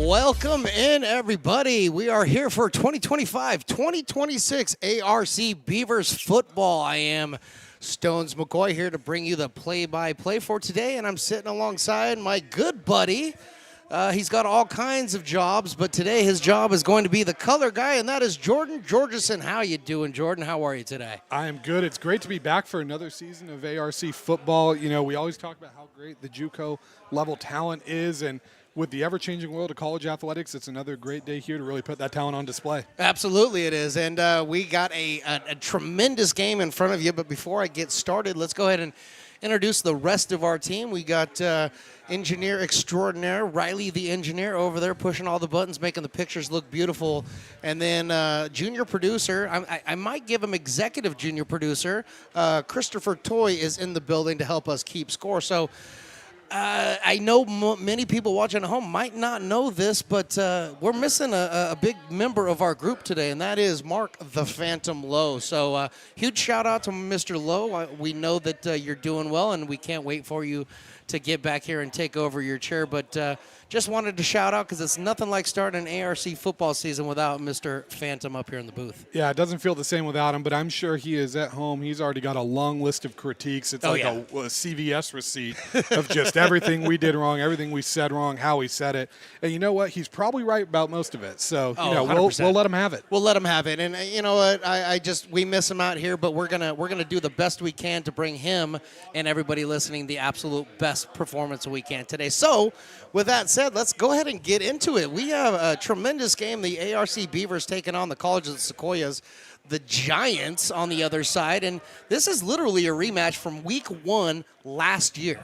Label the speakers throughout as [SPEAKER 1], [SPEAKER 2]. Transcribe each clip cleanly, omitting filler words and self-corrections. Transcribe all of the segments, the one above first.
[SPEAKER 1] Welcome in, everybody. We are here for 2025-2026 ARC Beavers football. I am Stones McCoy here to bring you the play-by-play for today, and I'm sitting alongside my good buddy. He's got all kinds of jobs, but today his job is going to be the color guy, and that is Jordan Georgeson. How you doing, Jordan? How are you today?
[SPEAKER 2] I am good. It's great to be back for another season of ARC football. You know, we always talk about how great the JUCO level talent is, and with the ever-changing world of college athletics, it's another great day here to really put that talent on display.
[SPEAKER 1] Absolutely it is, and we got a tremendous game in front of you, but before I get started, let's go ahead and introduce the rest of our team. We got engineer extraordinaire, Riley the engineer over there pushing all the buttons, making the pictures look beautiful. And then junior producer, I might give him executive junior producer, Christopher Toy is in the building to help us keep score. So I know many people watching at home might not know this, but we're missing a big member of our group today, and that is Mark the Phantom Lowe. So huge shout out to Mr. Lowe. We know that you're doing well, and we can't wait for you to get back here and take over your chair. But just wanted to shout out because it's nothing like starting an ARC football season without Mr. Phantom up here in the booth.
[SPEAKER 2] Yeah, it doesn't feel the same without him, but I'm sure he is at home. He's already got a long list of critiques. It's a CVS receipt of just everything we did wrong, everything we said wrong, how we said it. And you know what? He's probably right about most of it. So, we'll let him have it.
[SPEAKER 1] We'll let him have it. And you know what? We miss him out here, but we're gonna do the best we can to bring him and everybody listening the absolute best performance we can today. So, with that said, let's go ahead and get into it. We have a tremendous game. The ARC Beavers taking on the College of the Sequoias, the Giants on the other side. And this is literally a rematch from week 1 last year.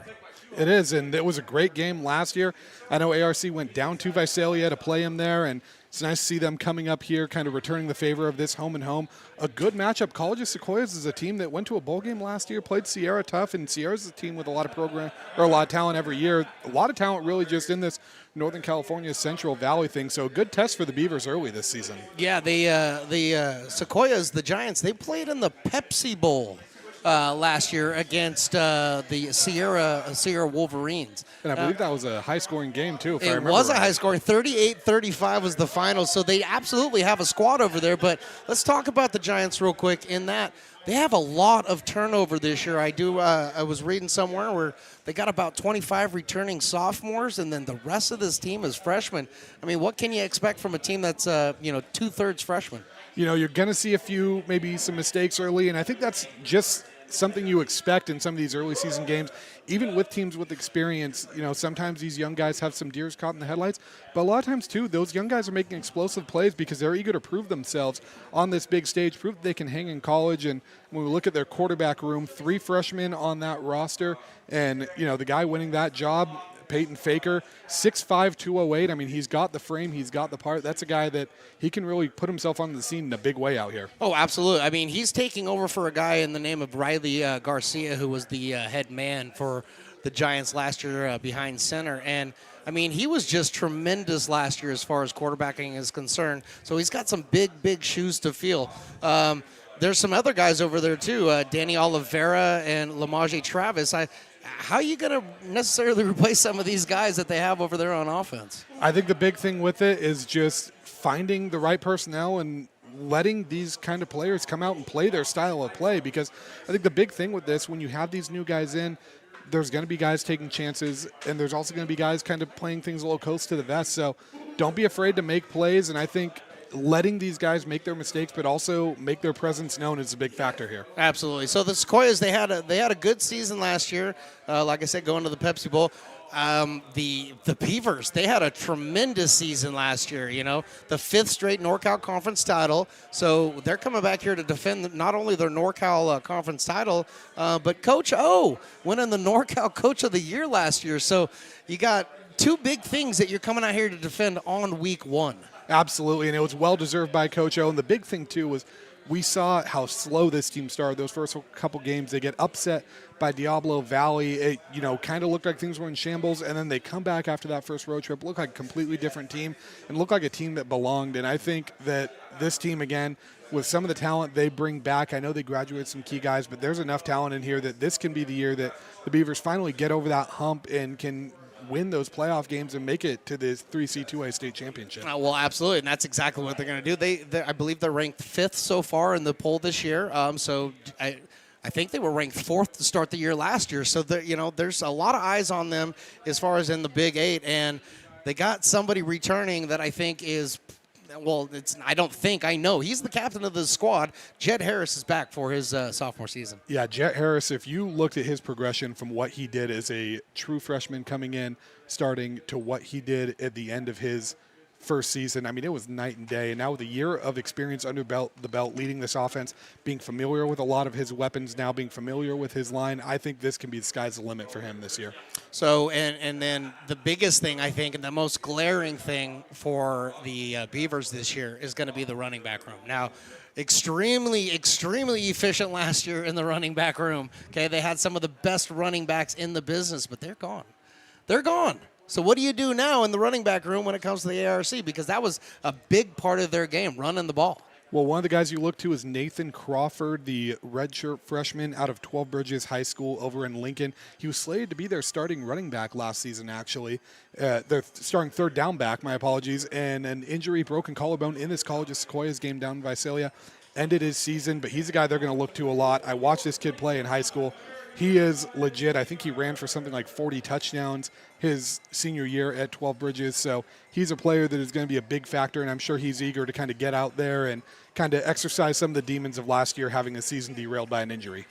[SPEAKER 2] It is, and it was a great game last year. I know ARC went down to Visalia to play him there, and it's nice to see them coming up here, kind of returning the favor of this home and home. A good matchup. College of Sequoias is a team that went to a bowl game last year, played Sierra tough, and Sierra's a team with a lot of talent every year. A lot of talent really just in this Northern California Central Valley thing. So a good test for the Beavers early this season.
[SPEAKER 1] Yeah, the Sequoias, the Giants, they played in the Pepsi Bowl last year against the Sierra Wolverines.
[SPEAKER 2] And I believe that was a high-scoring game, too, if I remember
[SPEAKER 1] It was
[SPEAKER 2] right.
[SPEAKER 1] a high-scoring. 38-35 was the final, so they absolutely have a squad over there. But let's talk about the Giants real quick in that they have a lot of turnover this year. I was reading somewhere where they got about 25 returning sophomores, and then the rest of this team is freshmen. I mean, what can you expect from a team that's, two-thirds freshmen?
[SPEAKER 2] You know, you're going to see a few, maybe some mistakes early, and I think that's just something you expect in some of these early season games. Even with teams with experience, sometimes these young guys have some deers caught in the headlights, but a lot of times too, those young guys are making explosive plays because they're eager to prove themselves on this big stage, prove that they can hang in college. And when we look at their quarterback room, 3 freshmen on that roster, and the guy winning that job, Peyton Faker, 6'5", 208. I mean, he's got the frame, he's got the part. That's a guy that he can really put himself on the scene in a big way out here.
[SPEAKER 1] Oh, absolutely. I mean, he's taking over for a guy in the name of Riley Garcia, who was the head man for the Giants last year behind center. And, I mean, he was just tremendous last year as far as quarterbacking is concerned. So he's got some big, big shoes to fill. There's some other guys over there, too, Danny Oliveira and Lamaje Travis. How are you going to necessarily replace some of these guys that they have over there on offense?
[SPEAKER 2] I think the big thing with it is just finding the right personnel and letting these kind of players come out and play their style of play, because I think the big thing with this, when you have these new guys in, there's going to be guys taking chances, and there's also going to be guys kind of playing things a little close to the vest. So don't be afraid to make plays, and I think letting these guys make their mistakes but also make their presence known is a big factor here.
[SPEAKER 1] Absolutely. So the Sequoias, they had a good season last year. Like I said, going to the Pepsi Bowl. The Beavers, they had a tremendous season last year, the 5th straight NorCal Conference title. So they're coming back here to defend not only their NorCal Conference title, but Coach O winning the NorCal Coach of the Year last year. So you got 2 big things that you're coming out here to defend on week 1.
[SPEAKER 2] Absolutely, and it was well-deserved by Coach O. And the big thing, too, was we saw how slow this team started. Those first couple games, they get upset by Diablo Valley. It, kind of looked like things were in shambles, and then they come back after that first road trip, look like a completely different team, and look like a team that belonged. And I think that this team, again, with some of the talent they bring back, I know they graduated some key guys, but there's enough talent in here that this can be the year that the Beavers finally get over that hump and can win those playoff games and make it to this 3C 2A state championship.
[SPEAKER 1] Well, absolutely, and that's exactly what they're going to do. I believe they're ranked 5th so far in the poll this year. I think they were ranked 4th to start the year last year. So there's a lot of eyes on them as far as in the Big 8, and they got somebody returning that I think is. Well, I know. He's the captain of the squad. Jed Harris is back for his sophomore season.
[SPEAKER 2] Yeah, Jed Harris, if you looked at his progression from what he did as a true freshman coming in, starting to what he did at the end of his first season, I mean, it was night and day. And now with a year of experience under the belt, leading this offense, being familiar with a lot of his weapons now, being familiar with his line, I think this can be the sky's the limit for him this year.
[SPEAKER 1] So, and then the biggest thing, I think, and the most glaring thing for the Beavers this year is going to be the running back room. Now, extremely efficient last year in the running back room. Okay, they had some of the best running backs in the business, but they're gone. They're gone. So what do you do now in the running back room when it comes to the ARC? Because that was a big part of their game, running the ball.
[SPEAKER 2] Well, one of the guys you look to is Nathan Crawford, the redshirt freshman out of 12 Bridges High School over in Lincoln. He was slated to be their starting running back last season, actually. Their starting third down back, my apologies. And an injury, broken collarbone in this college's Sequoias game down in Visalia ended his season. But he's a guy they're going to look to a lot. I watched this kid play in high school. He is legit. I think he ran for something like 40 touchdowns his senior year at 12 Bridges. So he's a player that is going to be a big factor, and I'm sure he's eager to kind of get out there and kind of exercise some of the demons of last year, having a season derailed by an injury.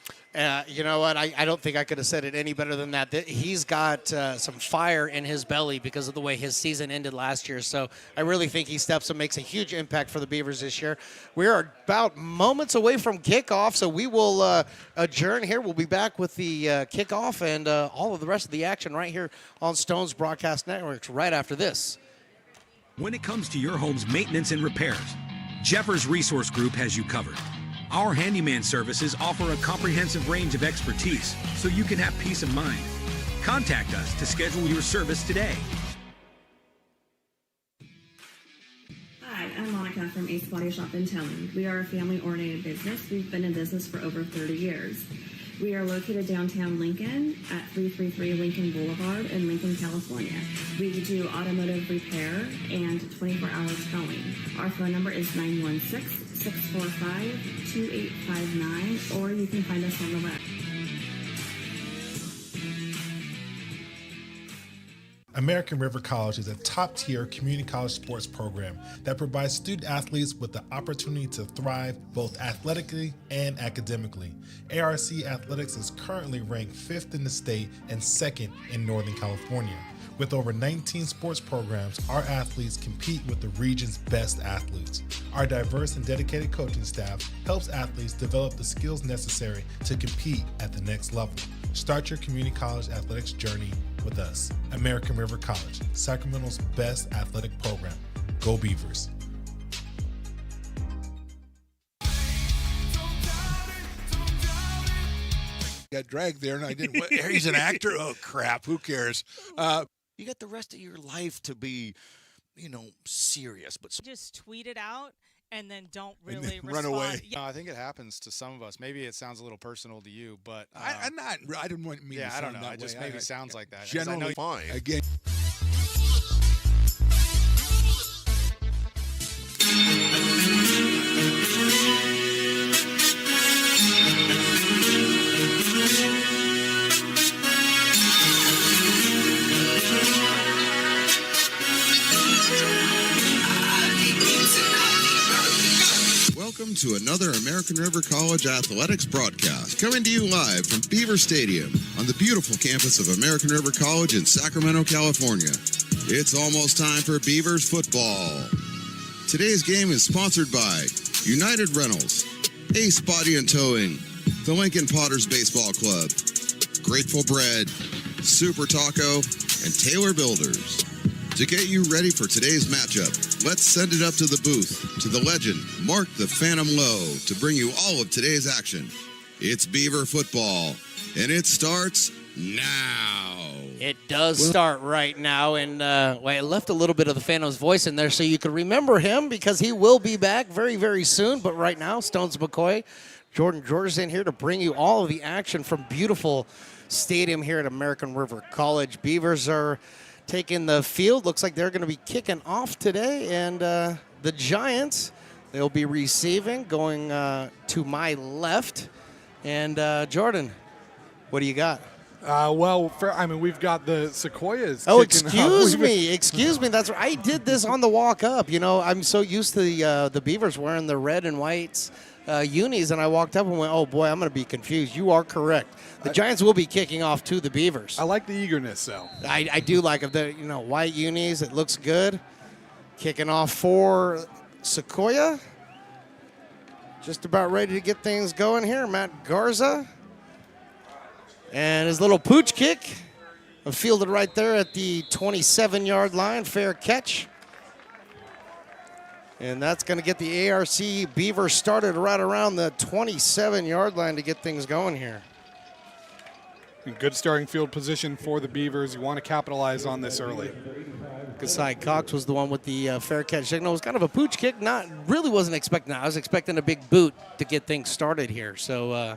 [SPEAKER 1] You know what? I don't think I could have said it any better than that. He's got some fire in his belly because of the way his season ended last year. So I really think he steps and makes a huge impact for the Beavers this year. We are about moments away from kickoff, so we will adjourn here. We'll be back with the kickoff and all of the rest of the action right here on Stone's Broadcast Networks right after this.
[SPEAKER 3] When it comes to your home's maintenance and repairs, Jeffers Resource Group has you covered. Our handyman services offer a comprehensive range of expertise so you can have peace of mind. Contact us to schedule your service today.
[SPEAKER 4] Hi, I'm Monica from Ace Body Shop in Town. We are a family-oriented business. We've been in business for over 30 years. We are located downtown Lincoln at 333 Lincoln Boulevard in Lincoln, California. We do automotive repair and 24-hour towing. Our phone number is 916-645-2859, or you can find us on the web.
[SPEAKER 5] American River College is a top-tier community college sports program that provides student athletes with the opportunity to thrive both athletically and academically. ARC Athletics is currently ranked 5th in the state and 2nd in Northern California. With over 19 sports programs, our athletes compete with the region's best athletes. Our diverse and dedicated coaching staff helps athletes develop the skills necessary to compete at the next level. Start your community college athletics journey with us. American River College, Sacramento's best athletic program. Go Beavers.
[SPEAKER 6] Got dragged there, and I didn't. He's an actor. Oh crap! Who cares?
[SPEAKER 7] You got the rest of your life to be, serious. But
[SPEAKER 8] just tweet it out and then don't
[SPEAKER 6] And
[SPEAKER 8] really
[SPEAKER 6] then run
[SPEAKER 8] respond.
[SPEAKER 6] away.
[SPEAKER 8] Yeah.
[SPEAKER 9] I think it happens to some of us. Maybe it sounds a little personal to you, but
[SPEAKER 6] I didn't want me.
[SPEAKER 9] yeah,
[SPEAKER 6] to
[SPEAKER 9] I don't
[SPEAKER 6] sound
[SPEAKER 9] know.
[SPEAKER 6] that
[SPEAKER 9] It just
[SPEAKER 6] way.
[SPEAKER 9] maybe sounds like that. 'Cause I know
[SPEAKER 6] Generally
[SPEAKER 7] fine.
[SPEAKER 6] Again.
[SPEAKER 10] Welcome to another American River College Athletics broadcast, coming to you live from Beaver Stadium on the beautiful campus of American River College in Sacramento, California. It's almost time for Beavers football. Today's game is sponsored by United Rentals, Ace Body and Towing, the Lincoln Potters Baseball Club, Grateful Bread, Super Taco, and Taylor Builders. To get you ready for today's matchup, let's send it up to the booth, to the legend, Mark the Phantom Lowe, to bring you all of today's action. It's Beaver football, and it starts now.
[SPEAKER 1] It does start right now, and it left a little bit of the Phantom's voice in there so you could remember him because he will be back very, very soon. But right now, Stones McCoy Jordan George in here to bring you all of the action from beautiful stadium here at American River College. Beavers are taking the field. Looks like they're going to be kicking off today. And the Giants, they'll be receiving, going to my left. And Jordan, what do you got?
[SPEAKER 2] We've got the Sequoias.
[SPEAKER 1] Oh, excuse me. That's right. I did this on the walk up. You know, I'm so used to the Beavers wearing the red and whites unis, and I walked up and went, oh, boy, I'm going to be confused. You are correct. The Giants will be kicking off to the Beavers.
[SPEAKER 2] I like the eagerness, though.
[SPEAKER 1] I do like it. The white unis, it looks good. Kicking off for Sequoia. Just about ready to get things going here. Matt Garza. And his little pooch kick, fielded right there at the 27-yard line, fair catch. And that's going to get the ARC Beavers started right around the 27-yard line to get things going here.
[SPEAKER 2] Good starting field position for the Beavers. You want to capitalize on this early.
[SPEAKER 1] Kasai Cox was the one with the fair catch signal. It was kind of a pooch kick. Wasn't expecting that. I was expecting a big boot to get things started here. So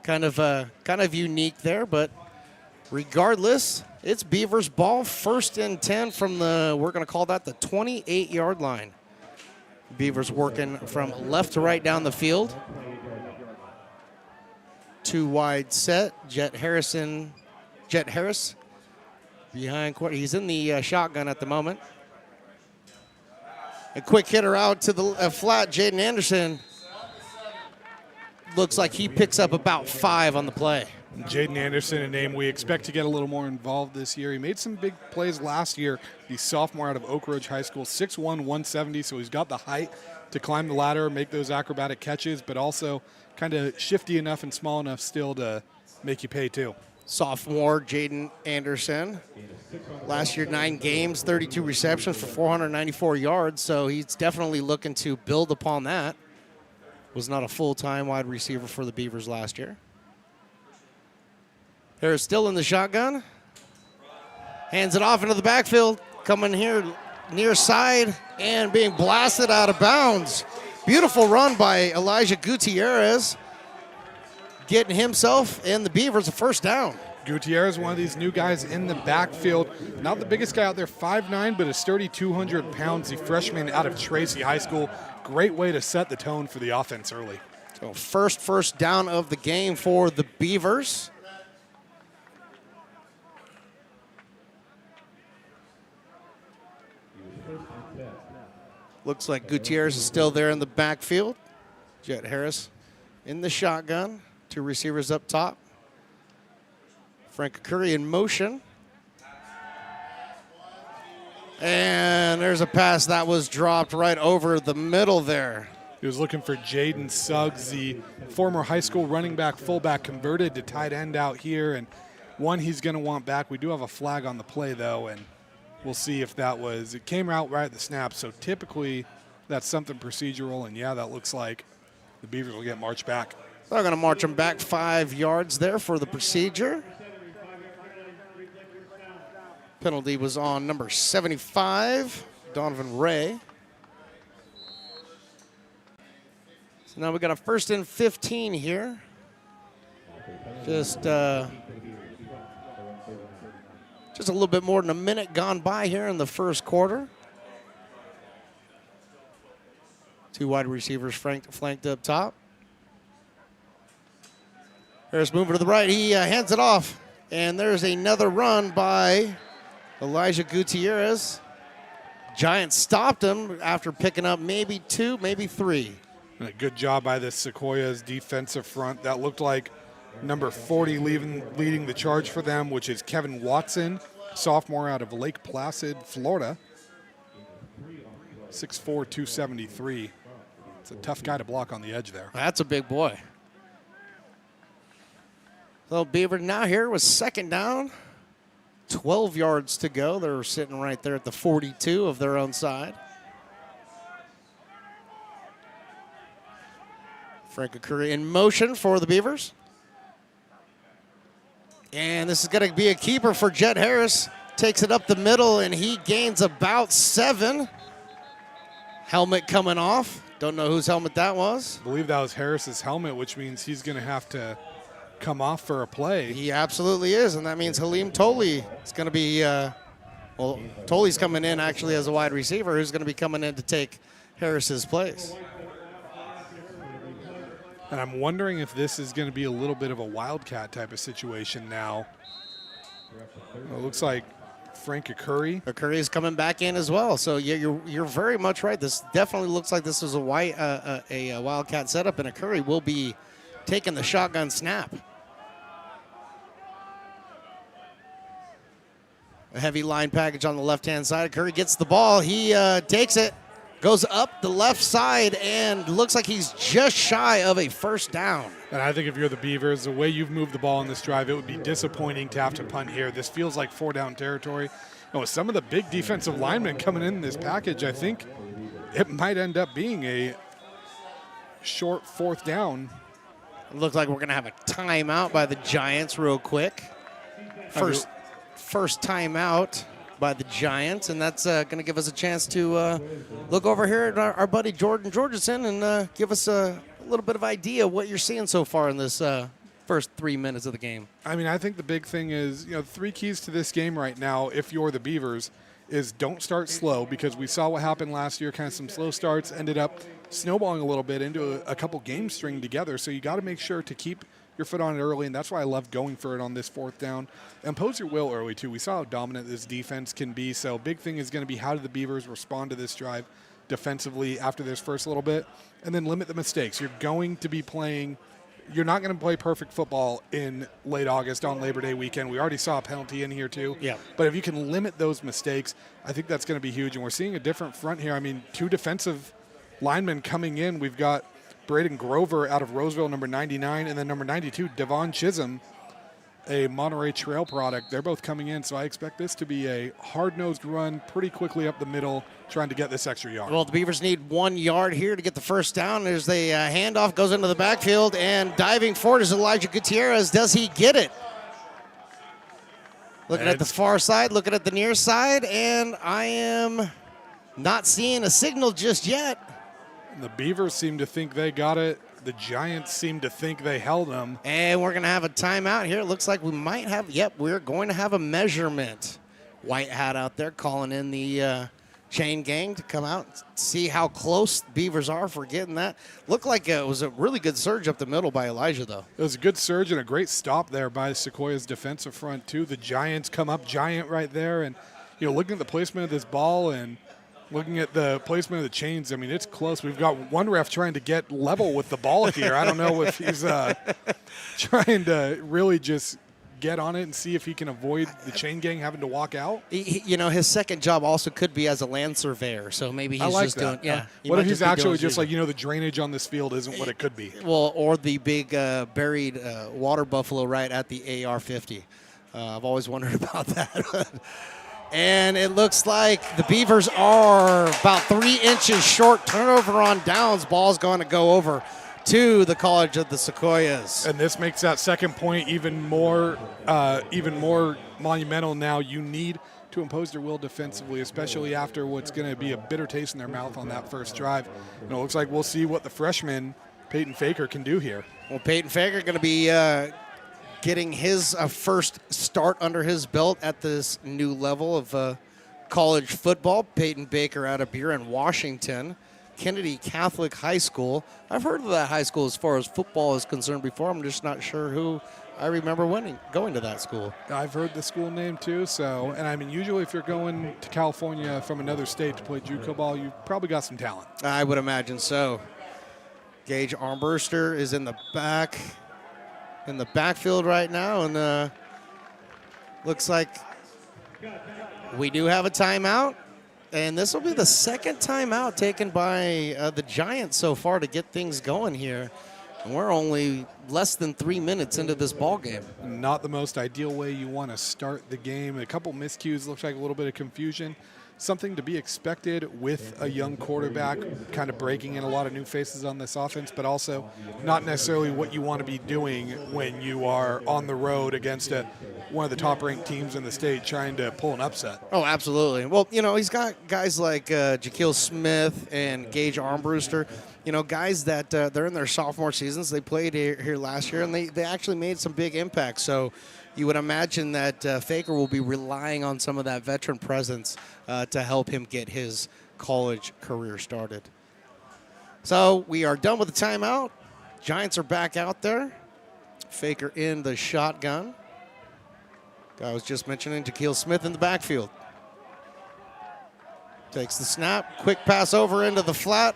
[SPEAKER 1] kind of unique there, but regardless, it's Beavers ball, 1st and 10 from we're going to call that the 28-yard line. Beavers working from left to right down the field. 2 wide set. Jet Harris behind quarter. He's in the shotgun at the moment. A quick hitter out to the flat. Jaden Anderson looks like he picks up about 5 on the play.
[SPEAKER 2] Jaden Anderson, a name we expect to get a little more involved this year. He made some big plays last year. He's sophomore out of Oak Ridge High School, 6'1", 170, so he's got the height to climb the ladder, make those acrobatic catches, but also kind of shifty enough and small enough still to make you pay too.
[SPEAKER 1] Sophomore Jaden Anderson. Last year, 9 games, 32 receptions for 494 yards, so he's definitely looking to build upon that. Was not a full-time wide receiver for the Beavers last year. Harris still in the shotgun. Hands it off into the backfield. Coming here near side and being blasted out of bounds. Beautiful run by Elijah Gutierrez. Getting himself and the Beavers a first down.
[SPEAKER 2] Gutierrez, one of these new guys in the backfield. Not the biggest guy out there, 5'9", but a sturdy 200 pounds. The freshman out of Tracy High School. Great way to set the tone for the offense early.
[SPEAKER 1] So first down of the game for the Beavers. Looks like Gutierrez is still there in the backfield. Jet Harris in the shotgun. 2 receivers up top. Frank Curry in motion. And there's a pass that was dropped right over the middle there.
[SPEAKER 2] He was looking for Jaden Suggs, the former high school running back, fullback, converted to tight end out here, and one he's going to want back. We do have a flag on the play, though, and we'll see if it came out right at the snap, so typically that's something procedural, and yeah, that looks like the Beavers will get marched back.
[SPEAKER 1] They're going to march them back 5 yards there for the procedure. Penalty was on number 75, Donovan Ray. So now we got a 1st and 15 here. Just a little bit more than a minute gone by here in the first quarter. 2 wide receivers flanked up top. Harris moving to the right. He hands it off. And there's another run by Elijah Gutierrez. Giants stopped him after picking up maybe 2, maybe 3.
[SPEAKER 2] And a good job by the Sequoias defensive front. That looked like number 40 leading the charge for them, which is Kevin Watson, sophomore out of Lake Placid, Florida. 6'4", 273. It's a tough guy to block on the edge there.
[SPEAKER 1] That's a big boy. So Beaver now here with 2nd down. 12 yards to go. They're sitting right there at the 42 of their own side. Frank Curry in motion for the Beavers. And this is going to be a keeper for Jet Harris. Takes it up the middle, and he gains about 7. Helmet coming off. Don't know whose helmet that was.
[SPEAKER 2] I believe that was Harris's helmet, which means he's going to have to come off for a play.
[SPEAKER 1] He absolutely is, and that means Halim Toley is going to be, Toley's coming in actually as a wide receiver who's going to be coming in to take Harris's place.
[SPEAKER 2] And I'm wondering if this is going to be a little bit of a wildcat type of situation now. Well, it looks like Frank Curry.
[SPEAKER 1] Curry is coming back in as well. So yeah, you're very much right. This definitely looks like this is a wildcat setup, and Curry will be taking the shotgun snap. A heavy line package on the left-hand side. Curry gets the ball. He takes it, goes up the left side, and looks like he's just shy of a first down.
[SPEAKER 2] And I think if you're the Beavers, the way you've moved the ball in this drive, it would be disappointing to have to punt here. This feels like 4-down territory. And with some of the big defensive linemen coming in this package, I think it might end up being a short 4th down.
[SPEAKER 1] It looks like we're going to have a timeout by the Giants real quick. First timeout by the Giants, and that's going to give us a chance to look over here at our buddy Jordan Georgeson and give us a little bit of idea what you're seeing so far in this first 3 minutes of the game.
[SPEAKER 2] I mean, I think the big thing is, 3 keys to this game right now, if you're the Beavers, is don't start slow, because we saw what happened last year, kind of some slow starts, ended up snowballing a little bit into a couple games string together. So you got to make sure to keep your foot on it early, and that's why I love going for it on this 4th down. Impose your will early, too. We saw how dominant this defense can be, so big thing is going to be how do the Beavers respond to this drive defensively after this first little bit, and then limit the mistakes. You're going to be playing – you're not going to play perfect football in late August on Labor Day weekend. We already saw a penalty in here, too.
[SPEAKER 1] Yeah.
[SPEAKER 2] But if you can limit those mistakes, I think that's going to be huge, and we're seeing a different front here. I mean, 2 defensive linemen coming in. We've got Braden Grover out of Roseville, number 99, and then number 92, Devon Chisholm, a Monterey Trail product. They're both coming in, so I expect this to be a hard-nosed run pretty quickly up the middle, trying to get this extra yard.
[SPEAKER 1] Well, the Beavers need 1 yard here to get the first down. There's the handoff, goes into the backfield, and diving forward is Elijah Gutierrez. Does he get it? Looking at the far side, looking at the near side, and I am not seeing a signal just yet.
[SPEAKER 2] The Beavers seem to think they got it. The Giants seem to think they held them.
[SPEAKER 1] And we're going to have a timeout here. It looks like we might have, we're going to have a measurement. White hat out there calling in the chain gang to come out and see how close Beavers are for getting that. Looked like it was a really good surge up the middle by Elijah, though.
[SPEAKER 2] It was a good surge and a great stop there by Sequoia's defensive front, too. The Giants come up giant right there. And, looking at the placement of this ball and looking at the placement of the chains, I mean, it's close. We've got one ref trying to get level with the ball here. I don't know if he's trying to really just get on it and see if he can avoid the chain gang having to walk out.
[SPEAKER 1] His second job also could be as a land surveyor, so maybe he's just doing,
[SPEAKER 2] What if he's actually just like, the drainage on this field isn't what it could be?
[SPEAKER 1] Well, or the big buried water buffalo right at the AR-50. I've always wondered about that. And it looks like the Beavers are about 3 inches short. Turnover on downs. Ball's going to go over to the College of the Sequoias.
[SPEAKER 2] And this makes that second point even more monumental now. You need to impose your will defensively, especially after what's going to be a bitter taste in their mouth on that first drive. And it looks like we'll see what the freshman, Peyton Faker, can do here.
[SPEAKER 1] Well, Peyton Faker going to be getting his first start under his belt at this new level of college football. Peyton Baker out of Buren, Washington, Kennedy Catholic High School. I've heard of that high school as far as football is concerned before. I'm just not sure who I remember going to that school.
[SPEAKER 2] I've heard the school name too. So, and I mean, usually if you're going to California from another state to play JUCO ball, you've probably got some talent.
[SPEAKER 1] I would imagine so. Gage Armbruster is in the backfield right now, and looks like we do have a timeout, and this will be the second timeout taken by the Giants so far to get things going here. And we're only less than 3 minutes into this ball game.
[SPEAKER 2] Not the most ideal way you want to start the game. A couple miscues, looks like a little bit of confusion. Something to be expected with a young quarterback kind of breaking in a lot of new faces on this offense, but also not necessarily what you want to be doing when you are on the road against one of the top-ranked teams in the state trying to pull an upset.
[SPEAKER 1] Oh, absolutely. Well, he's got guys like Jaquil Smith and Gage Armbruster. guys that they're in their sophomore seasons. They played here last year, and they actually made some big impacts. So you would imagine that Faker will be relying on some of that veteran presence to help him get his college career started. So we are done with the timeout. Giants are back out there. Faker in the shotgun. Guy I was just mentioning, Jaquil Smith in the backfield. Takes the snap, quick pass over into the flat.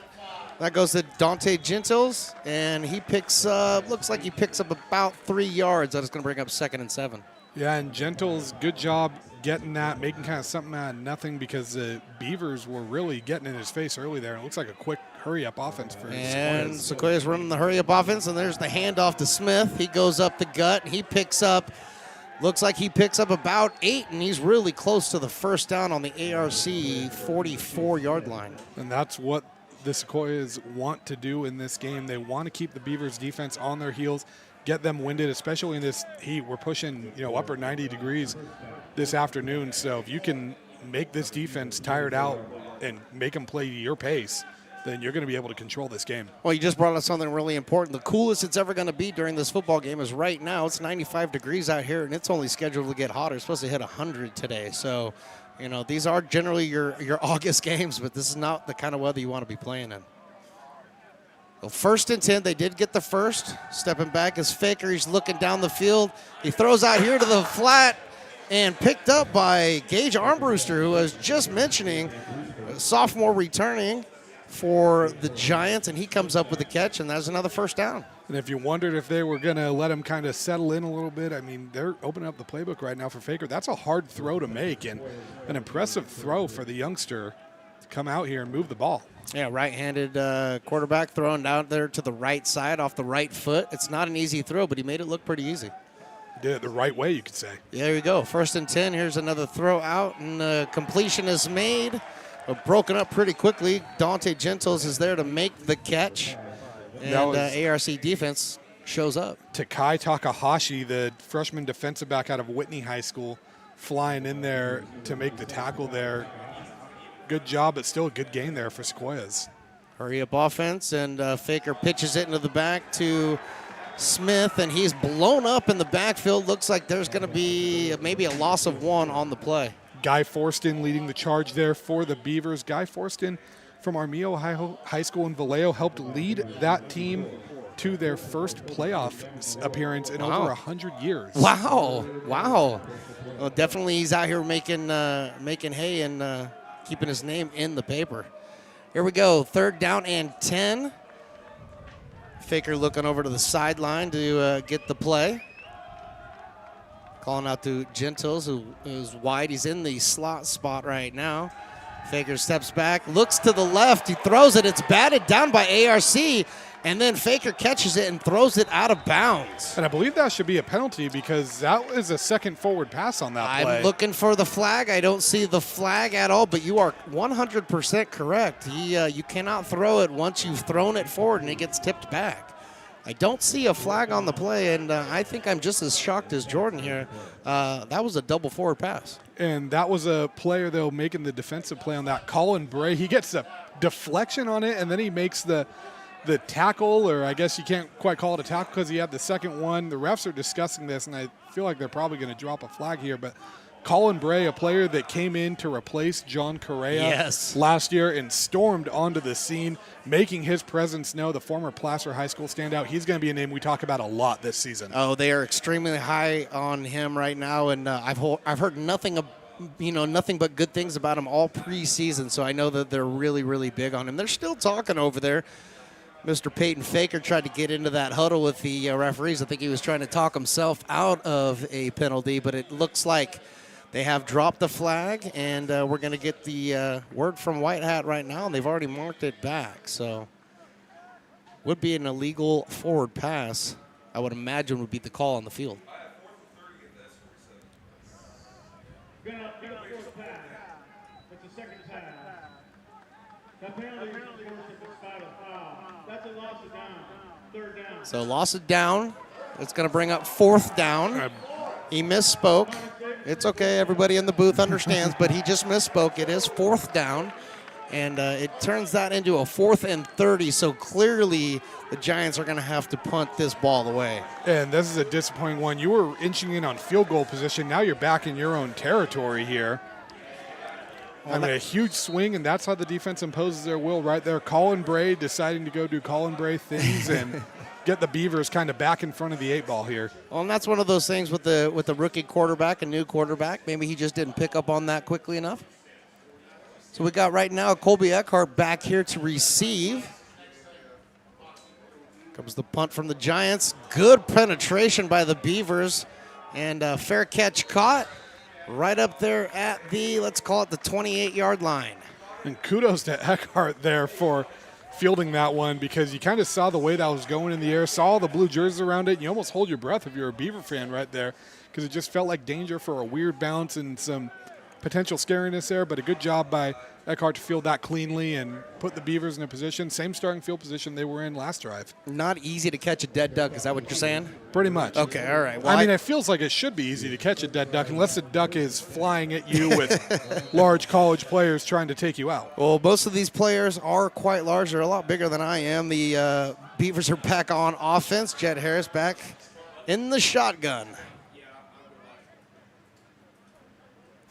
[SPEAKER 1] That goes to Dante Gentles, and he picks up, looks like he picks up about 3 yards. That is going to bring up 2nd and 7.
[SPEAKER 2] Yeah, and Gentles, good job getting that, making kind of something out of nothing because the Beavers were really getting in his face early there. It looks like a quick hurry-up offense for
[SPEAKER 1] And
[SPEAKER 2] Sequoias.
[SPEAKER 1] Sequoia's running the hurry-up offense, and there's the handoff to Smith. He goes up the gut, and he picks up, looks like he picks up about 8, and he's really close to the first down on the ARC 44-yard line.
[SPEAKER 2] And that's what the Sequoias want to do in this game. They want to keep the Beavers defense on their heels, get them winded, especially in this heat. We're pushing, upper 90 degrees this afternoon. So if you can make this defense tired out and make them play your pace, then you're going to be able to control this game.
[SPEAKER 1] Well, you just brought up something really important. The coolest it's ever going to be during this football game is right now. It's 95 degrees out here, and it's only scheduled to get hotter. It's supposed to hit 100 today. So, these are generally your August games, but this is not the kind of weather you want to be playing in. Well, 1st and 10, they did get the first. Stepping back is Faker. He's looking down the field. He throws out here to the flat and picked up by Gage Armbruster, who I was just mentioning, a sophomore returning for the Giants, and he comes up with a catch, and that's another first down.
[SPEAKER 2] And if you wondered if they were going to let him kind of settle in a little bit, they're opening up the playbook right now for Faker. That's a hard throw to make and an impressive throw for the youngster to come out here and move the ball.
[SPEAKER 1] Yeah, right-handed quarterback throwing down there to the right side off the right foot. It's not an easy throw, but he made it look pretty easy.
[SPEAKER 2] Did it the right way, you could say.
[SPEAKER 1] There you go. 1st and 10. Here's another throw out, and completion is made. Broken up pretty quickly. Dante Gentles is there to make the catch. And ARC defense shows up.
[SPEAKER 2] Takai Takahashi, the freshman defensive back out of Whitney High School, flying in there to make the tackle there. Good job, but still a good game there for Sequoias.
[SPEAKER 1] Hurry up offense, and Faker pitches it into the back to Smith, and he's blown up in the backfield. Looks like there's going to be maybe a loss of 1 on the play.
[SPEAKER 2] Guy Forston leading the charge there for the Beavers. Guy Forston from Armijo High School in Vallejo helped lead that team to their first playoff appearance in over 100 years.
[SPEAKER 1] Wow. Well, definitely he's out here making hay and keeping his name in the paper. Here we go, 3rd down and 10. Faker looking over to the sideline to get the play. Calling out to Gentles, who is wide. He's in the slot spot right now. Faker steps back, looks to the left. He throws it. It's batted down by ARC, and then Faker catches it and throws it out of bounds.
[SPEAKER 2] And I believe that should be a penalty because that was a second forward pass on that play.
[SPEAKER 1] I'm looking for the flag. I don't see the flag at all, but you are 100% correct. You cannot throw it once you've thrown it forward and it gets tipped back. I don't see a flag on the play, and I think I'm just as shocked as Jordan here. That was a double forward pass.
[SPEAKER 2] And that was a player, though, making the defensive play on that. Colin Bray, he gets a deflection on it, and then he makes the tackle, or I guess you can't quite call it a tackle because he had the second one. The refs are discussing this, and I feel like they're probably going to drop a flag here, but Colin Bray, a player that came in to replace John Correa last year and stormed onto the scene, making his presence known, the former Placer High School standout. He's going to be a name we talk about a lot this season.
[SPEAKER 1] Oh, they are extremely high on him right now, and I've heard nothing but good things about him all preseason, so I know that they're really, really big on him. They're still talking over there. Mr. Peyton Faker tried to get into that huddle with the referees. I think he was trying to talk himself out of a penalty, but it looks like they have dropped the flag, and we're going to get the word from White Hat right now, and they've already marked it back. So would be an illegal forward pass, I would imagine would be the call on the field. So loss of down. It's going to bring up 4th down. He misspoke. It's okay. Everybody in the booth understands, but he just misspoke. It is 4th down. And it turns that into a 4th and 30, so clearly the Giants are going to have to punt this ball away.
[SPEAKER 2] And this is a disappointing one. You were inching in on field goal position. Now you're back in your own territory here. I mean, a huge swing, and that's how the defense imposes their will right there. Colin Bray deciding to go do Colin Bray things and get the Beavers kind of back in front of the 8 ball here.
[SPEAKER 1] Well, and that's one of those things with the rookie quarterback, a new quarterback. Maybe he just didn't pick up on that quickly enough. So we got right now Colby Eckhart back here to receive. Comes the punt from the Giants. Good penetration by the Beavers. And a fair catch caught right up there at the, let's call it the 28-yard line.
[SPEAKER 2] And kudos to Eckhart there for fielding that one, because you kind of saw the way that was going in the air, saw all the blue jerseys around it, and you almost hold your breath if you're a Beaver fan right there, because it just felt like danger for a weird bounce and some potential scariness there, but a good job by Eckhart to field that cleanly and put the Beavers in a position, same starting field position they were in last drive.
[SPEAKER 1] Not easy to catch a dead duck, is that what you're saying?
[SPEAKER 2] Pretty much.
[SPEAKER 1] Okay, all right. Well,
[SPEAKER 2] I mean, it feels like it should be easy to catch a dead duck unless the duck is flying at you with large college players trying to take you out.
[SPEAKER 1] Well, most of these players are quite large. They're a lot bigger than I am. The Beavers are back on offense. Jet Harris back in the shotgun.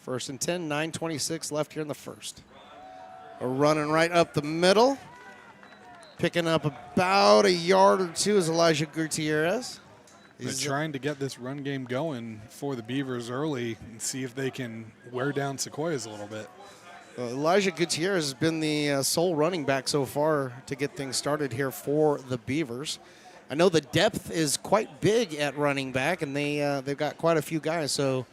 [SPEAKER 1] 1st and 10, 9:26 left here in the first. We're running right up the middle. Picking up about a yard or two is Elijah Gutierrez.
[SPEAKER 2] They're trying to get this run game going for the Beavers early and see if they can wear down Sequoias a little bit.
[SPEAKER 1] Elijah Gutierrez has been the sole running back so far to get things started here for the Beavers. I know the depth is quite big at running back, and they've got quite a few guys, so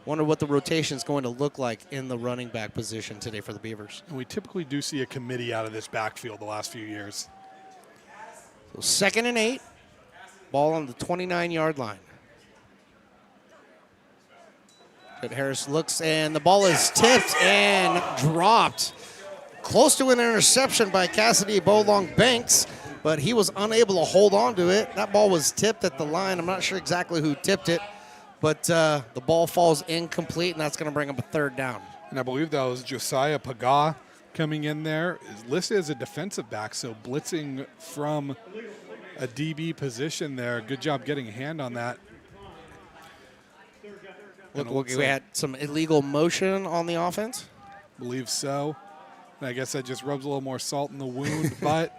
[SPEAKER 1] wonder what the rotation is going to look like in the running back position today for the Beavers.
[SPEAKER 2] And we typically do see a committee out of this backfield the last few years.
[SPEAKER 1] So 2nd and 8, ball on the 29-yard line. Jet Harris looks, and the ball is tipped and dropped. Close to an interception by Cassidy Bolong Banks, but he was unable to hold on to it. That ball was tipped at the line. I'm not sure exactly who tipped it, but the ball falls incomplete, and that's going to bring up a 3rd down.
[SPEAKER 2] And I believe that was Josiah Paga coming in there, is listed as a defensive back, so blitzing from a DB position there. Good job getting a hand on that.
[SPEAKER 1] Look, we had some illegal motion on the offense.
[SPEAKER 2] Believe so. And I guess that just rubs a little more salt in the wound, but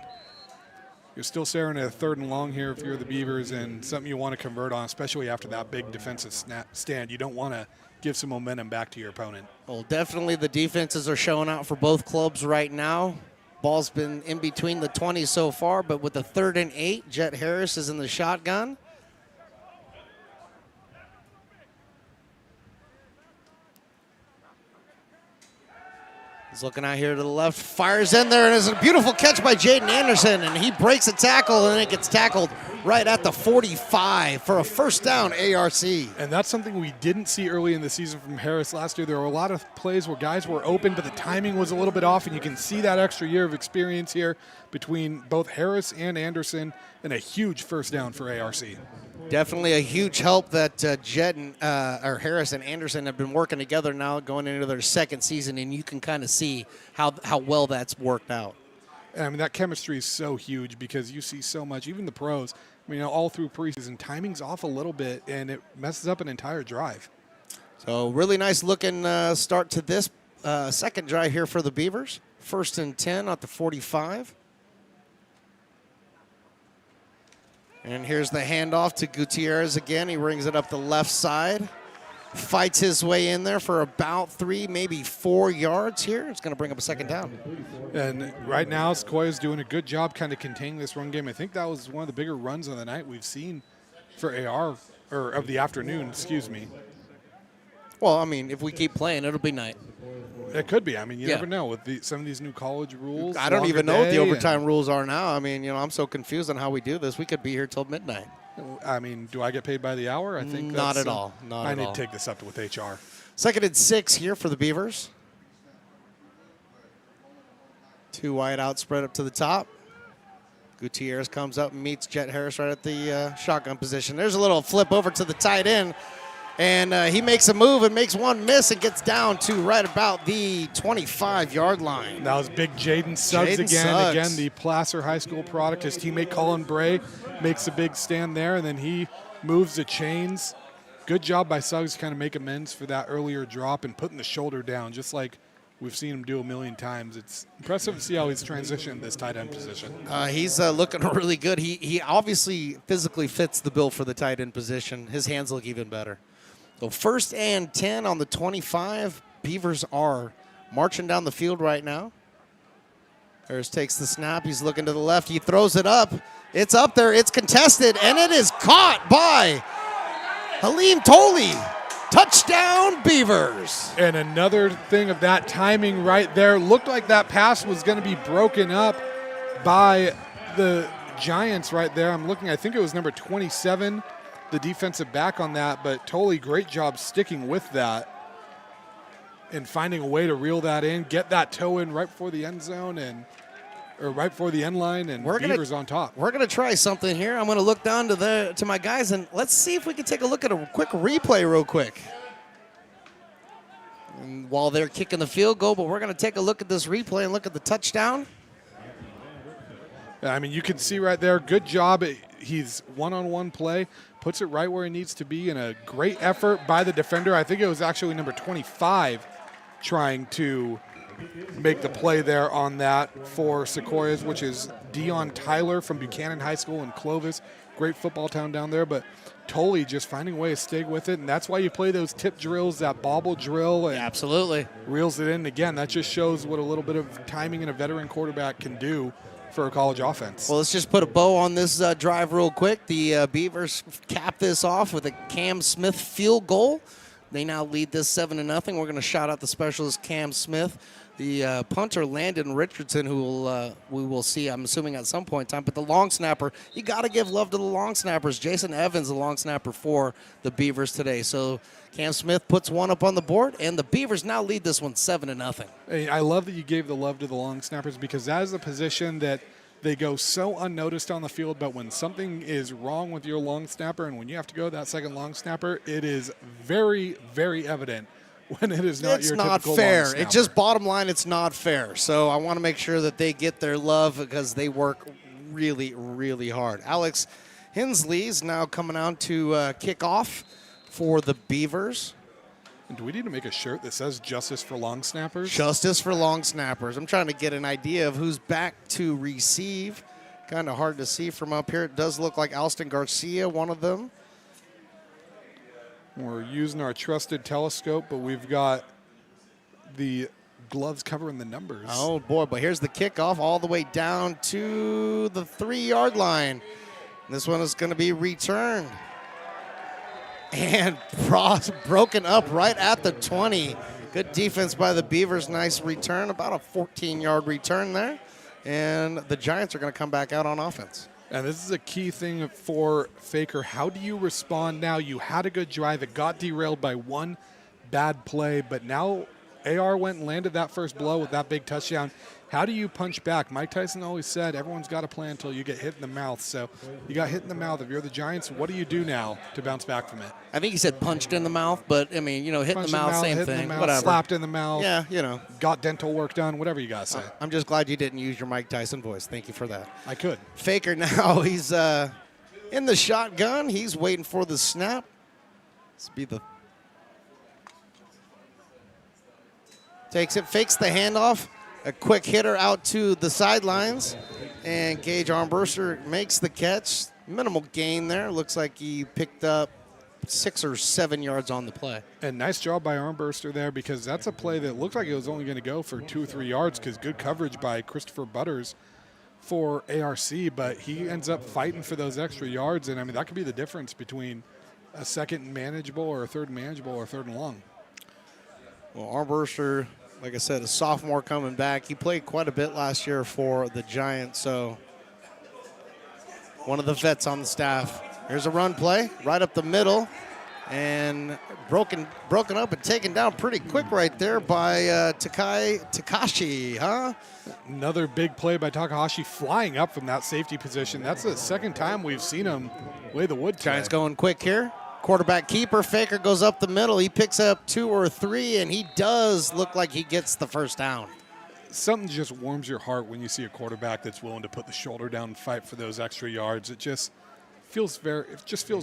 [SPEAKER 2] you're still staring at a 3rd and long here if you're the Beavers, and something you want to convert on, especially after that big defensive stand. You don't want to give some momentum back to your opponent.
[SPEAKER 1] Well, definitely the defenses are showing out for both clubs right now. Ball's been in between the 20s so far, but with the 3rd and 8, Jet Harris is in the shotgun. He's looking out here to the left, fires in there, and it's a beautiful catch by Jaden Anderson, and he breaks a tackle, and it gets tackled right at the 45 for a 1st down ARC.
[SPEAKER 2] And that's something we didn't see early in the season from Harris last year. There were a lot of plays where guys were open, but the timing was a little bit off, and you can see that extra year of experience here between both Harris and Anderson, and a huge 1st down for ARC.
[SPEAKER 1] Definitely a huge help that Jet and Harris and Anderson have been working together now going into their 2nd season, and you can kind of see how well that's worked out.
[SPEAKER 2] And I mean, that chemistry is so huge because you see so much, even the pros, I mean, all through preseason, timing's off a little bit, and it messes up an entire drive.
[SPEAKER 1] So really nice looking start to this 2nd drive here for the Beavers. 1st and 10 at the 45. And here's the handoff to Gutierrez again. He brings it up the left side. Fights his way in there for about 3, maybe 4 yards here. It's going to bring up a 2nd down.
[SPEAKER 2] And right now, Sequoia's doing a good job kind of containing this run game. I think that was one of the bigger runs of the night we've seen for AR, or of the afternoon, excuse me.
[SPEAKER 1] Well, I mean, if we keep playing, it'll be night.
[SPEAKER 2] It could be. I mean, you never know with some of these new college rules.
[SPEAKER 1] I don't even know what the overtime rules are now. I mean, I'm so confused on how we do this. We could be here till midnight.
[SPEAKER 2] I mean, do I get paid by the hour? I think
[SPEAKER 1] not at all.
[SPEAKER 2] I need to take this up with HR.
[SPEAKER 1] 2nd and 6 here for the Beavers. 2 wide out, spread up to the top. Gutierrez comes up and meets Jet Harris right at the shotgun position. There's a little flip over to the tight end. And he makes a move and makes one miss and gets down to right about the 25-yard line.
[SPEAKER 2] That was big Jaden Suggs again.
[SPEAKER 1] Suggs.
[SPEAKER 2] Again, the Placer High School product. His teammate Colin Bray makes a big stand there, and then he moves the chains. Good job by Suggs to kind of make amends for that earlier drop and putting the shoulder down, just like we've seen him do a million times. It's impressive to see how he's transitioned this tight end position.
[SPEAKER 1] He's looking really good. He obviously physically fits the bill for the tight end position. His hands look even better. So 1st and 10 on the 25. Beavers are marching down the field right now. Harris takes the snap. He's looking to the left. He throws it up. It's up there. It's contested, and it is caught by Halim Toley. Touchdown, Beavers.
[SPEAKER 2] And another thing of that timing right there, looked like that pass was going to be broken up by the Giants right there. I'm looking, I think it was number 27, the defensive back on that, but Toley, great job sticking with that and finding a way to reel that in, get that toe in right before the end zone or right before the end line, and Beavers on top.
[SPEAKER 1] We're gonna try something here. I'm gonna look down to my guys, and let's see if we can take a look at a quick replay real quick. And while they're kicking the field goal, but we're gonna take a look at this replay and look at the touchdown.
[SPEAKER 2] I mean, you can see right there, good job. He's one-on-one play, puts it right where he needs to be, and a great effort by the defender. I think it was actually number 25 trying to make the play there on that for Sequoias, which is Dion Tyler from Buchanan High School in Clovis. Great football town down there, but Toley just finding a way to stay with it, and that's why you play those tip drills, that bobble drill. And
[SPEAKER 1] absolutely.
[SPEAKER 2] Reels it in. Again, that just shows what a little bit of timing and a veteran quarterback can do for a college offense.
[SPEAKER 1] Well, let's just put a bow on this drive real quick. The Beavers cap this off with a Cam Smith field goal. They now lead this 7-0. We're going to shout out the specialist Cam Smith. The punter Landon Richardson, who we will see, I'm assuming, at some point in time. But the long snapper, you got to give love to the long snappers. Jason Evans, the long snapper for the Beavers today. So Cam Smith puts one up on the board, and the Beavers now lead this one 7-0.
[SPEAKER 2] Hey, I love that you gave the love to the long snappers, because that is a position that they go so unnoticed on the field, but when something is wrong with your long snapper and when you have to go that second long snapper, it is very, very evident when it is not your typical long snapper. It's not fair.
[SPEAKER 1] It's just bottom line, it's not fair. So I want to make sure that they get their love because they work really, really hard. Alex Hensley is now coming out to kick off for the Beavers.
[SPEAKER 2] And do we need to make a shirt that says Justice for Long Snappers?
[SPEAKER 1] Justice for Long Snappers. I'm trying to get an idea of who's back to receive. Kind of hard to see from up here. It does look like Alston Garcia, one of them.
[SPEAKER 2] We're using our trusted telescope, but we've got the gloves covering the numbers.
[SPEAKER 1] Oh, boy. But here's the kickoff all the way down to the 3-yard line. This one is going to be returned. And broken up right at the 20. Good defense by the Beavers. Nice return, about a 14-yard return there. And the Giants are going to come back out on offense.
[SPEAKER 2] And this is a key thing for Faker. How do you respond now? You had a good drive. It got derailed by one bad play, but now AR went and landed that first blow with that big touchdown. How do you punch back? Mike Tyson always said everyone's got a plan until you get hit in the mouth. So you got hit in the mouth. If you're the Giants, what do you do now to bounce back from it?
[SPEAKER 1] I think he said punched in the mouth, but, I mean, hit in the mouth, same thing. Whatever.
[SPEAKER 2] Slapped in the mouth.
[SPEAKER 1] Yeah,
[SPEAKER 2] Got dental work done, whatever you got to say.
[SPEAKER 1] I'm just glad you didn't use your Mike Tyson voice. Thank you for that.
[SPEAKER 2] I could.
[SPEAKER 1] Faker now, he's in the shotgun. He's waiting for the snap. This will be the... Takes it, fakes the handoff. A quick hitter out to the sidelines. And Gage Armbruster makes the catch. Minimal gain there. Looks like he picked up 6 or 7 yards on the play.
[SPEAKER 2] And nice job by Armbruster there, because that's a play that looked like it was only going to go for 2 or 3 yards, because good coverage by Christopher Butters for ARC, but he ends up fighting for those extra yards. And, I mean, that could be the difference between a second and manageable or a third and manageable or a third and long.
[SPEAKER 1] Well, Armbruster, like I said, a sophomore coming back. He played quite a bit last year for the Giants, so one of the vets on the staff. Here's a run play right up the middle, and broken up and taken down pretty quick right there by Takashi, huh?
[SPEAKER 2] Another big play by Takahashi, flying up from that safety position. That's the second time we've seen him lay the wood today.
[SPEAKER 1] Giants going quick here. Quarterback keeper, Faker goes up the middle. He picks up 2 or 3, and he does look like he gets the first down.
[SPEAKER 2] Something just warms your heart when you see a quarterback that's willing to put the shoulder down and fight for those extra yards. It just feels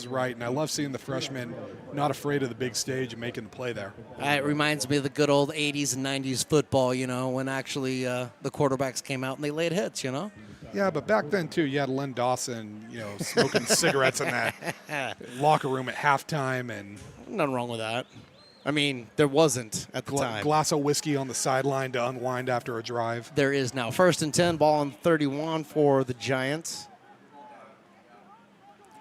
[SPEAKER 2] right, and I love seeing the freshman not afraid of the big stage and making the play there.
[SPEAKER 1] It reminds me of the good old 80s and 90s football, when actually the quarterbacks came out and they laid hits,
[SPEAKER 2] Yeah, but back then, too, you had Len Dawson, smoking cigarettes in that locker room at halftime. And
[SPEAKER 1] nothing wrong with that. I mean, there wasn't at the time.
[SPEAKER 2] Glass of whiskey on the sideline to unwind after a drive.
[SPEAKER 1] There is now. 1st and 10, ball on 31 for the Giants.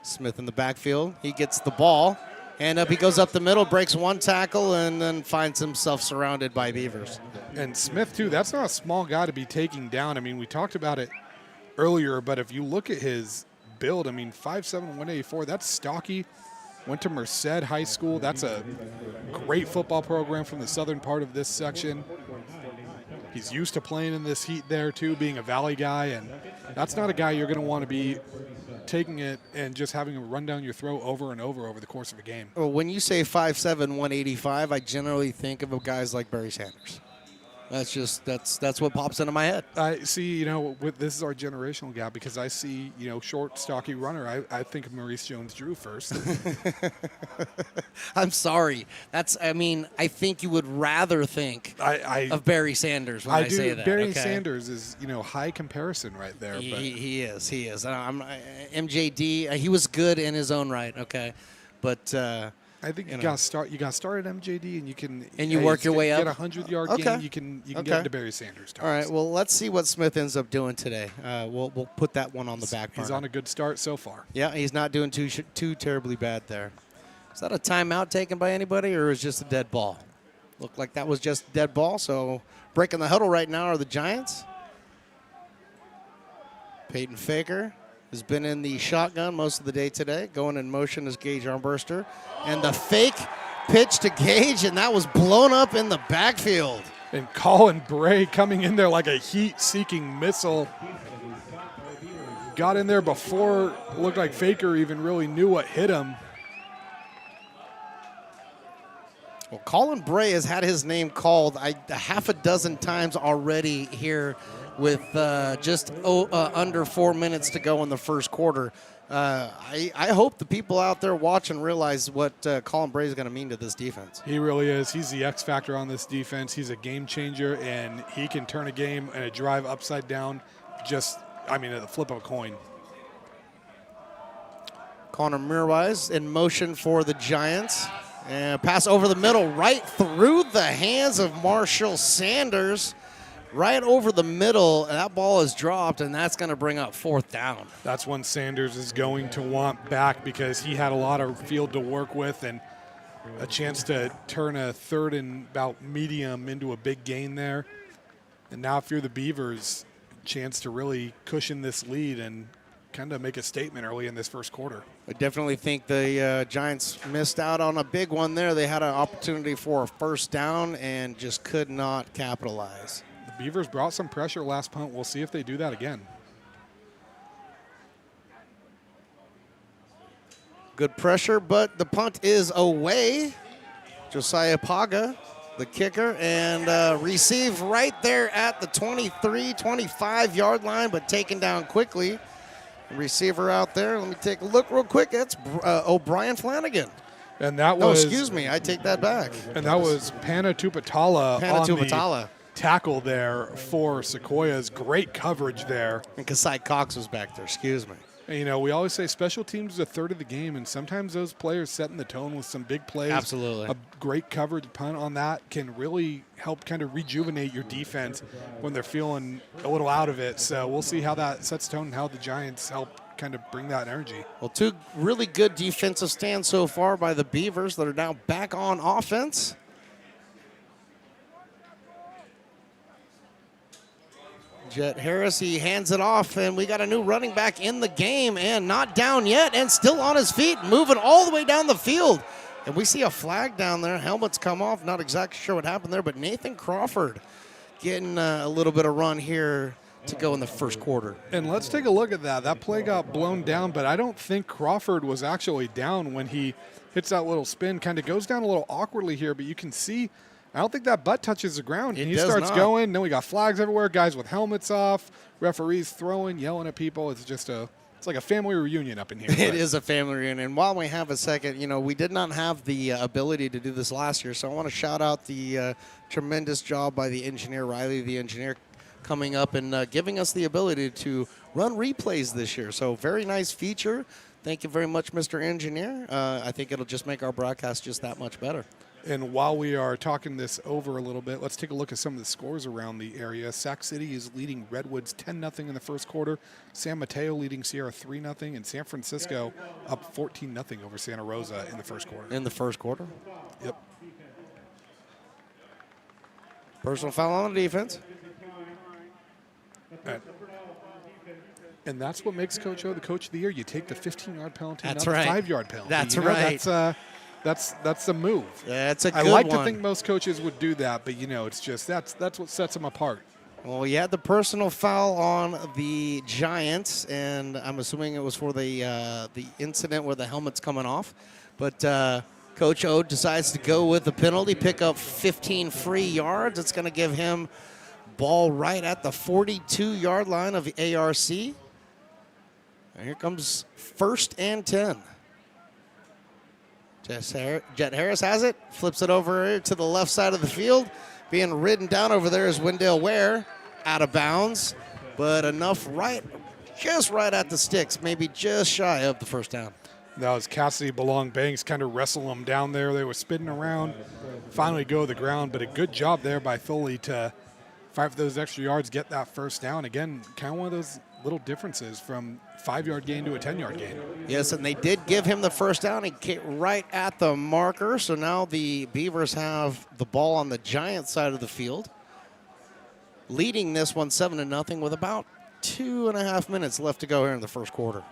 [SPEAKER 1] Smith in the backfield. He gets the ball. And he goes up the middle, breaks 1 tackle, and then finds himself surrounded by Beavers.
[SPEAKER 2] And Smith, too, that's not a small guy to be taking down. I mean, we talked about it earlier, but if you look at his build, 5'7", 184, that's stocky. Went to Merced High School. That's a great football program from the southern part of this section. He's used to playing in this heat there, too, being a Valley guy, and that's not a guy you're going to want to be taking it and just having him run down your throat over and over the course of a game.
[SPEAKER 1] Well, when you say 5'7", 185, I generally think of guys like Barry Sanders. That's what pops into my head.
[SPEAKER 2] I see, this is our generational gap because I see, short, stocky runner. I think of Maurice Jones-Drew first.
[SPEAKER 1] I'm sorry. I think you would rather think of Barry Sanders when I say that.
[SPEAKER 2] Barry Sanders is, high comparison right there.
[SPEAKER 1] He is. MJD, he was good in his own right, okay. But
[SPEAKER 2] I think you got to start at MJD, and you can
[SPEAKER 1] work your way up.
[SPEAKER 2] Get a 100-yard game. You can get into Barry Sanders.
[SPEAKER 1] All right. Well, let's see what Smith ends up doing today. We'll put that one on the back burner.
[SPEAKER 2] He's on a good start so far.
[SPEAKER 1] Yeah, he's not doing too terribly bad there. Is that a timeout taken by anybody, or is it just a dead ball? Looked like that was just a dead ball. So breaking the huddle right now are the Giants. Peyton Faker has been in the shotgun most of the day today. Going in motion is Gage Armburster. And the fake pitch to Gage, and that was blown up in the backfield.
[SPEAKER 2] And Colin Bray coming in there like a heat-seeking missile. Got in there before it looked like Faker even really knew what hit him.
[SPEAKER 1] Well, Colin Bray has had his name called a half a dozen times already here with just under 4 minutes to go in the first quarter. I hope the people out there watching realize what Colin Bray is going to mean to this defense.
[SPEAKER 2] He really is. He's the X factor on this defense. He's a game changer, and he can turn a game and a drive upside down at the flip of a coin.
[SPEAKER 1] Connor Mirwise in motion for the Giants. And pass over the middle, right through the hands of Marshall Sanders. Right over the middle, and that ball is dropped, and that's going to bring up 4th down.
[SPEAKER 2] That's one Sanders is going to want back because he had a lot of field to work with and a chance to turn a 3rd and about medium into a big gain there. And now if you're the Beavers, chance to really cushion this lead and kind of make a statement early in this first quarter.
[SPEAKER 1] I definitely think the Giants missed out on a big one there. They had an opportunity for a 1st down and just could not capitalize.
[SPEAKER 2] The Beavers brought some pressure last punt. We'll see if they do that again.
[SPEAKER 1] Good pressure, but the punt is away. Josiah Paga, the kicker, and receive right there at the 23, 25-yard line, but taken down quickly. Receiver out there. Let me take a look real quick. That's O'Brien Flanagan.
[SPEAKER 2] And that was.
[SPEAKER 1] Oh, excuse me. I take that back.
[SPEAKER 2] And that was Pana Tupatala on the tackle there for Sequoias. Great coverage there.
[SPEAKER 1] And Kasai Cox was back there. Excuse me.
[SPEAKER 2] And, we always say special teams is a third of the game, and sometimes those players setting the tone with some big plays.
[SPEAKER 1] Absolutely.
[SPEAKER 2] A great coverage punt on that can really help kind of rejuvenate your defense when they're feeling a little out of it. So we'll see how that sets tone and how the Giants help kind of bring that energy.
[SPEAKER 1] Well, 2 really good defensive stands so far by the Beavers that are now back on offense. Jet Harris, he hands it off, and we got a new running back in the game, and not down yet, and still on his feet, moving all the way down the field. And we see a flag down there. Helmets come off. Not exactly sure what happened there, but Nathan Crawford getting a little bit of run here to go in the first quarter.
[SPEAKER 2] And let's take a look at that. That play got blown down, but I don't think Crawford was actually down when he hits that little spin. Kind of goes down a little awkwardly here, but you can see, I don't think that butt touches the ground.
[SPEAKER 1] It
[SPEAKER 2] And he
[SPEAKER 1] does
[SPEAKER 2] starts
[SPEAKER 1] not.
[SPEAKER 2] going. Then we got flags everywhere, guys with helmets off, referees throwing, yelling at people. It's just it's like a family reunion up in here.
[SPEAKER 1] It is a family reunion. And while we have a second, we did not have the ability to do this last year, so I want to shout out the tremendous job by the engineer, Riley, the engineer, coming up and giving us the ability to run replays this year. So very nice feature. Thank you very much, Mr. Engineer. I think it'll just make our broadcast just that much better.
[SPEAKER 2] And while we are talking this over a little bit, let's take a look at some of the scores around the area. Sac City is leading Redwoods 10-0 in the first quarter. San Mateo leading Sierra 3-0. And San Francisco up 14-0 over Santa Rosa in the first quarter.
[SPEAKER 1] In the first quarter?
[SPEAKER 2] Yep.
[SPEAKER 1] Personal foul on the defense.
[SPEAKER 2] And that's what makes Coach O the Coach of the Year. You take the 15-yard penalty,
[SPEAKER 1] That's
[SPEAKER 2] not
[SPEAKER 1] right.
[SPEAKER 2] the 5-yard penalty.
[SPEAKER 1] That's right.
[SPEAKER 2] That's the move.
[SPEAKER 1] That's a good
[SPEAKER 2] I like
[SPEAKER 1] one.
[SPEAKER 2] to think most coaches would do that, but it's just that's what sets them apart.
[SPEAKER 1] Well, you had the personal foul on the Giants, and I'm assuming it was for the incident where the helmet's coming off. But Coach O decides to go with the penalty, pick up 15 free yards. It's going to give him ball right at the 42-yard line of the ARC. And here comes 1st and 10. Jet Harris has it, flips it over to the left side of the field. Being ridden down over there is Wendell Ware, out of bounds, but enough just right at the sticks, maybe just shy of the first down.
[SPEAKER 2] That was Cassidy Belong Banks kind of wrestle them down there. They were spinning around, finally go to the ground, but a good job there by Foley to fight for those extra yards, get that first down. Again, kind of one of those little differences from 5-yard gain to a 10-yard gain.
[SPEAKER 1] Yes, and they did give him the first down. He came right at the marker, so now the Beavers have the ball on the Giants side of the field, leading this one 7-0 with about 2.5 minutes left to go here in the first quarter.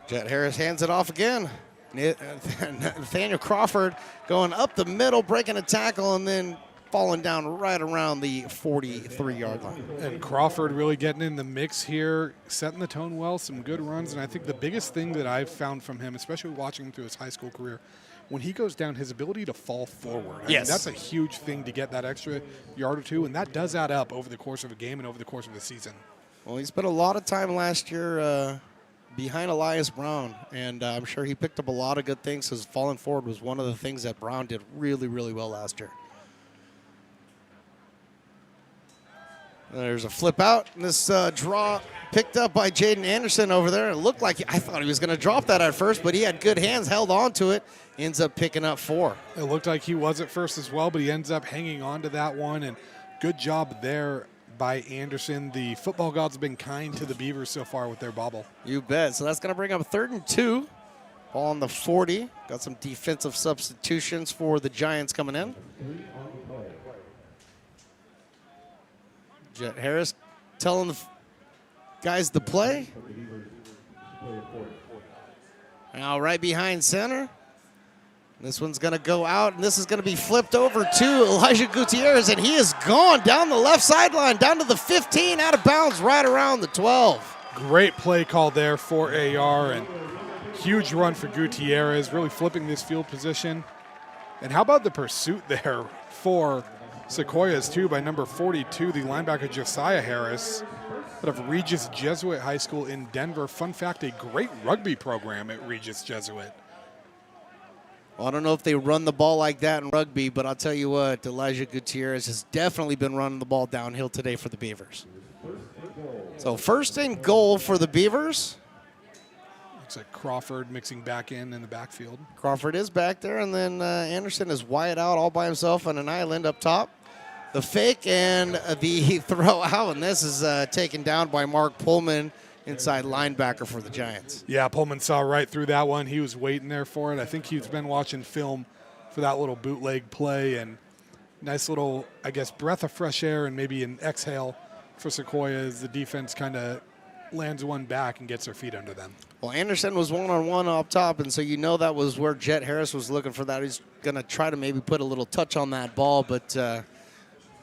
[SPEAKER 1] Jet Harris hands it off again. Nathaniel Crawford going up the middle, breaking a tackle, and then falling down right around the 43-yard line.
[SPEAKER 2] And Crawford really getting in the mix here, setting the tone well, some good runs. And I think the biggest thing that I've found from him, especially watching him through his high school career, when he goes down, his ability to fall forward. I mean, that's a huge thing to get that extra yard or two, and that does add up over the course of a game and over the course of the season.
[SPEAKER 1] Well, he spent a lot of time last year behind Elias Brown, and I'm sure he picked up a lot of good things because falling forward was one of the things that Brown did really, really well last year. There's a flip out, and this draw picked up by Jaden Anderson over there. It looked like I thought he was going to drop that at first, but he had good hands, held on to it, ends up picking up 4.
[SPEAKER 2] It looked like he was at first as well, but he ends up hanging on to that one, and good job there by Anderson. The football gods have been kind to the Beavers so far with their bobble.
[SPEAKER 1] You bet. So that's going to bring up 3rd and 2. Ball on the 40. Got some defensive substitutions for the Giants coming in. Jet Harris telling the guys to play. Now right behind center. This one's going to go out, and this is going to be flipped over to Elijah Gutierrez, and he is gone down the left sideline, down to the 15, out of bounds, right around the 12.
[SPEAKER 2] Great play call there for AR, and huge run for Gutierrez, really flipping this field position. And how about the pursuit there for Sequoias, too, by number 42, the linebacker Josiah Harris, out of Regis Jesuit High School in Denver. Fun fact, a great rugby program at Regis Jesuit.
[SPEAKER 1] Well, I don't know if they run the ball like that in rugby, but I'll tell you what, Elijah Gutierrez has definitely been running the ball downhill today for the Beavers. So 1st and goal for the Beavers.
[SPEAKER 2] Looks like Crawford mixing back in the backfield.
[SPEAKER 1] Crawford is back there, and then Anderson is wide out all by himself on an island up top. The fake and the throw out, and this is taken down by Mark Pullman, inside linebacker for the Giants.
[SPEAKER 2] Yeah, Pullman saw right through that one. He was waiting there for it. I think he's been watching film for that little bootleg play, and nice little, I guess, breath of fresh air and maybe an exhale for Sequoia as the defense kind of lands one back and gets their feet under them.
[SPEAKER 1] Well, Anderson was one-on-one up top, and so you know that was where Jet Harris was looking for that. He's going to try to maybe put a little touch on that ball, but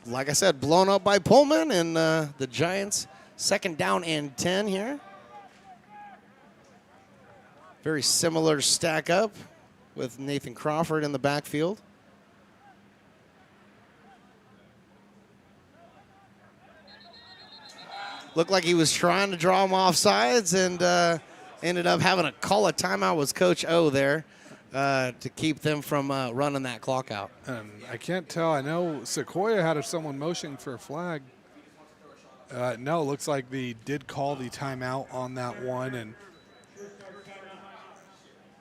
[SPEAKER 1] like I said, blown up by Pullman, and the Giants 2nd down and 10 here. Very similar stack up with Nathan Crawford in the backfield. Looked like he was trying to draw him off sides, and ended up having to call a timeout with Coach O there to keep them from running that clock out.
[SPEAKER 2] And I can't tell. I know Sequoia had someone motioning for a flag. No, it looks like they did call the timeout on that one. And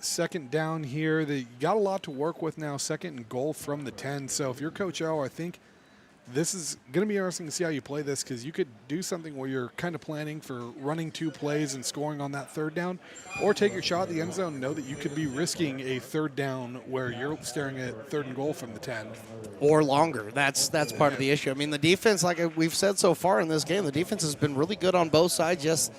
[SPEAKER 2] 2nd down here. They got a lot to work with now. 2nd and goal from the 10. So if you're Coach O, I think this is going to be interesting to see how you play this, because you could do something where you're kind of planning for running 2 plays and scoring on that 3rd down, or take your shot at the end zone and know that you could be risking a 3rd down where you're staring at 3rd and goal from the 10.
[SPEAKER 1] Or longer. That's part of the issue. I mean, the defense, like we've said so far in this game, the defense has been really good on both sides. Yes,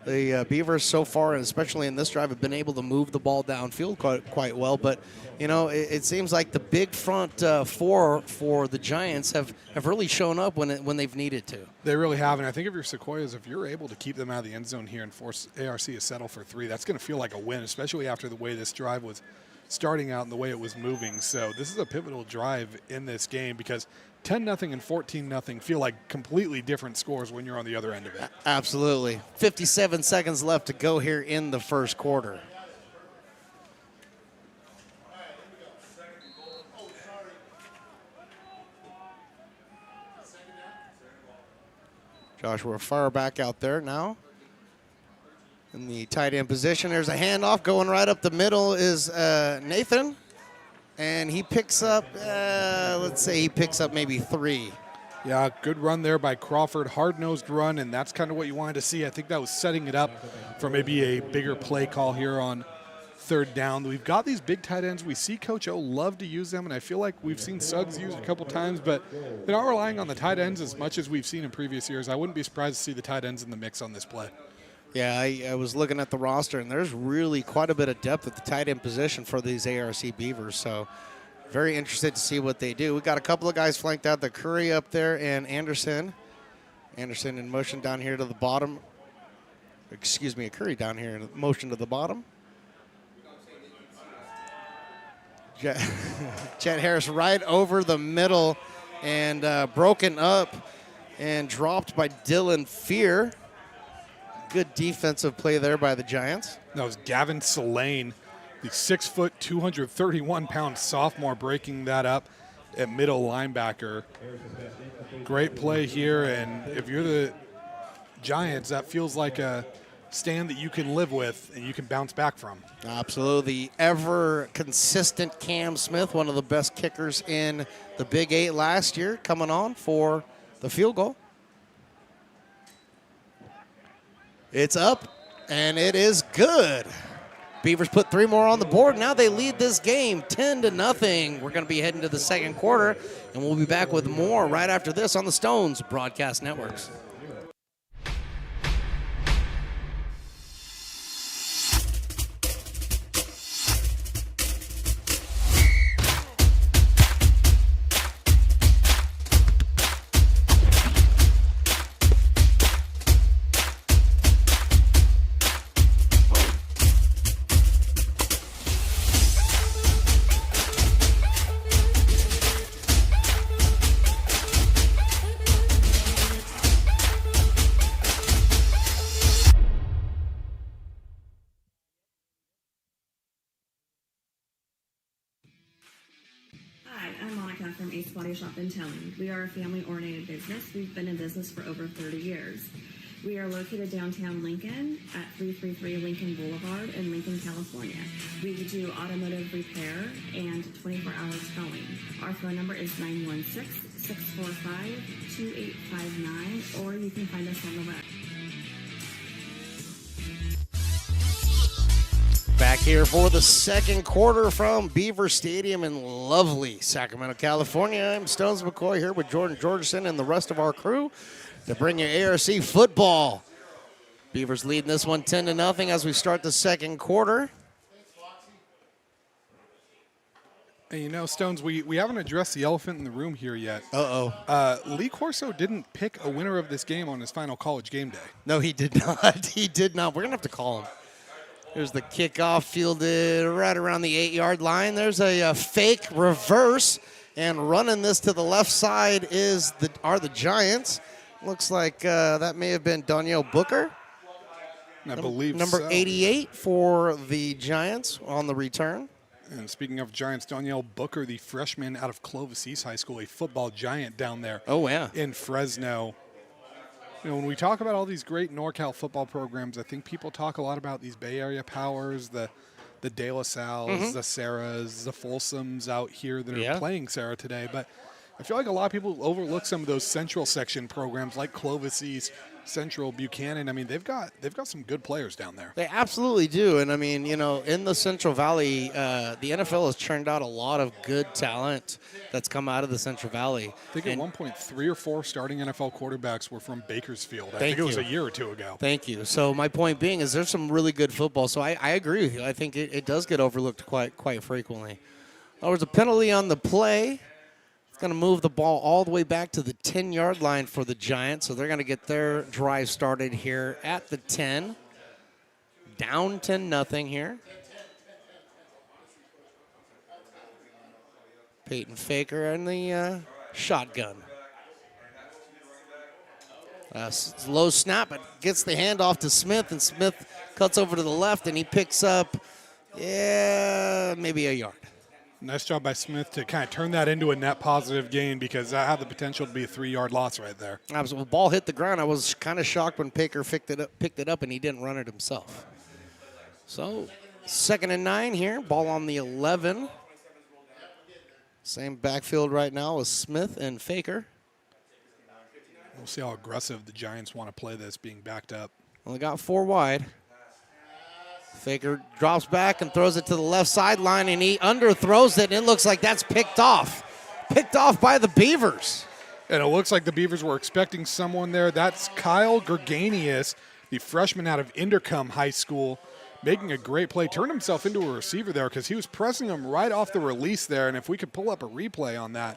[SPEAKER 1] the Beavers so far, and especially in this drive, have been able to move the ball downfield quite well. But, it seems like the big front four for the Giants have really shown up when they've needed to.
[SPEAKER 2] They really have, and I think if you're Sequoias, if you're able to keep them out of the end zone here and force ARC to settle for 3, that's going to feel like a win, especially after the way this drive was starting out and the way it was moving. So this is a pivotal drive in this game, because 10-0 and 14-0 feel like completely different scores when you're on the other end of it.
[SPEAKER 1] Absolutely. 57 seconds left to go here in the first quarter. Joshua Farr back out there now in the tight end position. There's a handoff going right up the middle is Nathan. And he picks up, let's say he picks up maybe 3.
[SPEAKER 2] Yeah, good run there by Crawford, hard-nosed run, and that's kind of what you wanted to see. I think that was setting it up for maybe a bigger play call here on 3rd down. We've got these big tight ends. We see Coach O love to use them, and I feel like we've seen Suggs use a couple times, but they're not relying on the tight ends as much as we've seen in previous years. I wouldn't be surprised to see the tight ends in the mix on this play.
[SPEAKER 1] Yeah, I was looking at the roster, and there's really quite a bit of depth at the tight end position for these ARC Beavers, so very interested to see what they do. We got a couple of guys flanked out, the Curry up there and Anderson. Anderson in motion down here to the bottom. Excuse me, a Curry down here in motion to the bottom. Jet Harris right over the middle and broken up and dropped by Dylan Fear. Good defensive play there by the Giants.
[SPEAKER 2] That was Gavin Selane, the 6', 231-pound sophomore, breaking that up at middle linebacker. Great play here, and if you're the Giants, that feels like a stand that you can live with and you can bounce back from.
[SPEAKER 1] Absolutely. Ever consistent Cam Smith, one of the best kickers in the Big 8 last year, coming on for the field goal. It's up, and it is good. Beavers put 3 more on the board. Now they lead this game 10-0. We're going to be heading to the second quarter, and we'll be back with more right after this on the Stones Broadcast Networks.
[SPEAKER 4] Shop in Telling. We are a family-oriented business. We've been in business for over 30 years. We are located downtown Lincoln at 333 Lincoln Boulevard in Lincoln, California. We do automotive repair and 24-hour towing. Our phone number is 916-645-2859, or you can find us on the web.
[SPEAKER 1] Back here for the second quarter from Beaver Stadium in lovely Sacramento, California. I'm Stones McCoy here with Jordan Georgeson and the rest of our crew to bring you ARC football. Beavers leading this one 10-0 as we start the second quarter.
[SPEAKER 2] And you know, Stones, we haven't addressed the elephant in the room here yet. Lee Corso didn't pick a winner of this game on his final college game day.
[SPEAKER 1] No, he did not. He did not. We're going to have to call him. There's the kickoff fielded right around the 8-yard line. There's a fake reverse, and running this to the left side are the Giants. Looks like that may have been Danielle Booker.
[SPEAKER 2] I believe
[SPEAKER 1] number
[SPEAKER 2] so.
[SPEAKER 1] 88 for the Giants on the return.
[SPEAKER 2] And speaking of Giants, Danielle Booker, the freshman out of Clovis East High School, a football giant down there in Fresno. You know, when we talk about all these great NorCal football programs, I think people talk a lot about these Bay Area powers, the De La Salles, the Sarahs, the Folsoms out here that are playing Sarah today. But I feel like a lot of people overlook some of those central section programs like Clovis East, Central, Buchanan. I mean, they've got some good players down there.
[SPEAKER 1] They absolutely do. And, I mean, you know, in the Central Valley, the NFL has churned out a lot of good talent that's come out of the Central Valley.
[SPEAKER 2] I think at one point 3 or 4 starting NFL quarterbacks were from Bakersfield. I think it was a year or two ago.
[SPEAKER 1] Thank you. So my point being is there's some really good football. So I agree with you. I think it does get overlooked quite frequently. There was a penalty on the play. Going to move the ball all the way back to the 10-yard line for the Giants. So they're going to get their drive started here at the 10. Down 10-0 here. Peyton Faker in the shotgun. Low snap, but gets the handoff to Smith, and Smith cuts over to the left, and he picks up, maybe a yard.
[SPEAKER 2] Nice job by Smith to kind of turn that into a net positive gain, because that had the potential to be a 3-yard loss right there.
[SPEAKER 1] Absolutely. The ball hit the ground. I was kind of shocked when Faker picked it up, and he didn't run it himself. So 2nd and 9 here. Ball on the 11. Same backfield right now with Smith and Faker.
[SPEAKER 2] We'll see how aggressive the Giants want to play this, being backed up.
[SPEAKER 1] Only got 4 wide. Faker drops back and throws it to the left sideline, and he underthrows it, and it looks like that's picked off. Picked off by the Beavers.
[SPEAKER 2] And it looks like the Beavers were expecting someone there. That's Kyle Gerganius, the freshman out of Inderkum High School, making a great play. Turned himself into a receiver there because he was pressing him right off the release there. And if we could pull up a replay on that,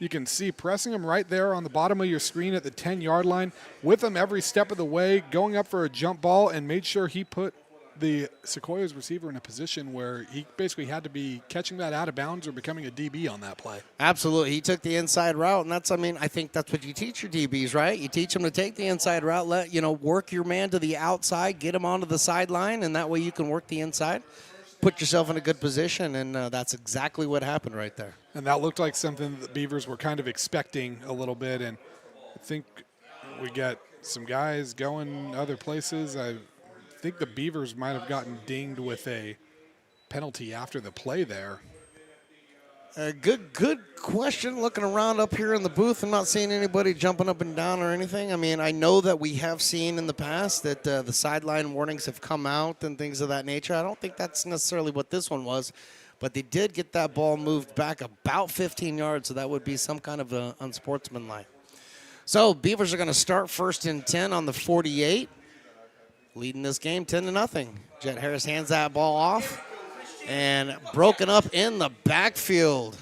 [SPEAKER 2] you can see pressing him right there on the bottom of your screen at the 10-yard line, with him every step of the way, going up for a jump ball, and made sure he put the Sequoias receiver in a position where he basically had to be catching that out of bounds or becoming a DB on that play.
[SPEAKER 1] Absolutely. He took the inside route, and I think that's what you teach your DBs, right? You teach them to take the inside route, work your man to the outside, get him onto the sideline, and that way you can work the inside, put yourself in a good position, and that's exactly what happened right there.
[SPEAKER 2] And that looked like something that the Beavers were kind of expecting a little bit, and I think we got some guys going other places. I think the Beavers might have gotten dinged with a penalty after the play there.
[SPEAKER 1] Good question. Looking around up here in the booth, I'm not seeing anybody jumping up and down or anything. I mean, I know that we have seen in the past that the sideline warnings have come out and things of that nature. I don't think that's necessarily what this one was, but they did get that ball moved back about 15 yards, so that would be some kind of unsportsmanlike. So Beavers are going to start 1st and 10 on the 48. Leading this game 10-0. Jet Harris hands that ball off, and broken up in the backfield.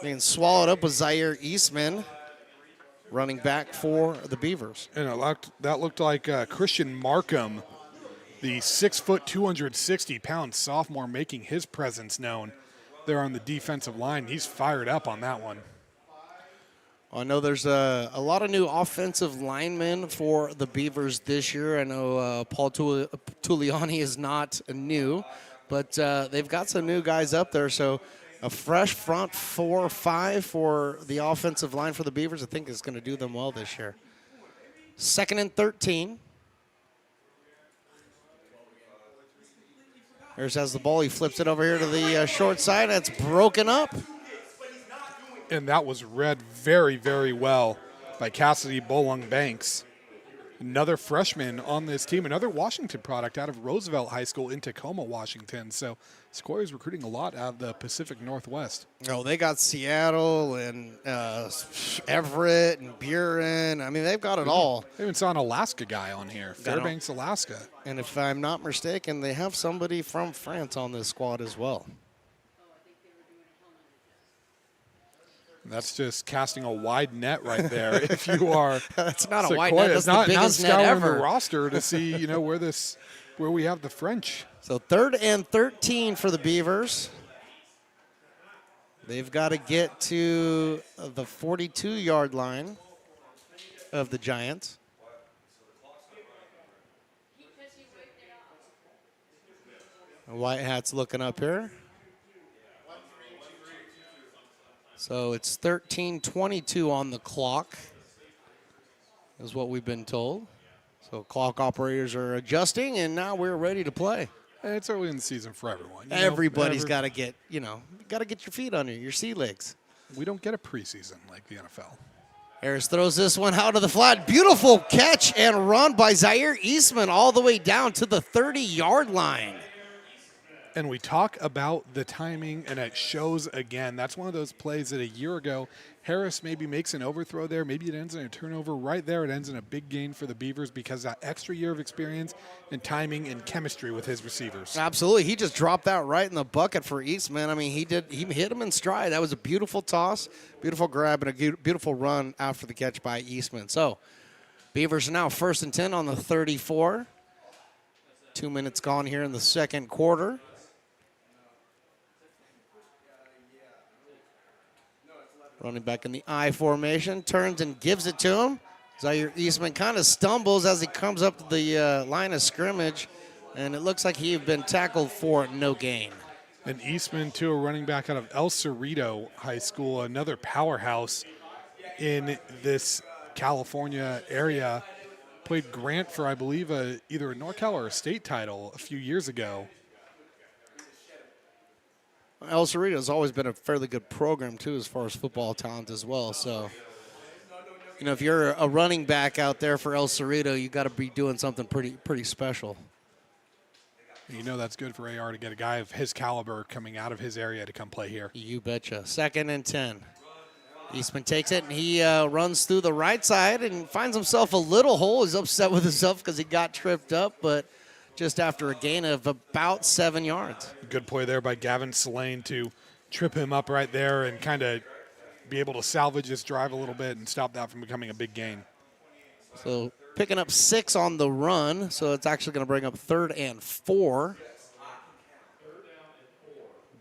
[SPEAKER 1] Being swallowed up with Zaire Eastman, running back for the Beavers.
[SPEAKER 2] And that looked like Christian Markham, the 6', 260-pound sophomore, making his presence known there on the defensive line. He's fired up on that one.
[SPEAKER 1] I know there's a lot of new offensive linemen for the Beavers this year. I know Paul Tuliani is not new, but they've got some new guys up there. So a fresh front 4 or 5 for the offensive line for the Beavers, I think is going to do them well this year. 2nd and 13. Harris has the ball. He flips it over here to the short side. That's broken up.
[SPEAKER 2] And that was read very, very well by Cassidy Bolong Banks. Another freshman on this team, another Washington product out of Roosevelt High School in Tacoma, Washington. So Sequoia is recruiting a lot out of the Pacific Northwest.
[SPEAKER 1] Oh, they got Seattle and Everett and Buren. I mean, they've got it all.
[SPEAKER 2] I even saw an Alaska guy on here, Fairbanks, Alaska.
[SPEAKER 1] And if I'm not mistaken, they have somebody from France on this squad as well.
[SPEAKER 2] That's just casting a wide net right there. If you are,
[SPEAKER 1] That's not a
[SPEAKER 2] Sequoia.
[SPEAKER 1] wide net. That's
[SPEAKER 2] not,
[SPEAKER 1] the biggest net
[SPEAKER 2] scouring
[SPEAKER 1] ever.
[SPEAKER 2] the roster to see, where we have the French.
[SPEAKER 1] So 3rd and 13 for the Beavers. They've got to get to the 42-yard line of the Giants. The White Hats looking up here. So it's 13:22 on the clock, is what we've been told. So clock operators are adjusting, and now we're ready to play.
[SPEAKER 2] It's early in the season for everyone.
[SPEAKER 1] Everybody's got to get, got to get your feet under your sea legs.
[SPEAKER 2] We don't get a preseason like the NFL.
[SPEAKER 1] Harris throws this one out of the flat. Beautiful catch and run by Zaire Eastman all the way down to the 30-yard line.
[SPEAKER 2] And we talk about the timing, and it shows again. That's one of those plays that a year ago, Harris maybe makes an overthrow there. Maybe it ends in a turnover. Right there, it ends in a big gain for the Beavers because that extra year of experience and timing and chemistry with his receivers.
[SPEAKER 1] Absolutely. He just dropped that right in the bucket for Eastman. I mean, he hit him in stride. That was a beautiful toss, beautiful grab, and a beautiful run after the catch by Eastman. So Beavers are now 1st and 10 on the 34. 2 minutes gone here in the second quarter. Running back in the I formation, turns and gives it to him. Zaire Eastman kind of stumbles as he comes up to the line of scrimmage, and it looks like he's been tackled for no gain.
[SPEAKER 2] And Eastman, too, a running back out of El Cerrito High School, another powerhouse in this California area. Played Grant for, I believe, either a NorCal or a state title a few years ago.
[SPEAKER 1] El Cerrito has always been a fairly good program, too, as far as football talent as well. So, if you're a running back out there for El Cerrito, you got to be doing something pretty special.
[SPEAKER 2] That's good for AR to get a guy of his caliber coming out of his area to come play here.
[SPEAKER 1] You betcha. 2nd and 10. Eastman takes it, and he runs through the right side and finds himself a little hole. He's upset with himself because he got tripped up, but just after a gain of about 7 yards.
[SPEAKER 2] Good play there by Gavin Slane to trip him up right there and kind of be able to salvage this drive a little bit and stop that from becoming a big gain.
[SPEAKER 1] So picking up 6 on the run, so it's actually going to bring up 3rd and 4.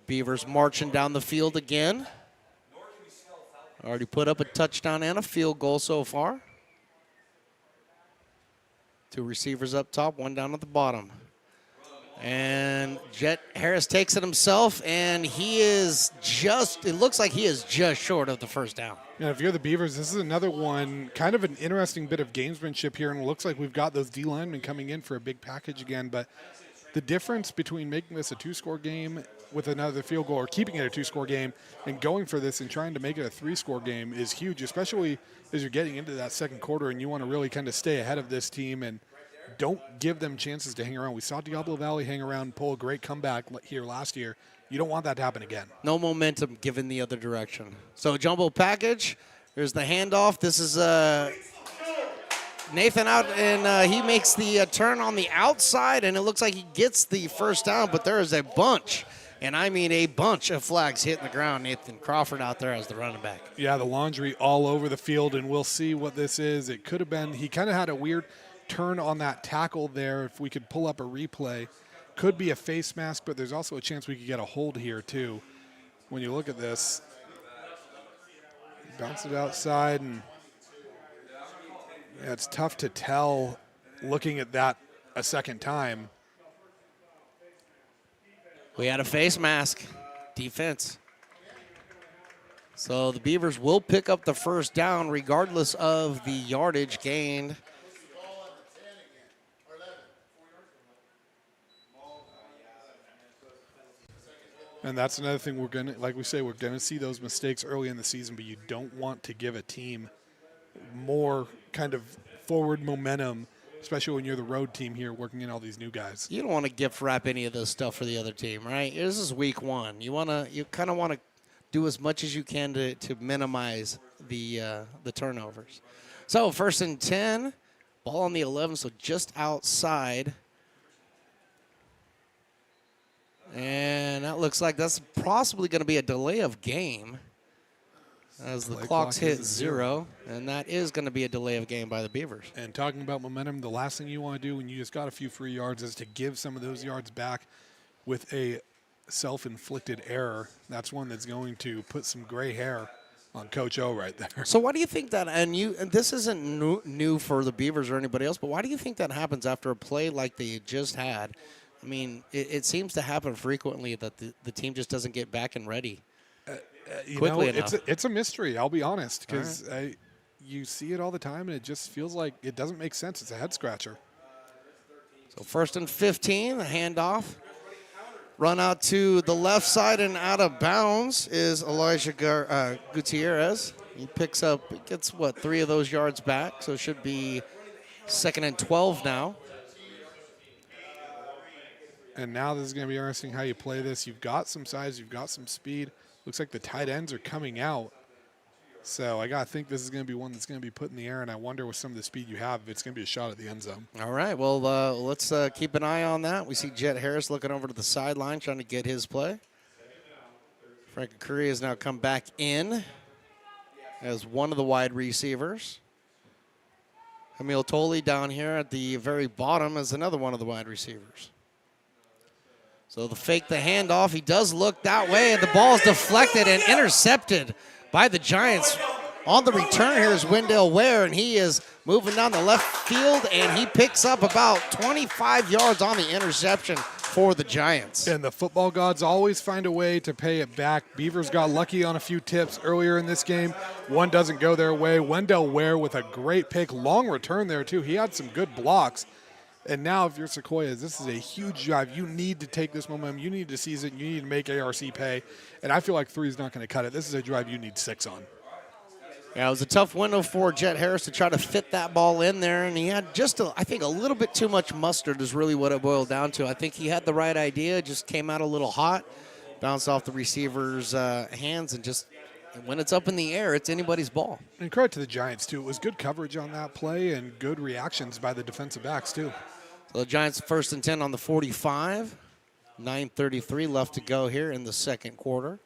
[SPEAKER 1] Beavers marching down the field again. Already put up a touchdown and a field goal so far. 2 receivers up top, 1 down at the bottom. And Jet Harris takes it himself, and it looks like he is just short of the first down.
[SPEAKER 2] Yeah, if you're the Beavers, this is another one, kind of an interesting bit of gamesmanship here, and it looks like we've got those D linemen coming in for a big package again, but the difference between making this a 2-score game with another field goal or keeping it a 2-score game and going for this and trying to make it a 3-score game is huge, especially as you're getting into that second quarter and you want to really kind of stay ahead of this team and don't give them chances to hang around. We saw Diablo Valley hang around and pull a great comeback here last year. You don't want that to happen again.
[SPEAKER 1] No momentum given the other direction. So jumbo package. There's the handoff. This is Nathan out, and he makes the turn on the outside, and it looks like he gets the first down, but there is a bunch, and I mean a bunch of flags hitting the ground. Nathan Crawford out there as the running back.
[SPEAKER 2] Yeah, the laundry all over the field, and we'll see what this is. It could have been, he kind of had a weird turn on that tackle there. If we could pull up a replay, could be a face mask, but there's also a chance we could get a hold here too. When you look at this, bounce it outside, and yeah, it's tough to tell looking at that a second time.
[SPEAKER 1] We had a face mask defense. So the Beavers will pick up the first down regardless of the yardage gained.
[SPEAKER 2] And that's another thing we're going to, like we say, we're going to see those mistakes early in the season, but you don't want to give a team more kind of forward momentum, especially when you're the road team here working in all these new guys.
[SPEAKER 1] You don't want to gift wrap any of this stuff for the other team, right? This is week 1. You kind of want to do as much as you can to minimize the turnovers. So 1st and 10, ball on the 11, so just outside. And that looks like that's possibly going to be a delay of game. as the
[SPEAKER 2] Play
[SPEAKER 1] clock's
[SPEAKER 2] clock is
[SPEAKER 1] hit
[SPEAKER 2] at
[SPEAKER 1] 0, and that is going to be a delay of game by the Beavers.
[SPEAKER 2] And talking about momentum, the last thing you want to do when you just got a few free yards is to give some of those yards back with a self-inflicted error. That's one that's going to put some gray hair on Coach O right there.
[SPEAKER 1] So why do you think that, and this isn't new for the Beavers or anybody else, but why do you think that happens after a play like they just had? I mean, it seems to happen frequently that the team just doesn't get back and ready quickly enough.
[SPEAKER 2] It's a mystery, I'll be honest, because you see it all the time, and it just feels like it doesn't make sense. It's a head-scratcher.
[SPEAKER 1] So 1st and 15, the handoff. Run out to the left side and out of bounds is Elijah Gutierrez. He gets, 3 of those yards back, so it should be 2nd and 12 now.
[SPEAKER 2] And now this is going to be interesting how you play this. You've got some size, you've got some speed. Looks like the tight ends are coming out. So I got to think this is going to be one that's going to be put in the air, and I wonder with some of the speed you have if it's going to be a shot at the end zone.
[SPEAKER 1] All right, well, let's keep an eye on that. We see Jet Harris looking over to the sideline trying to get his play. Frank Curry has now come back in as one of the wide receivers. Emil Tolley down here at the very bottom as another one of the wide receivers. So the handoff, he does look that way, and the ball is deflected and intercepted by the Giants. On the return here is Wendell Ware, and he is moving down the left field, and he picks up about 25 yards on the interception for the Giants.
[SPEAKER 2] And the football gods always find a way to pay it back. Beavers got lucky on a few tips earlier in this game. One doesn't go their way. Wendell Ware with a great pick, long return there too. He had some good blocks. And now if you're Sequoias, this is a huge drive. You need to take this momentum. You need to seize it. You need to make ARC pay. And I feel like 3 is not going to cut it. This is a drive you need 6 on.
[SPEAKER 1] Yeah, it was a tough window for Jet Harris to try to fit that ball in there, and he had I think a little bit too much mustard is really what it boiled down to. I think he had the right idea, just came out a little hot, bounced off the receiver's hands, and just when it's up in the air, it's anybody's ball.
[SPEAKER 2] And credit to the Giants, too. It was good coverage on that play and good reactions by the defensive backs, too.
[SPEAKER 1] So the Giants 1st and 10 on the 45. 9:33 left to go here in the second quarter.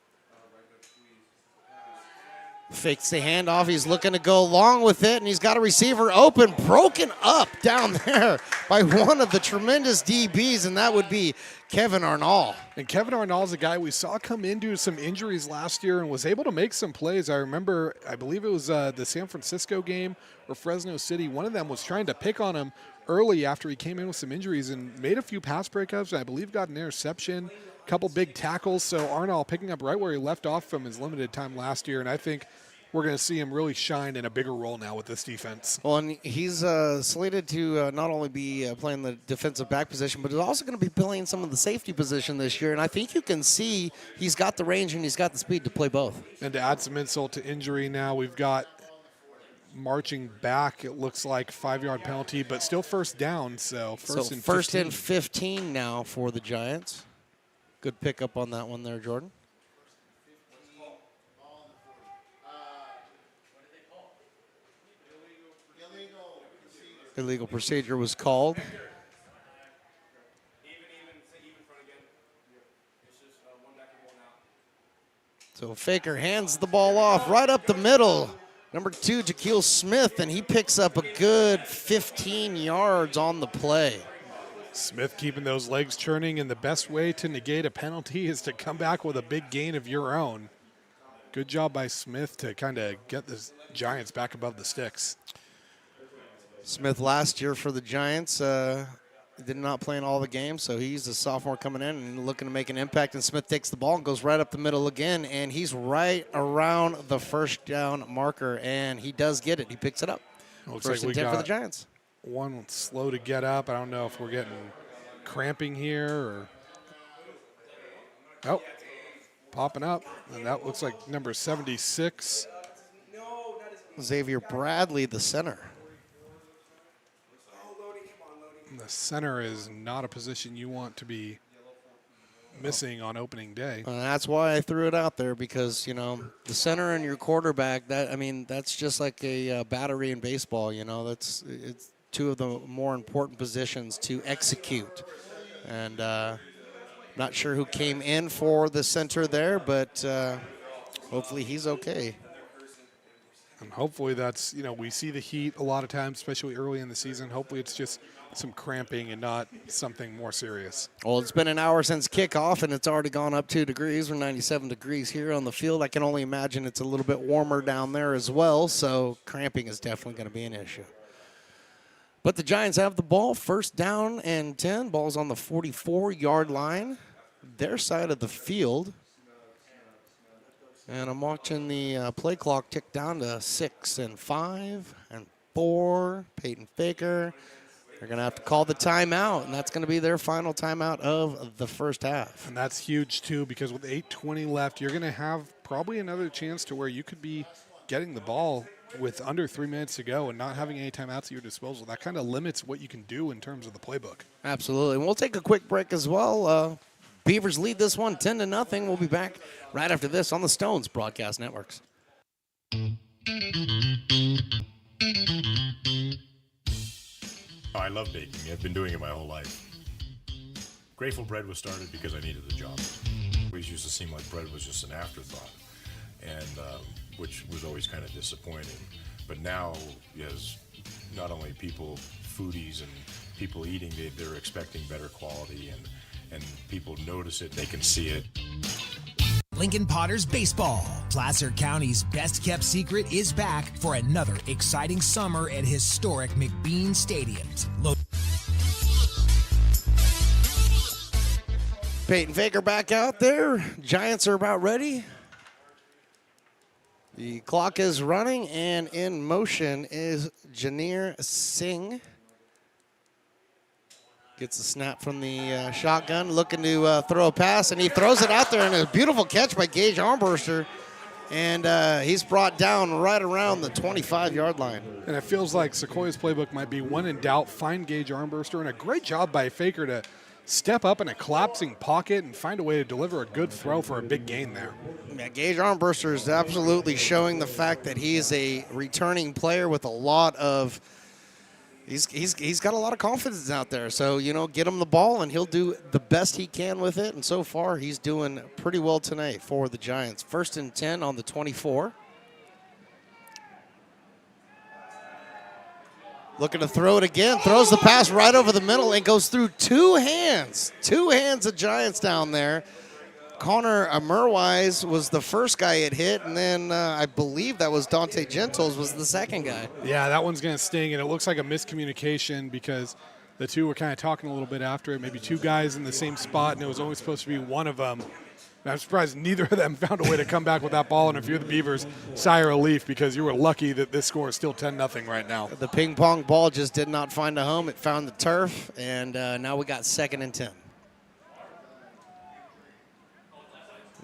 [SPEAKER 1] Fakes the handoff. He's looking to go long with it, and he's got a receiver open, broken up down there by one of the tremendous DBs, and that would be Kevin Arnall.
[SPEAKER 2] And Kevin Arnall is a guy we saw come into some injuries last year and was able to make some plays. I remember, I believe it was the San Francisco game or Fresno City. One of them was trying to pick on him early after he came in with some injuries and made a few pass breakups, and I believe got an interception, a couple big tackles. So Arnall picking up right where he left off from his limited time last year, and I think we're going to see him really shine in a bigger role now with this defense.
[SPEAKER 1] Well, and he's slated to not only be playing the defensive back position, but he's also going to be playing some of the safety position this year. And I think you can see he's got the range and he's got the speed to play both.
[SPEAKER 2] And to add some insult to injury now, we've got marching back, it looks like 5-yard penalty, but still first down. So first
[SPEAKER 1] and 15 now for the Giants. Good pickup on that one there, Jordan. Illegal procedure was called. So Faker hands the ball off right up the middle. Number 2, Jaquil Smith, and he picks up a good 15 yards on the play.
[SPEAKER 2] Smith keeping those legs churning, and the best way to negate a penalty is to come back with a big gain of your own. Good job by Smith to kind of get the Giants back above the sticks.
[SPEAKER 1] Smith last year for the Giants did not play in all the games, so he's a sophomore coming in and looking to make an impact. And Smith takes the ball and goes right up the middle again, and he's right around the first down marker, and he does get it. He picks it up.
[SPEAKER 2] Looks
[SPEAKER 1] First
[SPEAKER 2] like
[SPEAKER 1] and
[SPEAKER 2] we
[SPEAKER 1] 10 for
[SPEAKER 2] got
[SPEAKER 1] the Giants.
[SPEAKER 2] one slow to get up. I don't know if we're getting cramping here or. Oh, popping up, and that looks like number 76.
[SPEAKER 1] Xavier Bradley, the center.
[SPEAKER 2] The center is not a position you want to be missing on opening day.
[SPEAKER 1] That's why I threw it out there, because, you know, the center and your quarterback, that's just like a battery in baseball, you know. It's 2 of the more important positions to execute. And not sure who came in for the center there, but hopefully he's okay.
[SPEAKER 2] And hopefully that's, we see the heat a lot of times, especially early in the season. Hopefully it's just some cramping and not something more serious.
[SPEAKER 1] Well, it's been an hour since kickoff, and it's already gone up 2 degrees. We're 97 degrees here on the field. I can only imagine it's a little bit warmer down there as well, so cramping is definitely going to be an issue. But the Giants have the ball, first down and 10. Ball's on the 44-yard line, their side of the field. And I'm watching the play clock tick down to 6 and 5 and 4. Peyton Faker. They're going to have to call the timeout, and that's going to be their final timeout of the first half.
[SPEAKER 2] And that's huge, too, because with 8:20 left, you're going to have probably another chance to where you could be getting the ball with under 3 minutes to go and not having any timeouts at your disposal. That kind of limits what you can do in terms of the playbook.
[SPEAKER 1] Absolutely. And we'll take a quick break as well. Beavers lead this one 10-0. We'll be back right after this on the Stones Broadcast Networks.
[SPEAKER 11] I love baking. I've been doing it my whole life. Grateful Bread was started because I needed a job. It always used to seem like bread was just an afterthought, and which was always kind of disappointing. But now, as not only people, foodies and people eating, they're expecting better quality, and people notice it, they can see it.
[SPEAKER 12] Lincoln Potters Baseball. Placer County's best-kept secret is back for another exciting summer at historic McBean Stadiums.
[SPEAKER 1] Peyton Faker back out there. Giants are about ready. The clock is running, and in motion is Janeer Singh. Gets a snap from the shotgun, looking to throw a pass, and he throws it out there, and a beautiful catch by Gage Armbruster. And he's brought down right around the 25-yard line.
[SPEAKER 2] And it feels like Sequoia's playbook might be when in doubt, find Gage Armbruster, and a great job by Faker to step up in a collapsing pocket and find a way to deliver a good throw for a big gain there.
[SPEAKER 1] Yeah, Gage Armbruster is absolutely showing the fact that he is a returning player with a lot of He's got a lot of confidence out there. So, get him the ball, and he'll do the best he can with it. And so far, he's doing pretty well tonight for the Giants. 1st and 10 on the 24. Looking to throw it again. Throws the pass right over the middle and goes through two hands. Two hands of Giants down there. Connor Merwise was the first guy it hit, and then I believe that was Dante Gentles was the second guy.
[SPEAKER 2] Yeah, that one's going to sting, and it looks like a miscommunication because the two were kind of talking a little bit after it. Maybe two guys in the same spot, and it was only supposed to be one of them. And I'm surprised neither of them found a way to come back with that ball, and if you're the Beavers, sigh of relief because you were lucky that this score is still 10-0 right now.
[SPEAKER 1] The ping pong ball just did not find a home. It found the turf, and now we got 2nd and 10.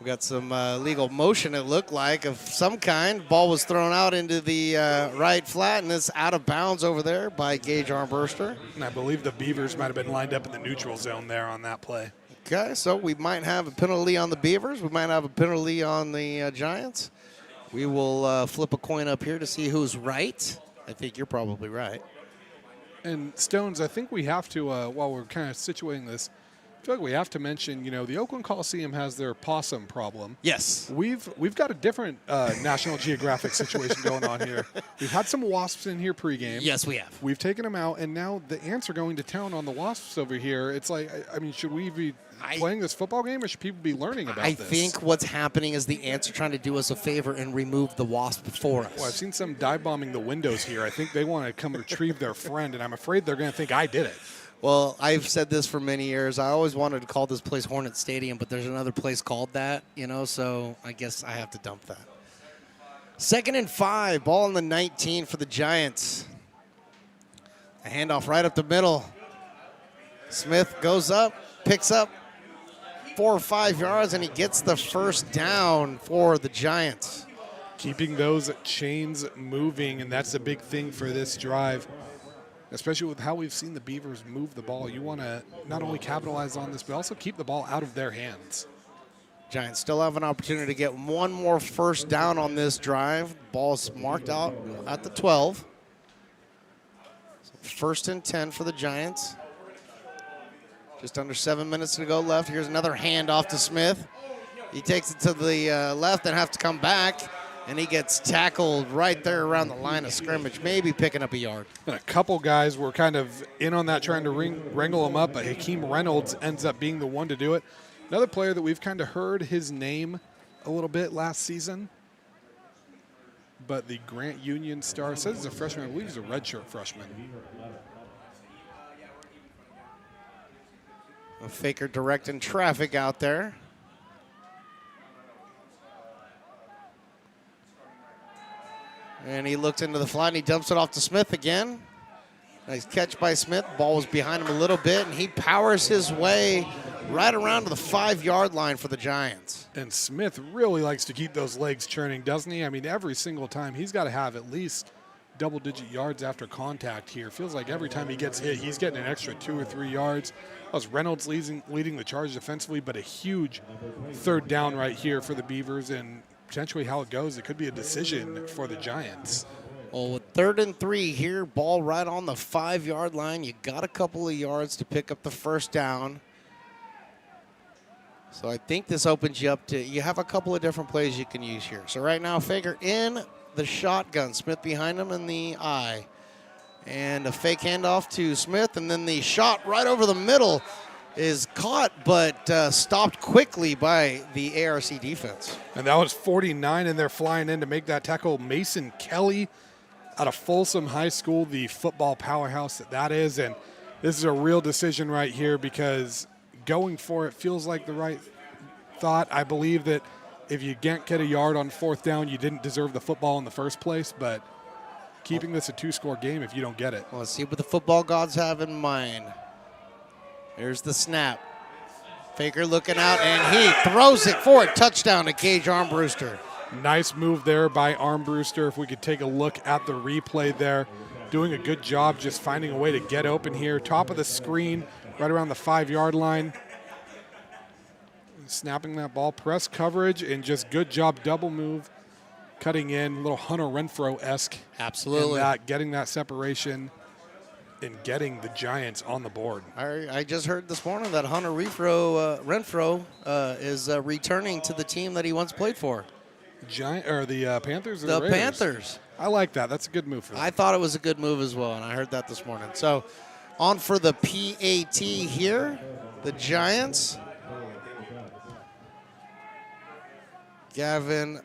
[SPEAKER 1] We got some legal motion, it looked like, of some kind. Ball was thrown out into the right flat, and it's out of bounds over there by Gage Armbruster.
[SPEAKER 2] And I believe the Beavers might have been lined up in the neutral zone there on that play.
[SPEAKER 1] Okay, so we might have a penalty on the Beavers. We might have a penalty on the Giants. We will flip a coin up here to see who's right. I think you're probably right.
[SPEAKER 2] And Stones, I think we have to, while we're kind of situating this, I feel like we have to mention, the Oakland Coliseum has their possum problem.
[SPEAKER 1] Yes.
[SPEAKER 2] We've got a different National Geographic situation going on here. We've had some wasps in here pregame.
[SPEAKER 1] Yes, we have.
[SPEAKER 2] We've taken them out, and now the ants are going to town on the wasps over here. It's like, should we be playing this football game, or should people be learning about this?
[SPEAKER 1] I think what's happening is the ants are trying to do us a favor and remove the wasp for us.
[SPEAKER 2] Well, I've seen some dive bombing the windows here. I think they want to come retrieve their friend, and I'm afraid they're going to think I did it.
[SPEAKER 1] Well, I've said this for many years. I always wanted to call this place Hornet Stadium, but there's another place called that, so I guess I have to dump that. 2nd and 5, ball on the 19 for the Giants. A handoff right up the middle. Smith goes up, picks up 4 or 5 yards, and he gets the first down for the Giants.
[SPEAKER 2] Keeping those chains moving, and that's a big thing for this drive. Especially with how we've seen the Beavers move the ball. You want to not only capitalize on this, but also keep the ball out of their hands.
[SPEAKER 1] Giants still have an opportunity to get one more first down on this drive. Ball's marked out at the 12. So 1st and 10 for the Giants. Just under 7 minutes to go left. Here's another handoff to Smith. He takes it to the left and have to come back. And he gets tackled right there around the line of scrimmage, maybe picking up a yard.
[SPEAKER 2] And a couple guys were kind of in on that trying to wrangle him up, but Hakeem Reynolds ends up being the one to do it. Another player that we've kind of heard his name a little bit last season, but the Grant Union star says he's a freshman. I believe he's a redshirt freshman.
[SPEAKER 1] A faker directing traffic out there. And he looked into the flat and he dumps it off to Smith again. Nice catch by Smith. Ball was behind him a little bit, and he powers his way right around to the 5-yard line for the Giants.
[SPEAKER 2] And Smith really likes to keep those legs churning, doesn't he? I mean, every single time he's got to have at least double-digit yards after contact here. Feels like every time he gets hit, he's getting an extra 2 or 3 yards. That was Reynolds leading the charge defensively, but a huge third down right here for the Beavers, and potentially how it goes, it could be a decision for the Giants.
[SPEAKER 1] Well, with 3rd and 3 here, ball right on the 5-yard line. You got a couple of yards to pick up the first down. So I think this opens you up to, you have a couple of different plays you can use here. So right now, Faker in the shotgun, Smith behind him in the eye. And a fake handoff to Smith, and then the shot right over the middle is caught, but stopped quickly by the ARC defense.
[SPEAKER 2] And that was 49, and they're flying in to make that tackle. Mason Kelly out of Folsom High School, the football powerhouse that is. And this is a real decision right here because going for it feels like the right thought. I believe that if you can't get a yard on 4th down, you didn't deserve the football in the first place, but keeping this a 2-score game if you don't get it.
[SPEAKER 1] Well, let's see what the football gods have in mind. Here's the snap. Faker looking out, and he throws it for a touchdown to Gage Armbruster.
[SPEAKER 2] Nice move there by Armbruster. If we could take a look at the replay there, doing a good job just finding a way to get open here. Top of the screen, right around the 5-yard line. Snapping that ball, press coverage, and just good job double move. Cutting in, a little Hunter Renfro-esque.
[SPEAKER 1] Absolutely.
[SPEAKER 2] Getting that separation and getting the Giants on the board.
[SPEAKER 1] I just heard this morning that Hunter Renfro is returning to the team that he once played for.
[SPEAKER 2] The Panthers or
[SPEAKER 1] the
[SPEAKER 2] Raiders?
[SPEAKER 1] Panthers.
[SPEAKER 2] I like that. That's a good move for them.
[SPEAKER 1] I thought it was a good move as well, and I heard that this morning. So on for the PAT here, the Giants. Gavin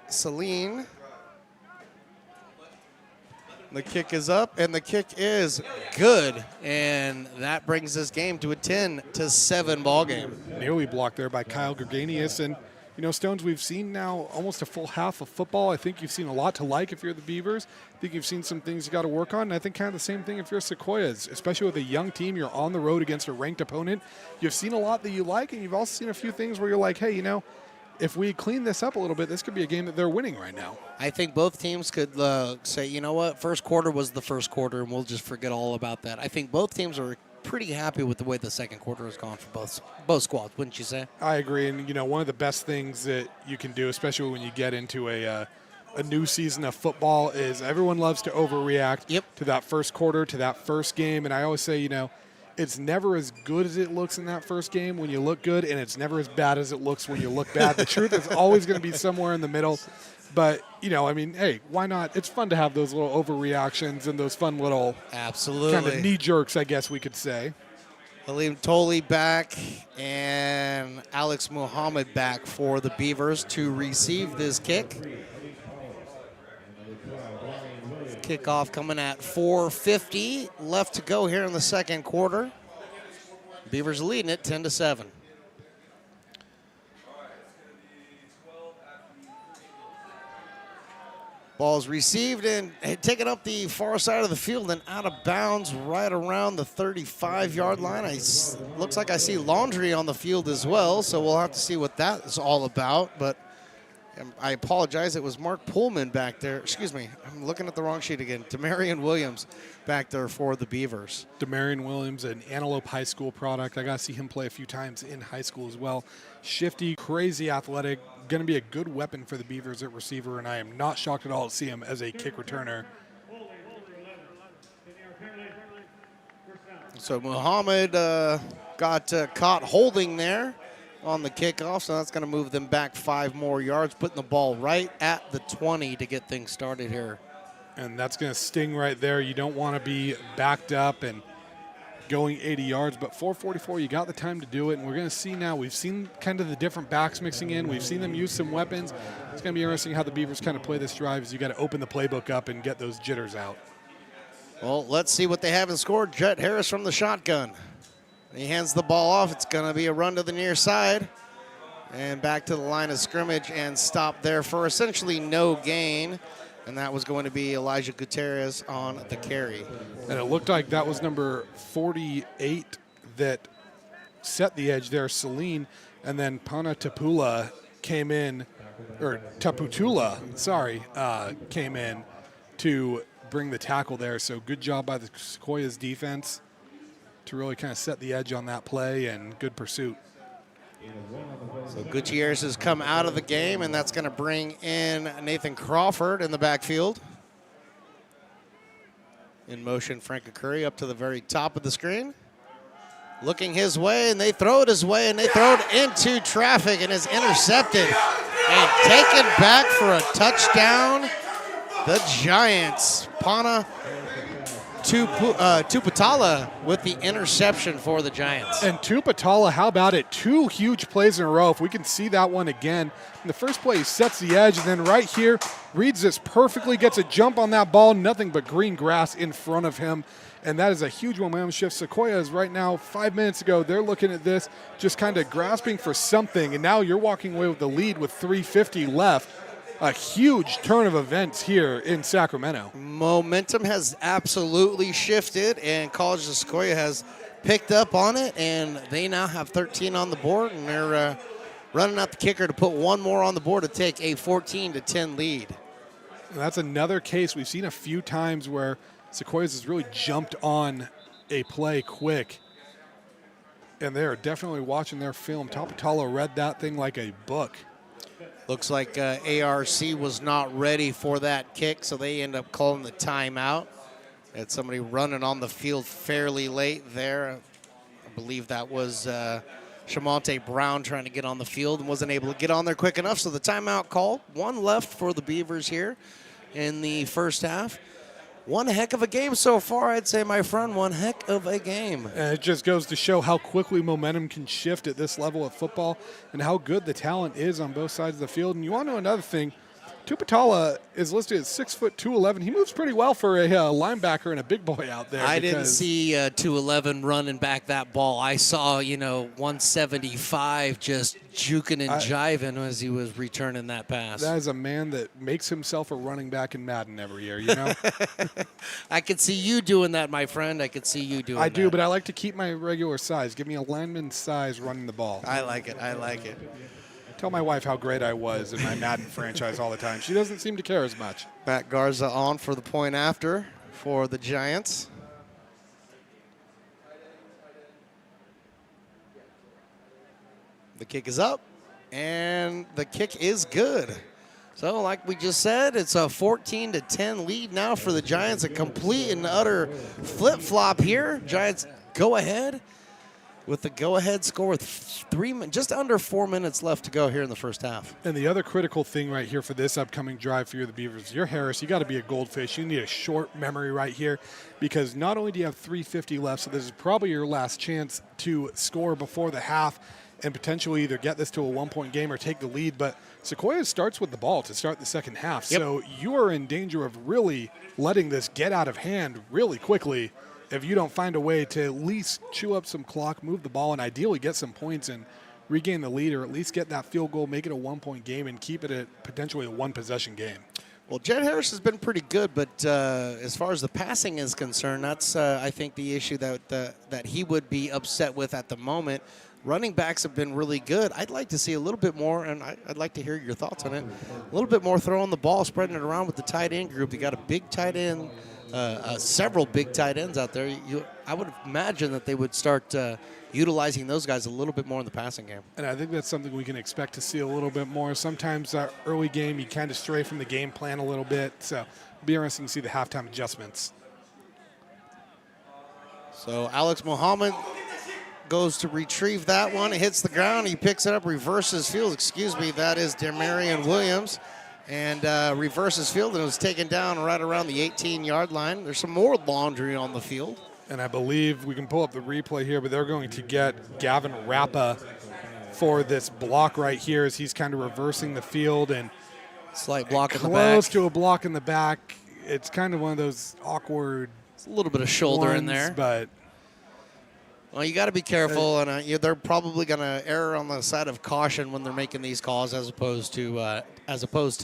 [SPEAKER 1] Saline. The kick is up, and the kick is good, and that brings this game to a 10-7 ball game.
[SPEAKER 2] Nearly blocked there by Kyle Greganius, and you know, Stones, we've seen now almost a full half of football. I think you've seen a lot to like if you're the Beavers. I think you've seen some things you got to work on, and I think kind of the same thing if you're Sequoias, especially with a young team. You're on the road against a ranked opponent. You've seen a lot that you like, and you've also seen a few things where you're like, hey, you know, if we clean this up a little bit, this could be a game that they're winning right now.
[SPEAKER 1] I think both teams could say, you know what, first quarter was the first quarter, and we'll just forget all about that. I think both teams are pretty happy with the way the second quarter has gone for both squads, wouldn't you say?
[SPEAKER 2] I agree, and you know, one of the best things that you can do, especially when you get into a new season of football, is everyone loves to overreact to that first quarter, to that first game, and I always say, you know, it's never as good as it looks in that first game when you look good, and it's never as bad as it looks when you look bad. The truth is always going to be somewhere in the middle. But, you know, I mean, hey, why not? It's fun to have those little overreactions and those fun little kind of knee jerks, I guess we could say.
[SPEAKER 1] Aleem Tolley back and Alex Muhammad back for the Beavers to receive this kick. Kickoff coming at 4:50 left to go here in the second quarter. Beavers leading it 10-7. Ball's received and taken up the far side of the field and out of bounds right around the 35-yard line. Looks like I see Laundry on the field as well, so we'll have to see what that is all about. But I apologize. It was Mark Pullman back there. Excuse me. I'm looking at the wrong sheet again. Demarion Williams back there for the Beavers.
[SPEAKER 2] Demarion Williams, an Antelope High School product. I got to see him play a few times in high school as well. Shifty, crazy athletic. Going to be a good weapon for the Beavers at receiver, and I am not shocked at all to see him as a kick returner. So
[SPEAKER 1] Muhammad got caught holding there. on the kickoff, so that's going to move them back 5 more yards, putting the ball right at the 20 to get things started here.
[SPEAKER 2] And that's going to sting right there. You don't want to be backed up and going 80 yards, but 4:44, you got the time to do it, and we're going to see now. We've seen kind of the different backs mixing in. We've seen them use some weapons. It's going to be interesting how the Beavers kind of play this drive as you got to open the playbook up and get those jitters out.
[SPEAKER 1] Well, let's see what they have in score. Jet Harris from the shotgun. He hands the ball off. It's going to be a run to the near side. And back to the line of scrimmage and stop there for essentially no gain. And that was going to be Elijah Gutierrez on the carry.
[SPEAKER 2] And it looked like that was number 48 that set the edge there, Celine. And then Pana Tapula came in, or Taputula, sorry, came in to bring the tackle there. So good job by the Sequoias defense to really kind of set the edge on that play, and good pursuit.
[SPEAKER 1] So Gutierrez has come out of the game, and that's going to bring in Nathan Crawford in the backfield. In motion, Frank Curry up to the very top of the screen. Looking his way, and they throw it his way, and they throw it into traffic, and is intercepted and taken back for a touchdown. The Giants. Pana Tuputala with the interception for the Giants.
[SPEAKER 2] And Tuputala, how about it? 2 huge plays in a row. If we can see that one again. In the first play, he sets the edge, and then right here, reads this perfectly, gets a jump on that ball, nothing but green grass in front of him. And that is a huge momentum shift. Sequoias right now, 5 minutes ago, they're looking at this, just kind of grasping for something. And now you're walking away with the lead with 3:50 left. A huge turn of events here in Sacramento.
[SPEAKER 1] Momentum has absolutely shifted, and College of Sequoia has picked up on it, and they now have 13 on the board, and they're running out the kicker to put one more on the board to take a 14-10 lead.
[SPEAKER 2] And that's another case we've seen a few times where Sequoias has really jumped on a play quick, and they're definitely watching their film. Taputala read that thing like a book.
[SPEAKER 1] Looks like ARC was not ready for that kick, so they end up calling the timeout. Had somebody running on the field fairly late there. I believe that was Shamonte Brown trying to get on the field and wasn't able to get on there quick enough, so the timeout called. 1 left for the Beavers here in the first half. One heck of a game so far, I'd say, my friend. One heck of a game.
[SPEAKER 2] And it just goes to show how quickly momentum can shift at this level of football and how good the talent is on both sides of the field. And you want to know another thing, Tuputala is listed at 6'2", 211. He moves pretty well for a linebacker and a big boy out there.
[SPEAKER 1] I didn't see 211 running back that ball. I saw, 175 just juking and jiving as he was returning that pass.
[SPEAKER 2] That is a man that makes himself a running back in Madden every year, you know?
[SPEAKER 1] I could see you doing that, my friend. I could see you doing that.
[SPEAKER 2] I do, but I like to keep my regular size. Give me a lineman size running the ball.
[SPEAKER 1] I like it. I like it.
[SPEAKER 2] Tell my wife how great I was in my Madden franchise all the time. She doesn't seem to care as much.
[SPEAKER 1] Matt Garza on for the point after for the Giants. The kick is up, and the kick is good. So like we just said, it's a 14-10 lead now for the Giants. A complete and utter flip-flop here. Giants go ahead with the go-ahead score with just under 4 minutes left to go here in the first half.
[SPEAKER 2] And the other critical thing right here for this upcoming drive for you, the Beavers, you're Harris, you got to be a goldfish. You need a short memory right here because not only do you have 3:50 left, so this is probably your last chance to score before the half and potentially either get this to a one-point game or take the lead. But Sequoia starts with the ball to start the second half.
[SPEAKER 1] Yep.
[SPEAKER 2] So you are in danger of really letting this get out of hand really quickly if you don't find a way to at least chew up some clock, move the ball, and ideally get some points and regain the lead, or at least get that field goal, make it a one-point game, and keep it at potentially a one-possession game.
[SPEAKER 1] Well, Jet Harris has been pretty good, but as far as the passing is concerned, that's, I think, the issue that he would be upset with at the moment. Running backs have been really good. I'd like to see a little bit more, and I'd like to hear your thoughts on it, a little bit more throwing the ball, spreading it around with the tight end group. They got a big tight end, several big tight ends out there. I would imagine that they would start utilizing those guys a little bit more in the passing game.
[SPEAKER 2] And I think that's something we can expect to see a little bit more. Sometimes that early game, you kind of stray from the game plan a little bit. So it'll be interesting to see the halftime adjustments.
[SPEAKER 1] So Alex Muhammad goes to retrieve that one. It hits the ground. He picks it up, reverses field. Excuse me, that is Demarion Williams. And reverses field, and it was taken down right around the 18-yard line. There's some more laundry on the field.
[SPEAKER 2] And I believe we can pull up the replay here, but they're going to get Gavin Rappa for this block right here as he's kind of reversing the field and
[SPEAKER 1] slight block in the back.
[SPEAKER 2] Close to a block in the back. It's kind of one of those awkward.
[SPEAKER 1] It's a little bit of shoulder in there,
[SPEAKER 2] but
[SPEAKER 1] well, you got to be careful, and they're probably going to err on the side of caution when they're making these calls, as opposed to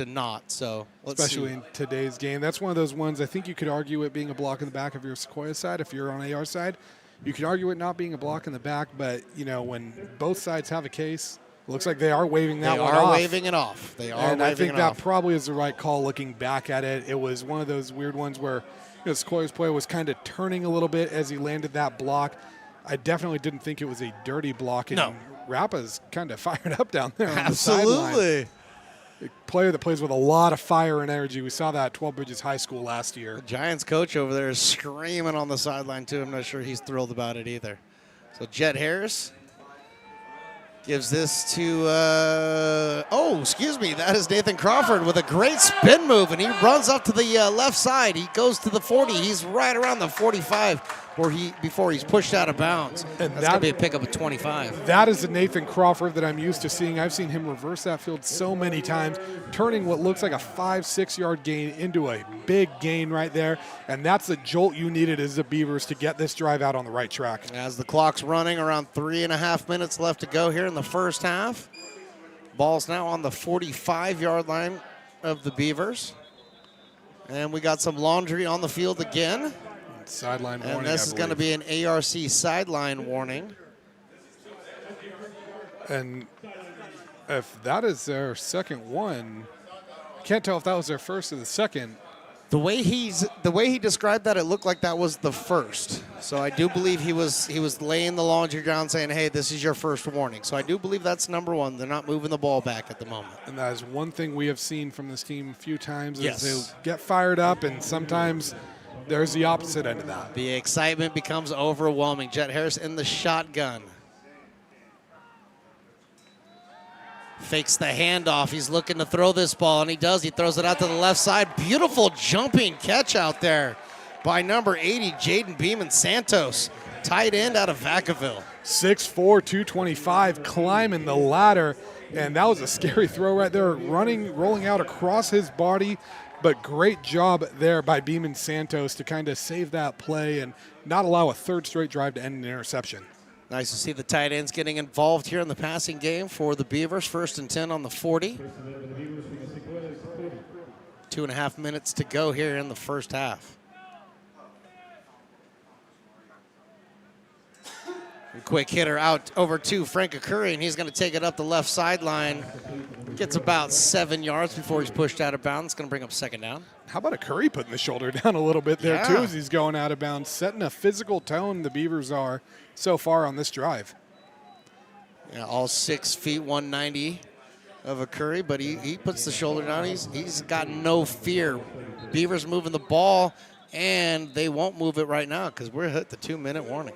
[SPEAKER 1] not. So
[SPEAKER 2] especially in today's game, that's one of those ones. I think you could argue it being a block in the back of your Sequoia side. If you're on AR side, you could argue it not being a block in the back. But when both sides have a case, it looks like they are waving that one off.
[SPEAKER 1] They are waving it off. They are waving it off.
[SPEAKER 2] And I think that probably is the right call. Looking back at it, it was one of those weird ones where Sequoia's player was kind of turning a little bit as he landed that block. I definitely didn't think it was a dirty block. And
[SPEAKER 1] no.
[SPEAKER 2] Rappa's kind of fired up down there on
[SPEAKER 1] Absolutely.
[SPEAKER 2] the sideline. A player that plays with a lot of fire and energy. We saw that at 12 Bridges High School last year.
[SPEAKER 1] The Giants coach over there is screaming on the sideline, too. I'm not sure he's thrilled about it either. So Jet Harris gives this to, that is Nathan Crawford with a great spin move, and he runs up to the left side. He goes to the 40. He's right around the 45 before he's pushed out of bounds. And that's going to be a pickup of 25.
[SPEAKER 2] That is the Nathan Crawford that I'm used to seeing. I've seen him reverse that field so many times, turning what looks like a 5-6 yard gain into a big gain right there. And that's the jolt you needed as the Beavers to get this drive out on the right track.
[SPEAKER 1] As the clock's running, around 3.5 minutes left to go here in the first half. Ball's now on the 45-yard line of the Beavers. And we got some laundry on the field again.
[SPEAKER 2] Sideline warning.
[SPEAKER 1] And this is going to be an ARC sideline warning.
[SPEAKER 2] And if that is their second one, I can't tell if that was their first or the second.
[SPEAKER 1] The way he described that, it looked like that was the first. So I do believe he was laying the laundry down, saying, "Hey, this is your first warning." So I do believe that's number one. They're not moving the ball back at the moment.
[SPEAKER 2] And that is one thing we have seen from this team a few times.
[SPEAKER 1] Yes.
[SPEAKER 2] Is they get fired up, and sometimes there's the opposite end of that.
[SPEAKER 1] The excitement becomes overwhelming. Jet Harris in the shotgun. Fakes the handoff. He's looking to throw this ball, and he does. He throws it out to the left side. Beautiful jumping catch out there by number 80, Jaden Beeman Santos, tight end out of Vacaville.
[SPEAKER 2] 6'4", 225, climbing the ladder, and that was a scary throw right there, rolling out across his body. But great job there by Beeman Santos to kind of save that play and not allow a third straight drive to end an interception.
[SPEAKER 1] Nice to see the tight ends getting involved here in the passing game for the Beavers. 1st and 10 on the 40. 2.5 minutes to go here in the first half. Quick hitter out over to Frank Curry, and he's going to take it up the left sideline. Gets about 7 yards before he's pushed out of bounds. Going to bring up second down.
[SPEAKER 2] How about a Curry putting the shoulder down a little bit there, too, as he's going out of bounds, setting a physical tone the Beavers are so far on this drive.
[SPEAKER 1] Yeah, all 6 feet, 190 of a Curry, but he puts the shoulder down. He's got no fear. Beavers moving the ball, and they won't move it right now because we're at the 2-minute warning.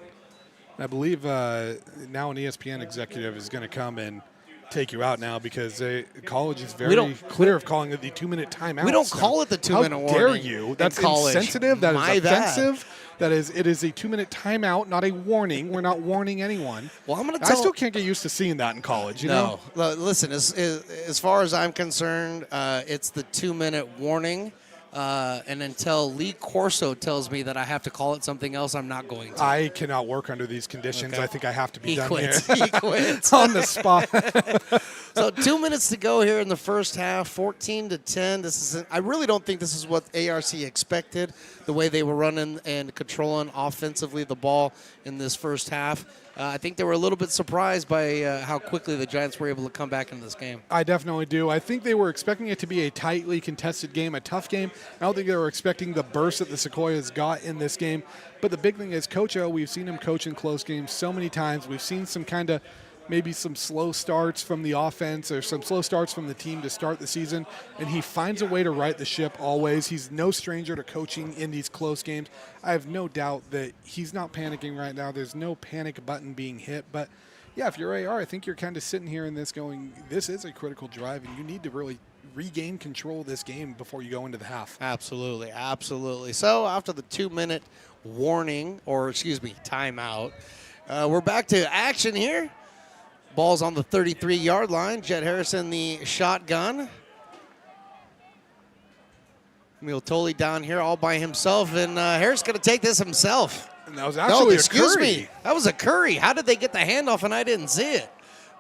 [SPEAKER 2] I believe now an ESPN executive is going to come and take you out now because college is very clear of calling it the 2-minute timeout.
[SPEAKER 1] We don't call it the 2-minute warning.
[SPEAKER 2] How dare you? That's insensitive. That is offensive. It is a 2-minute timeout, not a warning. We're not warning anyone. Well, I still can't get used to seeing that in college. You know?
[SPEAKER 1] Listen, as far as I'm concerned, it's the 2-minute warning. And until Lee Corso tells me that I have to call it something else, I'm not going to.
[SPEAKER 2] I cannot work under these conditions. Okay. I think I have to be done here.
[SPEAKER 1] He quits.
[SPEAKER 2] On the spot.
[SPEAKER 1] So 2 minutes to go here in the first half, 14-10. I really don't think this is what ARC expected, the way they were running and controlling offensively the ball in this first half. I think they were a little bit surprised by how quickly the Giants were able to come back into this game.
[SPEAKER 2] I definitely do. I think they were expecting it to be a tightly contested game, a tough game. I don't think they were expecting the burst that the Sequoias got in this game. But the big thing is Coach O, we've seen him coach in close games so many times. We've seen some kind of maybe some slow starts from the offense or some slow starts from the team to start the season, and he finds a way to right the ship always. He's no stranger to coaching in these close games. I have no doubt that he's not panicking right now. There's no panic button being hit. But, yeah, if you're AR, I think you're kind of sitting here in this going, this is a critical drive, and you need to really regain control of this game before you go into the half.
[SPEAKER 1] Absolutely, absolutely. So after the 2-minute warning, or excuse me, timeout, we're back to action here. Ball's on the 33-yard line. Jet Harris in the shotgun. Emil Tolley down here all by himself, and Harris going to take this himself.
[SPEAKER 2] And that was actually
[SPEAKER 1] excuse me. That was a Curry. How did they get the handoff and I didn't see it?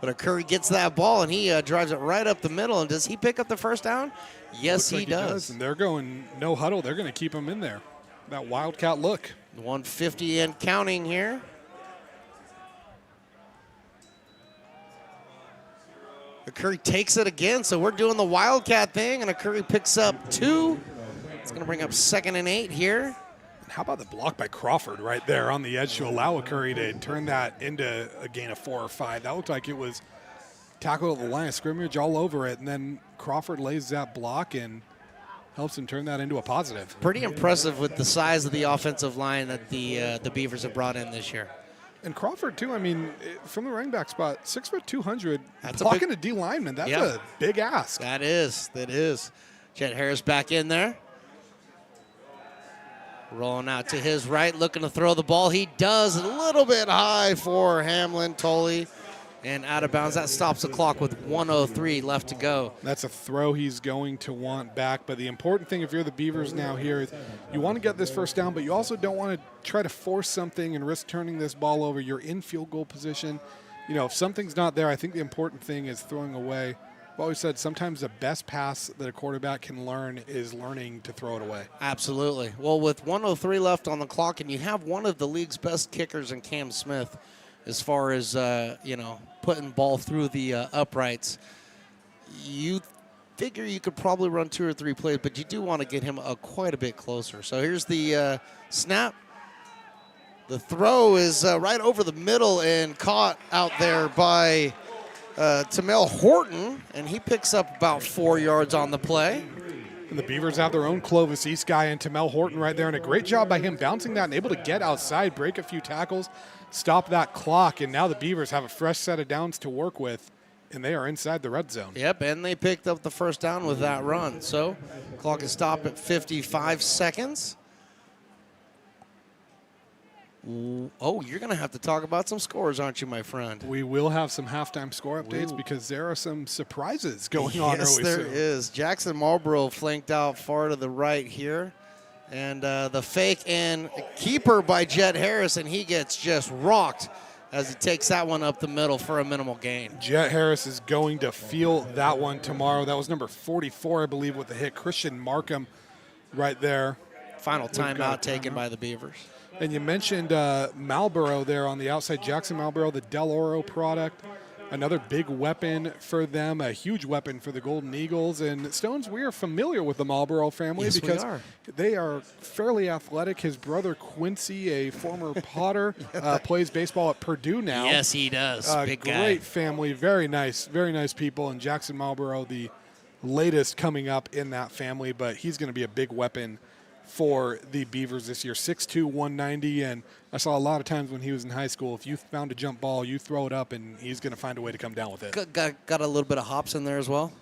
[SPEAKER 1] But a Curry gets that ball, and he drives it right up the middle. And does he pick up the first down? Yes, he does.
[SPEAKER 2] And they're going no huddle. They're going to keep him in there. That Wildcat look.
[SPEAKER 1] 150 and counting here. Curry takes it again, so we're doing the Wildcat thing, and Curry picks up 2. It's going to bring up 2nd and 8 here.
[SPEAKER 2] And how about the block by Crawford right there on the edge to allow Curry to turn that into a gain of 4 or 5? That looked like it was tackled at the line of scrimmage all over it, and then Crawford lays that block and helps him turn that into a positive.
[SPEAKER 1] Pretty impressive with the size of the offensive line that the Beavers have brought in this year.
[SPEAKER 2] And Crawford, too, I mean, from the running back spot, 6'2",
[SPEAKER 1] that's
[SPEAKER 2] blocking a D lineman. That's a big ask.
[SPEAKER 1] That is. Jet Harris back in there. Rolling out to his right, looking to throw the ball. He does, a little bit high for Hamlin Tolley. And out of bounds. That stops the clock with 1:03 left to go.
[SPEAKER 2] That's a throw he's going to want back. But the important thing if you're the Beavers now here is you want to get this first down, but you also don't want to try to force something and risk turning this ball over. You're in field goal position. You know, if something's not there, I think the important thing is throwing away. I've always said sometimes the best pass that a quarterback can learn is learning to throw it away.
[SPEAKER 1] Absolutely. Well, with 1:03 left on the clock, and you have one of the league's best kickers in Cam Smith, as far as, putting ball through the uprights, you figure you could probably run 2 or 3 plays, but you do want to get him quite a bit closer. So here's the snap. The throw is right over the middle and caught out there by Tamel Horton, and he picks up about 4 yards on the play.
[SPEAKER 2] And the Beavers have their own Clovis East guy and Tamel Horton right there, and a great job by him bouncing that and able to get outside, break a few tackles, stop that clock, and now the Beavers have a fresh set of downs to work with, and they are inside the red zone.
[SPEAKER 1] Yep, and they picked up the first down with that run. So clock is stopped at 55 seconds. Oh, you're going to have to talk about some scores, aren't you, my friend?
[SPEAKER 2] We will have some halftime score updates because there are some surprises going on early.
[SPEAKER 1] Yes, there is. Jackson Marlboro flanked out far to the right here. And the fake and keeper by Jet Harris, and he gets just rocked as he takes that one up the middle for a minimal gain.
[SPEAKER 2] Jet Harris is going to feel that one tomorrow. That was number 44, I believe, with the hit. Christian Markham right there.
[SPEAKER 1] Final timeout taken by the Beavers.
[SPEAKER 2] And you mentioned Marlboro there on the outside. Jackson Marlboro, the Del Oro product. Another big weapon for them, a huge weapon for the Golden Eagles. And Stones, we are familiar with the Marlboro family because they are fairly athletic. His brother Quincy, a former Potter, plays baseball at Purdue now.
[SPEAKER 1] Yes, he does. Big guy.
[SPEAKER 2] Great family, very nice people. And Jackson Marlboro, the latest coming up in that family, but he's going to be a big weapon for the Beavers this year. 6'2", 190, and I saw a lot of times when he was in high school, if you found a jump ball, you throw it up, and he's going to find a way to come down with it.
[SPEAKER 1] Got a little bit of hops in there as well?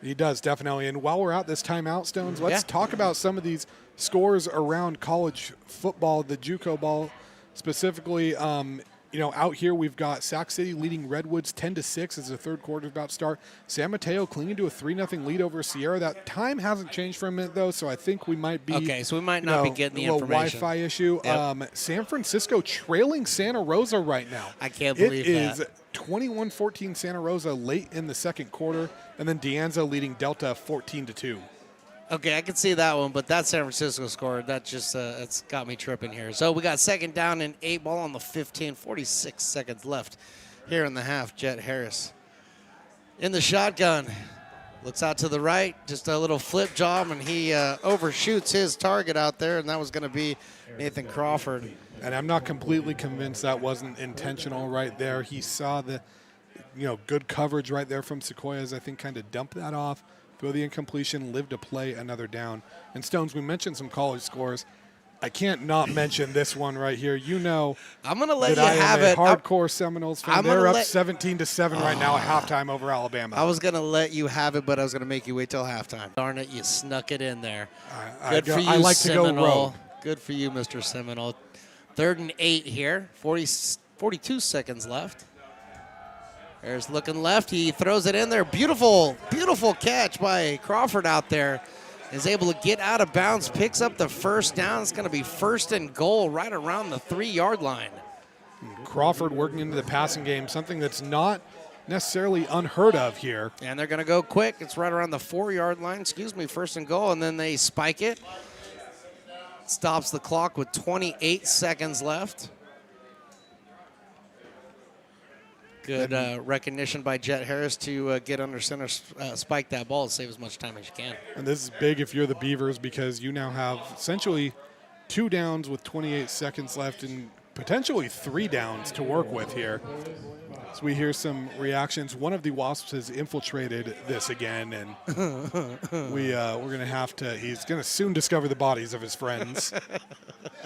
[SPEAKER 2] He does, definitely. And while we're out this timeout, Stones, let's talk about some of these scores around college football, the JUCO ball specifically. Out here we've got Sac City leading Redwoods 10-6 as the third quarter is about to start. San Mateo clinging to a 3-0 lead over Sierra. That time hasn't changed for a minute, though, so I think we might be
[SPEAKER 1] so we might not be getting the information.
[SPEAKER 2] A little Wi-Fi issue. Yep. San Francisco trailing Santa Rosa right now.
[SPEAKER 1] I can't believe that.
[SPEAKER 2] It is 21-14 Santa Rosa late in the second quarter, and then De Anza leading Delta 14-2.
[SPEAKER 1] Okay, I can see that one, but that San Francisco score, that just it's got me tripping here. So we got second down and 8 ball on the 15, 46 seconds left here in the half. Jet Harris in the shotgun. Looks out to the right, just a little flip job, and he overshoots his target out there, and that was going to be Nathan Crawford.
[SPEAKER 2] And I'm not completely convinced that wasn't intentional right there. He saw good coverage right there from Sequoias. I think kind of dump that off, throw the incompletion, live to play another down. And Stones, we mentioned some college scores. I can't not mention this one right here.
[SPEAKER 1] I'm going to let
[SPEAKER 2] that
[SPEAKER 1] you
[SPEAKER 2] I
[SPEAKER 1] have
[SPEAKER 2] am a
[SPEAKER 1] it.
[SPEAKER 2] hardcore Seminoles fan. They're up 17-7 right now at halftime over Alabama.
[SPEAKER 1] I was going to let you have it, but I was going to make you wait till halftime. Darn it, you snuck it in there. Good for you,
[SPEAKER 2] I like
[SPEAKER 1] Seminole.
[SPEAKER 2] to go rogue.
[SPEAKER 1] Good for you, Mr. Seminole. 3rd and 8 here. 42 seconds left. There's looking left. He throws it in there. Beautiful, beautiful catch by Crawford out there. Is able to get out of bounds, picks up the first down. It's going to be 1st and goal right around the 3-yard line.
[SPEAKER 2] Crawford working into the passing game, something that's not necessarily unheard of here.
[SPEAKER 1] And they're going to go quick. It's right around the 4-yard line. 1st and goal, and then they spike it. Stops the clock with 28 seconds left. Good recognition by Jet Harris to get under center, spike that ball, and save as much time as you can.
[SPEAKER 2] And this is big if you're the Beavers because you now have essentially 2 downs with 28 seconds left and potentially 3 downs to work with here. So we hear some reactions. One of the Wasps has infiltrated this again, and we're going to have to – he's going to soon discover the bodies of his friends.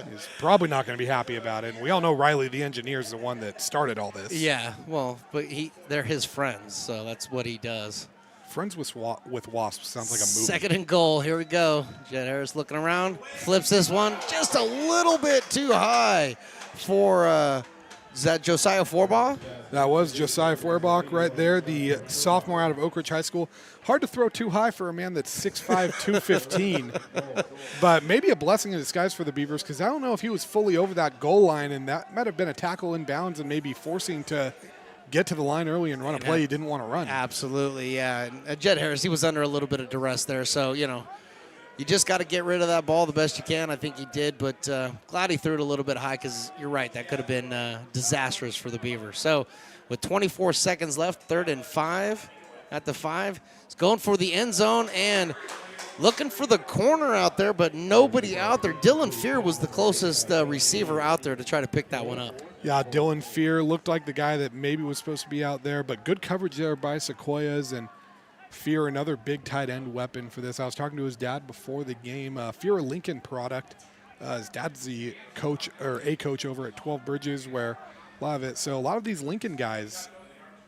[SPEAKER 2] He's probably not going to be happy about it. And we all know Riley, the engineer, is the one that started all this.
[SPEAKER 1] Yeah, well, but they're his friends, so that's what he does.
[SPEAKER 2] Friends with Wasps sounds like a movie.
[SPEAKER 1] 2nd and goal. Here we go. Jet Harris looking around. Flips this one just a little bit too high for is that Josiah Forbaugh?
[SPEAKER 2] That was Josiah Feuerbach right there, the sophomore out of Oak Ridge High School. Hard to throw too high for a man that's 6'5", 215. But maybe a blessing in disguise for the Beavers because I don't know if he was fully over that goal line, and that might have been a tackle in bounds and maybe forcing to get to the line early and run a play he didn't want to run.
[SPEAKER 1] Absolutely, yeah. And Jet Harris, he was under a little bit of duress there, so, you just got to get rid of that ball the best you can. I think he did, but glad he threw it a little bit high because you're right, that could have been disastrous for the Beavers. So with 24 seconds left, 3rd and 5 at the 5. He's going for the end zone and looking for the corner out there, but nobody out there. Dylan Fear was the closest receiver out there to try to pick that one up.
[SPEAKER 2] Yeah, Dylan Fear looked like the guy that maybe was supposed to be out there, but good coverage there by Sequoias, and Fear, another big tight end weapon for this. I was talking to his dad before the game. Fear, a Lincoln product. His dad's the coach or a coach over at 12 Bridges, where a lot of these Lincoln guys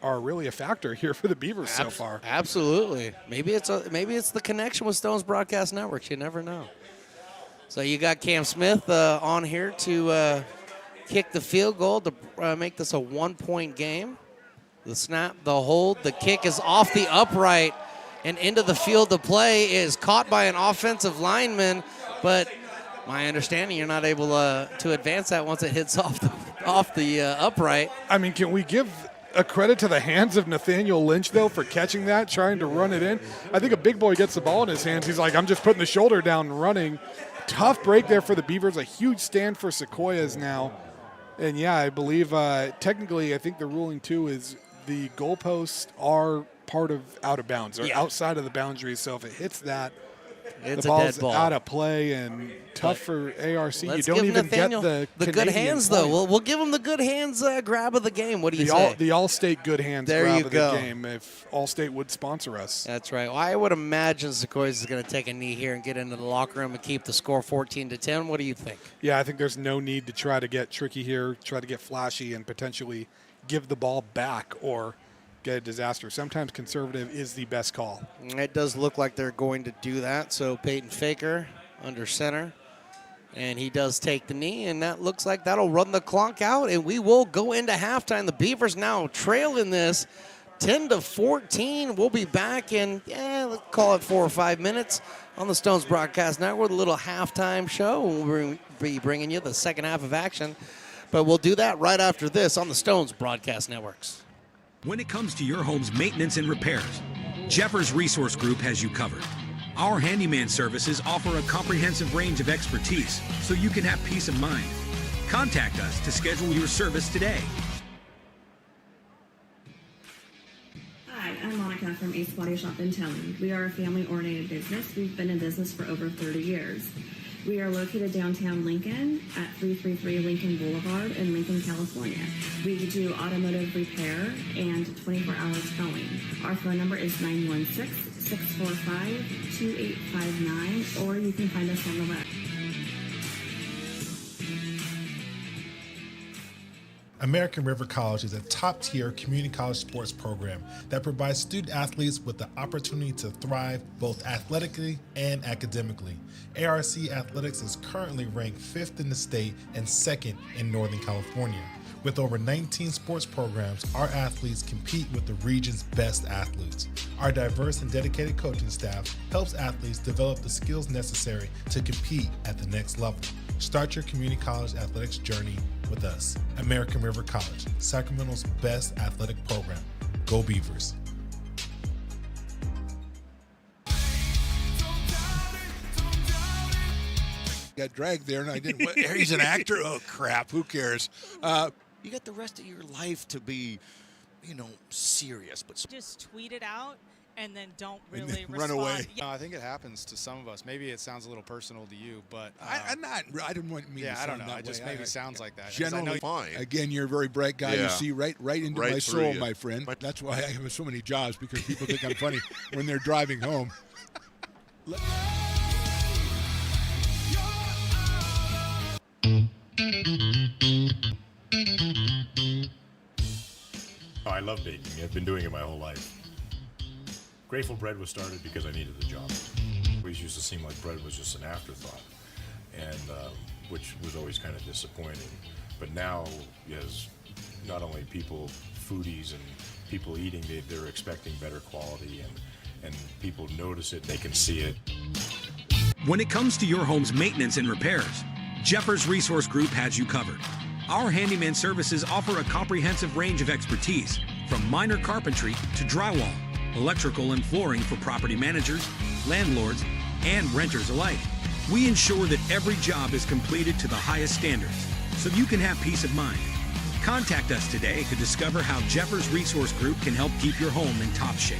[SPEAKER 2] are really a factor here for the Beavers so far.
[SPEAKER 1] Absolutely. Maybe it's the connection with Stones Broadcast Networks. You never know. So you got Cam Smith on here to kick the field goal to make this a 1-point game. The snap, the hold, the kick is off the upright and into the field. The play is caught by an offensive lineman, but my understanding you're not able to advance that once it hits off the upright.
[SPEAKER 2] I mean, can we give a credit to the hands of Nathaniel Lynch, though, for catching that, trying to run it in? I think a big boy gets the ball in his hands. He's like, I'm just putting the shoulder down and running. Tough break there for the Beavers. A huge stand for Sequoias now. And, yeah, I believe technically I think the ruling, too, is the goalposts are part of out of bounds or outside of the boundaries. So if it hits that,
[SPEAKER 1] it's
[SPEAKER 2] the ball's
[SPEAKER 1] a dead ball.
[SPEAKER 2] out of play and tough for ARC. You don't even
[SPEAKER 1] Nathaniel
[SPEAKER 2] get the
[SPEAKER 1] good
[SPEAKER 2] Canadian
[SPEAKER 1] hands,
[SPEAKER 2] point.
[SPEAKER 1] though. We'll give him the good hands grab of the game. What do you say?
[SPEAKER 2] The All-State good hands
[SPEAKER 1] there
[SPEAKER 2] grab
[SPEAKER 1] you
[SPEAKER 2] of
[SPEAKER 1] go.
[SPEAKER 2] the game if All-State would sponsor us.
[SPEAKER 1] That's right. Well, I would imagine Sequoias is going to take a knee here and get into the locker room and keep the score 14-10. What do you think?
[SPEAKER 2] Yeah, I think there's no need to try to get tricky here, try to get flashy and potentially give the ball back or get a disaster. Sometimes conservative is the best call.
[SPEAKER 1] It does look like they're going to do that. So Peyton Faker under center, and he does take the knee, and that looks like that'll run the clock out, and we will go into halftime. The Beavers now trailing this 10-14. We'll be back in, let's call it 4 or 5 minutes on the Stones Broadcast Network, a little halftime show. We'll be bringing you the second half of action, but we'll do that right after this on the Stones Broadcast Networks.
[SPEAKER 3] When it comes to your home's maintenance and repairs, Jeffers Resource Group has you covered. Our handyman services offer a comprehensive range of expertise so you can have peace of mind. Contact us to schedule your service today.
[SPEAKER 4] Hi, I'm Monica from Ace Body Shop in Towing. We are a family-oriented business. We've been in business for over 30 years. We are located downtown Lincoln at 333 Lincoln Boulevard in Lincoln, California. We do automotive repair and 24-hour towing. Our phone number is 916-645-2859, or you can find us on the web.
[SPEAKER 5] American River College is a top-tier community college sports program that provides student athletes with the opportunity to thrive both athletically and academically. ARC Athletics is currently ranked 5th in the state and 2nd in Northern California. With over 19 sports programs, our athletes compete with the region's best athletes. Our diverse and dedicated coaching staff helps athletes develop the skills necessary to compete at the next level. Start your community college athletics journey with us. American River College, Sacramento's best athletic program. Go Beavers.
[SPEAKER 6] Got dragged there, and I didn't. He's an actor. Oh crap! Who cares?
[SPEAKER 7] You got the rest of your life to be, serious, but
[SPEAKER 8] Just tweet it out and then don't
[SPEAKER 6] And
[SPEAKER 8] really
[SPEAKER 6] then run
[SPEAKER 8] respond.
[SPEAKER 6] away.
[SPEAKER 8] Yeah.
[SPEAKER 9] I think it happens to some of us. Maybe it sounds a little personal to you, but
[SPEAKER 6] I didn't want me.
[SPEAKER 9] yeah,
[SPEAKER 6] to
[SPEAKER 9] I don't
[SPEAKER 6] sound
[SPEAKER 9] know.
[SPEAKER 6] that
[SPEAKER 9] It just
[SPEAKER 6] way.
[SPEAKER 9] maybe sounds like that. 'Cause I know
[SPEAKER 6] Generally,
[SPEAKER 13] Fine.
[SPEAKER 6] again, you're a very bright guy.
[SPEAKER 13] Yeah.
[SPEAKER 6] You see right into
[SPEAKER 13] Right
[SPEAKER 6] my
[SPEAKER 13] through
[SPEAKER 6] soul,
[SPEAKER 13] you.
[SPEAKER 6] my friend. That's why I have so many jobs, because people think I'm funny when they're driving home.
[SPEAKER 11] Oh, I love baking. I've been doing it my whole life. Grateful Bread was started because I needed the job. It always used to seem like bread was just an afterthought, and which was always kind of disappointing. But now, as not only people, foodies and people eating, they're expecting better quality, and people notice it, they can see it.
[SPEAKER 3] When it comes to your home's maintenance and repairs, Jeffers Resource Group has you covered. Our handyman services offer a comprehensive range of expertise, from minor carpentry to drywall, electrical and flooring for property managers, landlords, and renters alike. We ensure that every job is completed to the highest standards, so you can have peace of mind. Contact us today to discover how Jeffers Resource Group can help keep your home in top shape.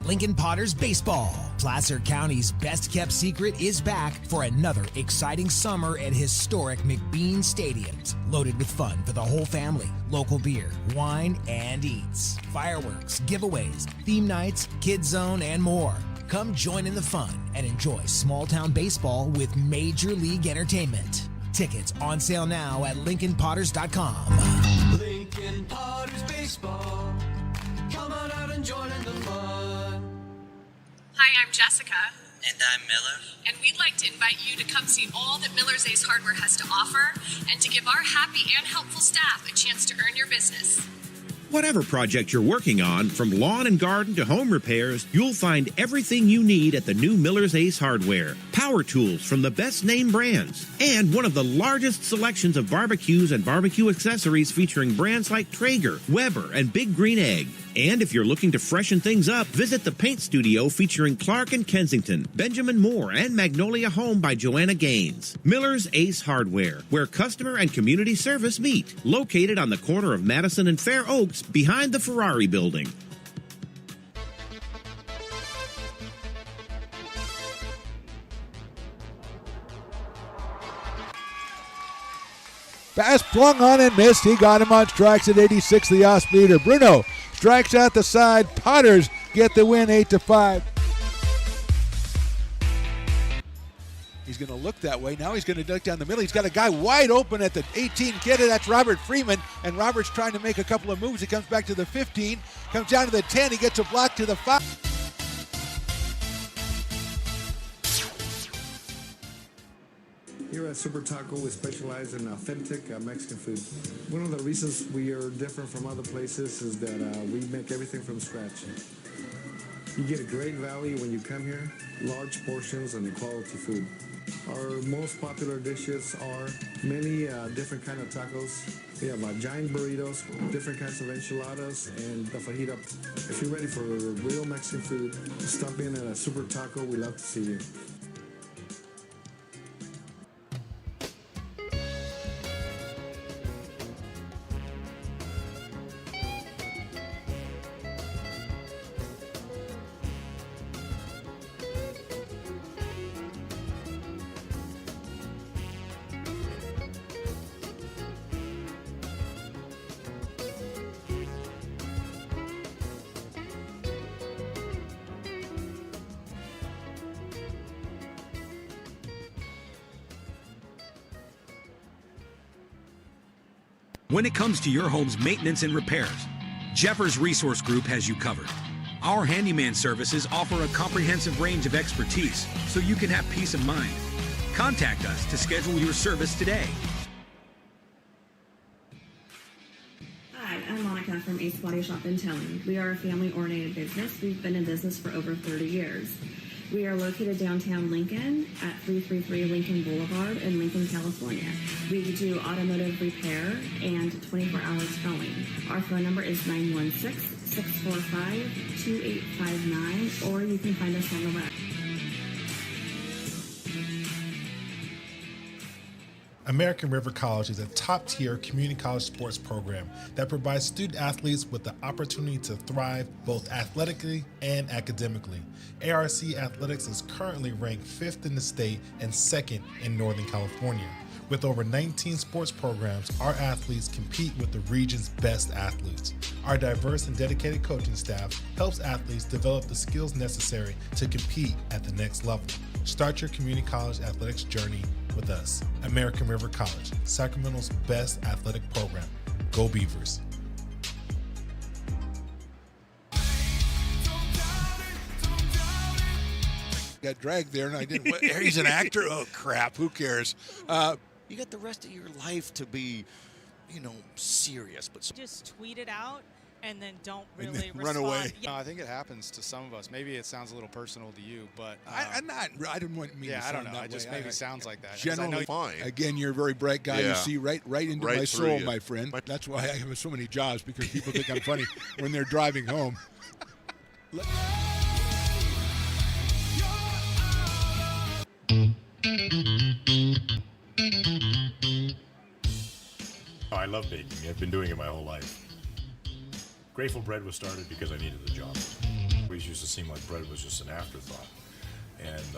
[SPEAKER 12] Lincoln Potters Baseball. Placer County's best-kept secret is back for another exciting summer at historic McBean Stadiums. Loaded with fun for the whole family, local beer, wine, and eats. Fireworks, giveaways, theme nights, kids zone, and more. Come join in the fun and enjoy small-town baseball with Major League Entertainment. Tickets on sale now at LincolnPotters.com.
[SPEAKER 14] Lincoln Potters Baseball. Come on out and join in the fun.
[SPEAKER 15] Hi, I'm Jessica.
[SPEAKER 16] And I'm Miller.
[SPEAKER 15] And we'd like to invite you to come see all that Miller's Ace Hardware has to offer and to give our happy and helpful staff a chance to earn your business.
[SPEAKER 17] Whatever project you're working on, from lawn and garden to home repairs, you'll find everything you need at the new Miller's Ace Hardware. Power tools from the best name brands, and one of the largest selections of barbecues and barbecue accessories featuring brands like Traeger, Weber, and Big Green Egg. And if you're looking to freshen things up, visit the paint studio featuring Clark and Kensington, Benjamin Moore, and Magnolia Home by Joanna Gaines. Miller's Ace Hardware, where customer and community service meet. Located on the corner of Madison and Fair Oaks, behind the Ferrari building.
[SPEAKER 18] Pass flung on and missed. He got him on strikes at 86, the off speeder. Bruno strikes out the side. Potters get the win 8-5. He's going to look that way. Now he's going to duck down the middle. He's got a guy wide open at the 18. Get it. That's Robert Freeman. And Robert's trying to make a couple of moves. He comes back to the 15. Comes down to the 10. He gets a block to the 5.
[SPEAKER 19] Here at Super Taco, we specialize in authentic Mexican food. One of the reasons we are different from other places is that we make everything from scratch. You get a great value when you come here, large portions and quality food. Our most popular dishes are many different kind of tacos. We have giant burritos, different kinds of enchiladas, and the fajita. If you're ready for real Mexican food, stop in at a Super Taco. We love to see you.
[SPEAKER 3] When it comes to your home's maintenance and repairs, Jeffers Resource Group has you covered. Our handyman services offer a comprehensive range of expertise so you can have peace of mind. Contact us to schedule your service today.
[SPEAKER 4] Hi, I'm Monica from Ace Body Shop in Towing. We are a family-oriented business. We've been in business for over 30 years. We are located downtown Lincoln at 333 Lincoln Boulevard in Lincoln, California. We do automotive repair and 24-hour towing. Our phone number is 916-645-2859, or you can find us on the web.
[SPEAKER 5] American River College is a top-tier community college sports program that provides student athletes with the opportunity to thrive both athletically and academically. ARC Athletics is currently ranked 5th in the state and 2nd in Northern California. With over 19 sports programs, our athletes compete with the region's best athletes. Our diverse and dedicated coaching staff helps athletes develop the skills necessary to compete at the next level. Start your community college athletics journey with us. American River College, Sacramento's best athletic program. Go Beavers.
[SPEAKER 6] Got dragged there, and I didn't. He's an actor. Oh crap! Who cares?
[SPEAKER 7] You got the rest of your life to be, serious. But
[SPEAKER 8] just tweet it out and then don't
[SPEAKER 6] And
[SPEAKER 8] really
[SPEAKER 6] then run away.
[SPEAKER 9] No, I think it happens to some of us. Maybe it sounds a little personal to you, but
[SPEAKER 6] I didn't want me.
[SPEAKER 9] Yeah,
[SPEAKER 6] to
[SPEAKER 9] I don't
[SPEAKER 6] sound
[SPEAKER 9] know.
[SPEAKER 6] that
[SPEAKER 9] It just
[SPEAKER 6] way.
[SPEAKER 9] maybe sounds like that. 'Cause
[SPEAKER 6] Generally,
[SPEAKER 9] fine.
[SPEAKER 6] Again, you're a very bright guy. You
[SPEAKER 9] Yeah.
[SPEAKER 6] see right into
[SPEAKER 9] Right
[SPEAKER 6] my
[SPEAKER 9] through
[SPEAKER 6] soul,
[SPEAKER 9] you.
[SPEAKER 6] my friend. That's why I have so many jobs, because people think I'm funny when they're driving home.
[SPEAKER 11] Oh, I love baking. I've been doing it my whole life. Grateful Bread was started because I needed the job. It always used to seem like bread was just an afterthought, and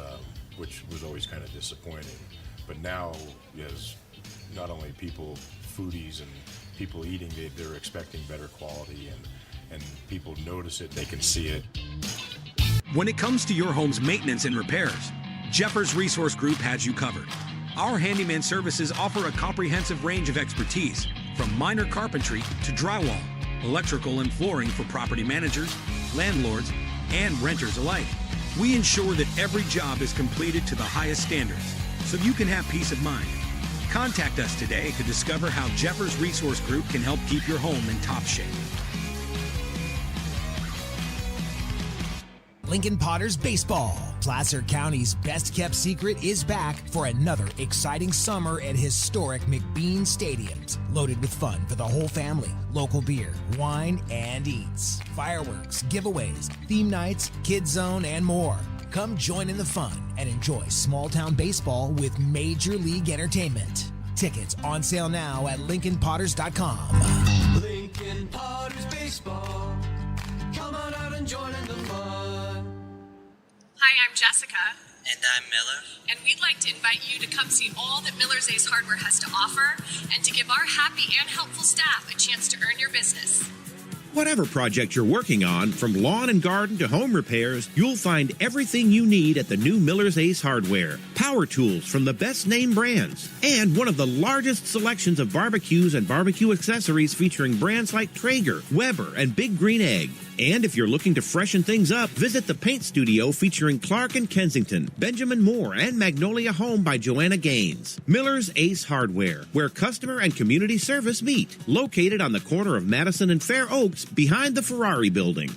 [SPEAKER 11] which was always kind of disappointing. But now, as not only people, foodies and people eating, they're expecting better quality, and people notice it, they can see it.
[SPEAKER 3] When it comes to your home's maintenance and repairs, Jeffers Resource Group has you covered. Our handyman services offer a comprehensive range of expertise, from minor carpentry to drywall, electrical and flooring for property managers, landlords, and renters alike. We ensure that every job is completed to the highest standards, so you can have peace of mind. Contact us today to discover how Jeffers Resource Group can help keep your home in top shape.
[SPEAKER 12] Lincoln Potters Baseball. Placer County's best kept secret is back for another exciting summer at historic McBean Stadiums. Loaded with fun for the whole family, local beer, wine, and eats. Fireworks, giveaways, theme nights, kids zone, and more. Come join in the fun and enjoy small town baseball with Major League Entertainment. Tickets on sale now at LincolnPotters.com.
[SPEAKER 14] Lincoln Potters Baseball. Come on out and join in the fun.
[SPEAKER 15] Hi, I'm Jessica.
[SPEAKER 13] And I'm Miller.
[SPEAKER 15] And we'd like to invite you to come see all that Miller's Ace Hardware has to offer and to give our happy and helpful staff a chance to earn your business.
[SPEAKER 17] Whatever project you're working on, from lawn and garden to home repairs, you'll find everything you need at the new Miller's Ace Hardware. Power tools from the best name brands, and one of the largest selections of barbecues and barbecue accessories featuring brands like Traeger, Weber, and Big Green Egg. And if you're looking to freshen things up, visit the paint studio featuring Clark and Kensington, Benjamin Moore, and Magnolia Home by Joanna Gaines. Miller's Ace Hardware, where customer and community service meet. Located on the corner of Madison and Fair Oaks, behind the Ferrari building.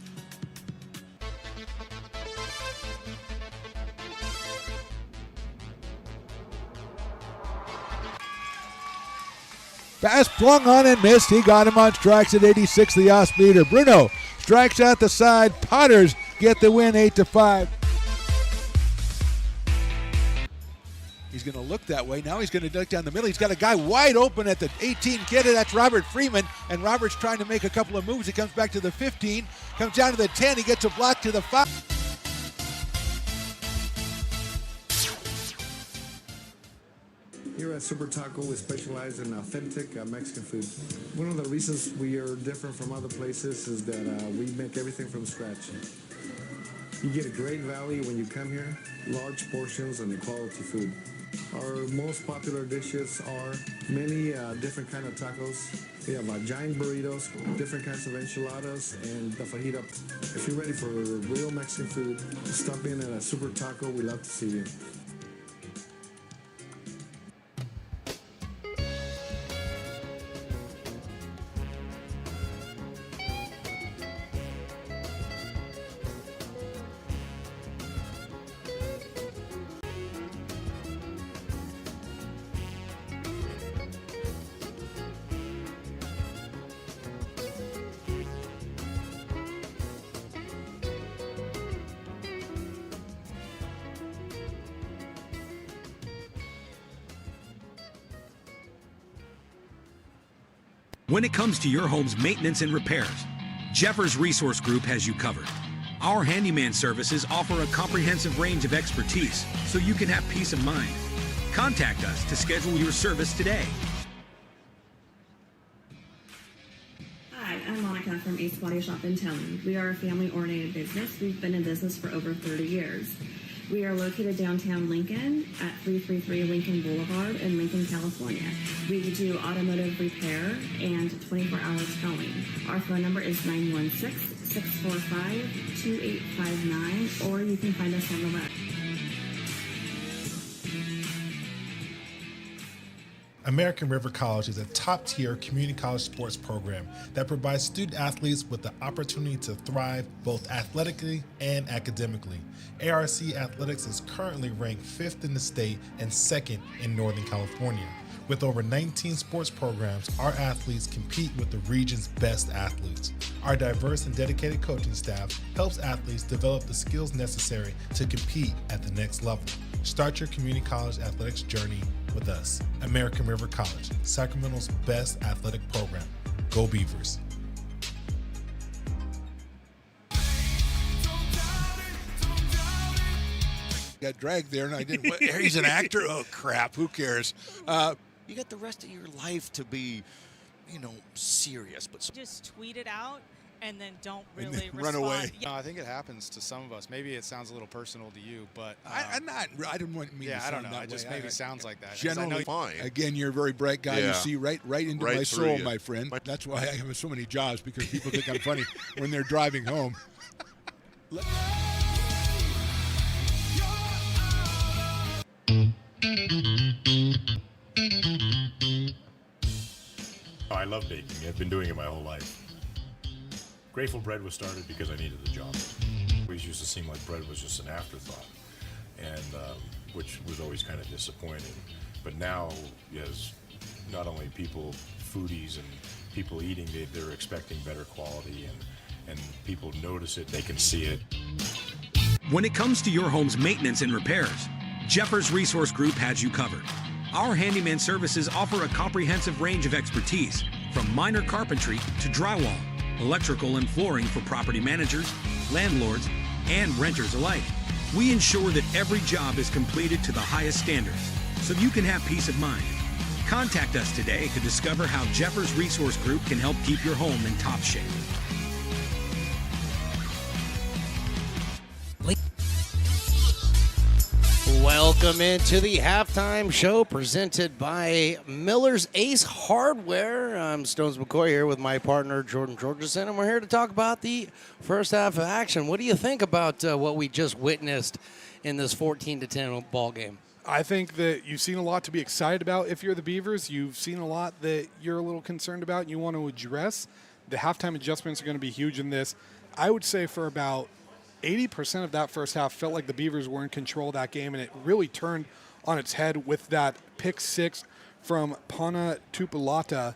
[SPEAKER 18] Pass flung on and missed. He got him on strikes at 86, the off speeder. Bruno strikes out the side. Potters get the win 8-5. He's going to look that way. Now he's going to duck down the middle. He's got a guy wide open at the 18. Get it. That's Robert Freeman. And Robert's trying to make a couple of moves. He comes back to the 15. Comes down to the 10. He gets a block to the 5.
[SPEAKER 19] Here at Super Taco, we specialize in authentic Mexican food. One of the reasons we are different from other places is that we make everything from scratch. You get a great value when you come here, large portions and quality food. Our most popular dishes are many different kind of tacos. We have giant burritos, different kinds of enchiladas, and the fajita. If you're ready for real Mexican food, stop in at a Super Taco. We'd love to see you.
[SPEAKER 3] When it comes to your home's maintenance and repairs, Jeffers Resource Group has you covered. Our handyman services offer a comprehensive range of expertise so you can have peace of mind. Contact us to schedule your service today.
[SPEAKER 4] Hi, I'm Monica from Ace Body Shop in Town. We are a family-oriented business. We've been in business for over 30 years. We are located downtown Lincoln at 333 Lincoln Boulevard in Lincoln, California. We do automotive repair and 24-hour towing. Our phone number is 916-645-2859, or you can find us on the web.
[SPEAKER 5] American River College is a top-tier community college sports program that provides student-athletes with the opportunity to thrive both athletically and academically. ARC Athletics is currently ranked 5th in the state and 2nd in Northern California. With over 19 sports programs, our athletes compete with the region's best athletes. Our diverse and dedicated coaching staff helps athletes develop the skills necessary to compete at the next level. Start your community college athletics journey with us. American River College, Sacramento's best athletic program. Go Beavers.
[SPEAKER 6] Got dragged there, and I didn't. He's an actor. Oh crap! Who cares?
[SPEAKER 7] You got the rest of your life to be, serious. But
[SPEAKER 8] Just tweet it out and then don't
[SPEAKER 6] And
[SPEAKER 8] really
[SPEAKER 6] then run
[SPEAKER 8] respond.
[SPEAKER 6] away.
[SPEAKER 8] Yeah.
[SPEAKER 9] No, I think it happens to some of us. Maybe it sounds a little personal to you, but
[SPEAKER 6] I'm not. I didn't want me.
[SPEAKER 9] yeah,
[SPEAKER 6] to
[SPEAKER 9] I don't
[SPEAKER 6] sound
[SPEAKER 9] know.
[SPEAKER 6] that
[SPEAKER 9] It just
[SPEAKER 6] way.
[SPEAKER 9] maybe sounds like that. 'cause I
[SPEAKER 6] Generally,
[SPEAKER 9] know
[SPEAKER 6] fine. Again, you're a very bright guy.
[SPEAKER 13] Yeah.
[SPEAKER 6] You see right into
[SPEAKER 13] Right
[SPEAKER 6] my
[SPEAKER 13] through
[SPEAKER 6] soul,
[SPEAKER 13] you.
[SPEAKER 6] my friend. That's why I have so many jobs, because people think I'm funny when they're driving home.
[SPEAKER 11] Oh, I love baking. I've been doing it my whole life. Grateful Bread was started because I needed the job. It always used to seem like bread was just an afterthought, and which was always kind of disappointing. But now, as not only people, foodies and people eating, they're expecting better quality, and people notice it, they can see it.
[SPEAKER 3] When it comes to your home's maintenance and repairs, Jeffers Resource Group has you covered. Our handyman services offer a comprehensive range of expertise, from minor carpentry to drywall, electrical and flooring for property managers, landlords, and renters alike. We ensure that every job is completed to the highest standards, so you can have peace of mind. Contact us today to discover how Jeffers Resource Group can help keep your home in top shape.
[SPEAKER 1] Welcome into the halftime show presented by Miller's Ace Hardware. I'm Stones McCoy here with my partner Jordan Georgeson, and we're here to talk about the first half of action. What do you think about what we just witnessed in this 14-10 ball game?
[SPEAKER 2] I think that you've seen a lot to be excited about if you're the Beavers. You've seen a lot that you're a little concerned about and you want to address. The halftime adjustments are going to be huge in this. I would say for about 80% of that first half felt like the Beavers were in control of that game, and it really turned on its head with that pick six from Pana Tupulata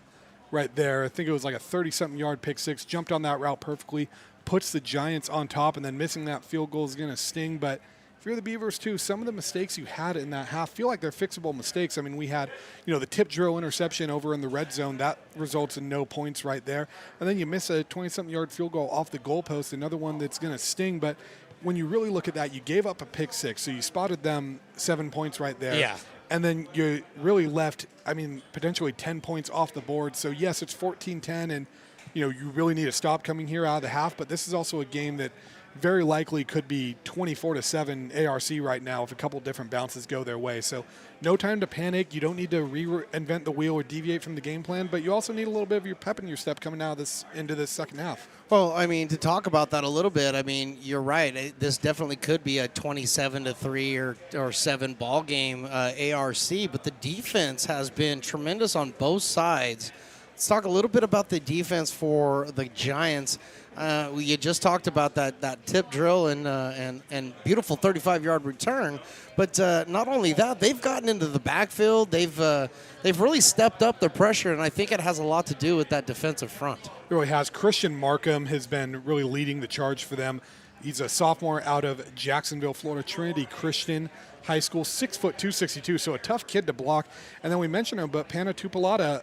[SPEAKER 2] right there. I think it was like a 30-something yard pick six, jumped on that route perfectly, puts the Giants on top, and then missing that field goal is going to sting. But if you're the Beavers too, some of the mistakes you had in that half feel like they're fixable mistakes. I mean, we had, the tip drill interception over in the red zone. That results in no points right there. And then you miss a 20-something yard field goal off the goalpost, another one that's going to sting. But when you really look at that, you gave up a pick six, so you spotted them 7 points right there.
[SPEAKER 1] Yeah.
[SPEAKER 2] And then you really left, potentially 10 points off the board. So, yes, it's 14-10, and, you really need to stop coming here out of the half. But this is also a game that very likely could be 24-7 ARC right now if a couple different bounces go their way. So no time to panic. You don't need to reinvent the wheel or deviate from the game plan, but you also need a little bit of your pep in your step coming out of into this second half.
[SPEAKER 1] Well, I mean, to talk about that a little bit, I mean, you're right. This definitely could be a 27-3 or 7 ball game ARC, but the defense has been tremendous on both sides. Let's talk a little bit about the defense for the Giants. You just talked about that tip drill and beautiful 35-yard return, but not only that, they've gotten into the backfield. They've really stepped up their pressure, and I think it has a lot to do with that defensive front.
[SPEAKER 2] It really has. Christian Markham has been really leading the charge for them. He's a sophomore out of Jacksonville, Florida, Trinity Christian High School, 6 foot 262, so a tough kid to block. And then we mentioned him, but Pana Tupatala,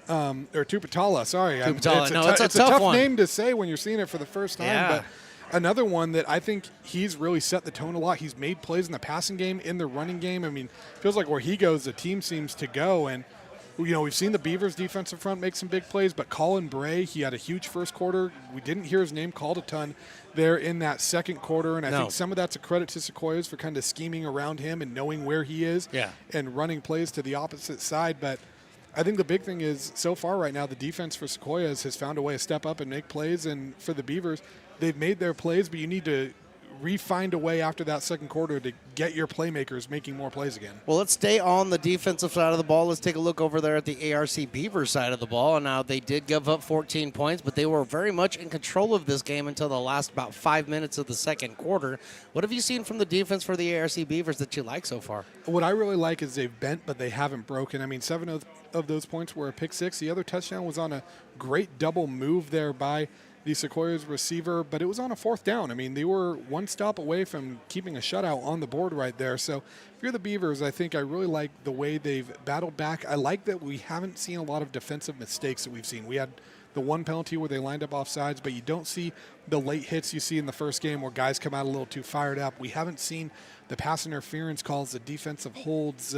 [SPEAKER 2] or Tupatala, sorry.
[SPEAKER 1] Tupatala.
[SPEAKER 2] It's a tough name to say when you're seeing it for the first time.
[SPEAKER 1] Yeah.
[SPEAKER 2] But another one that I think he's really set the tone a lot. He's made plays in the passing game, in the running game. I mean, feels like where he goes, the team seems to go. And we've seen the Beavers defensive front make some big plays, but Colin Bray, he had a huge first quarter. We didn't hear his name called a ton there in that second quarter, and I think some of that's a credit to Sequoias for kind of scheming around him and knowing where he is and running plays to the opposite side. But I think the big thing is so far right now, the defense for Sequoias has found a way to step up and make plays, and for the Beavers, they've made their plays, but you need to find a way after that second quarter to get your playmakers making more plays again.
[SPEAKER 1] Well, let's stay on the defensive side of the ball. Let's take a look over there at the ARC Beavers side of the ball. And now they did give up 14 points, but they were very much in control of this game until the last about 5 minutes of the second quarter. What have you seen from the defense for the ARC Beavers that you like so far?
[SPEAKER 2] What I really like is they've bent, but they haven't broken. I mean, 7 of those points were a pick six. The other touchdown was on a great double move there by the Sequoias receiver, but it was on a fourth down. I mean, they were one stop away from keeping a shutout on the board right there. So if you're the Beavers, I think I really like the way they've battled back. I like that we haven't seen a lot of defensive mistakes that we've seen. We had the one penalty where they lined up off sides, but you don't see the late hits you see in the first game where guys come out a little too fired up. We haven't seen the pass interference calls, the defensive holds.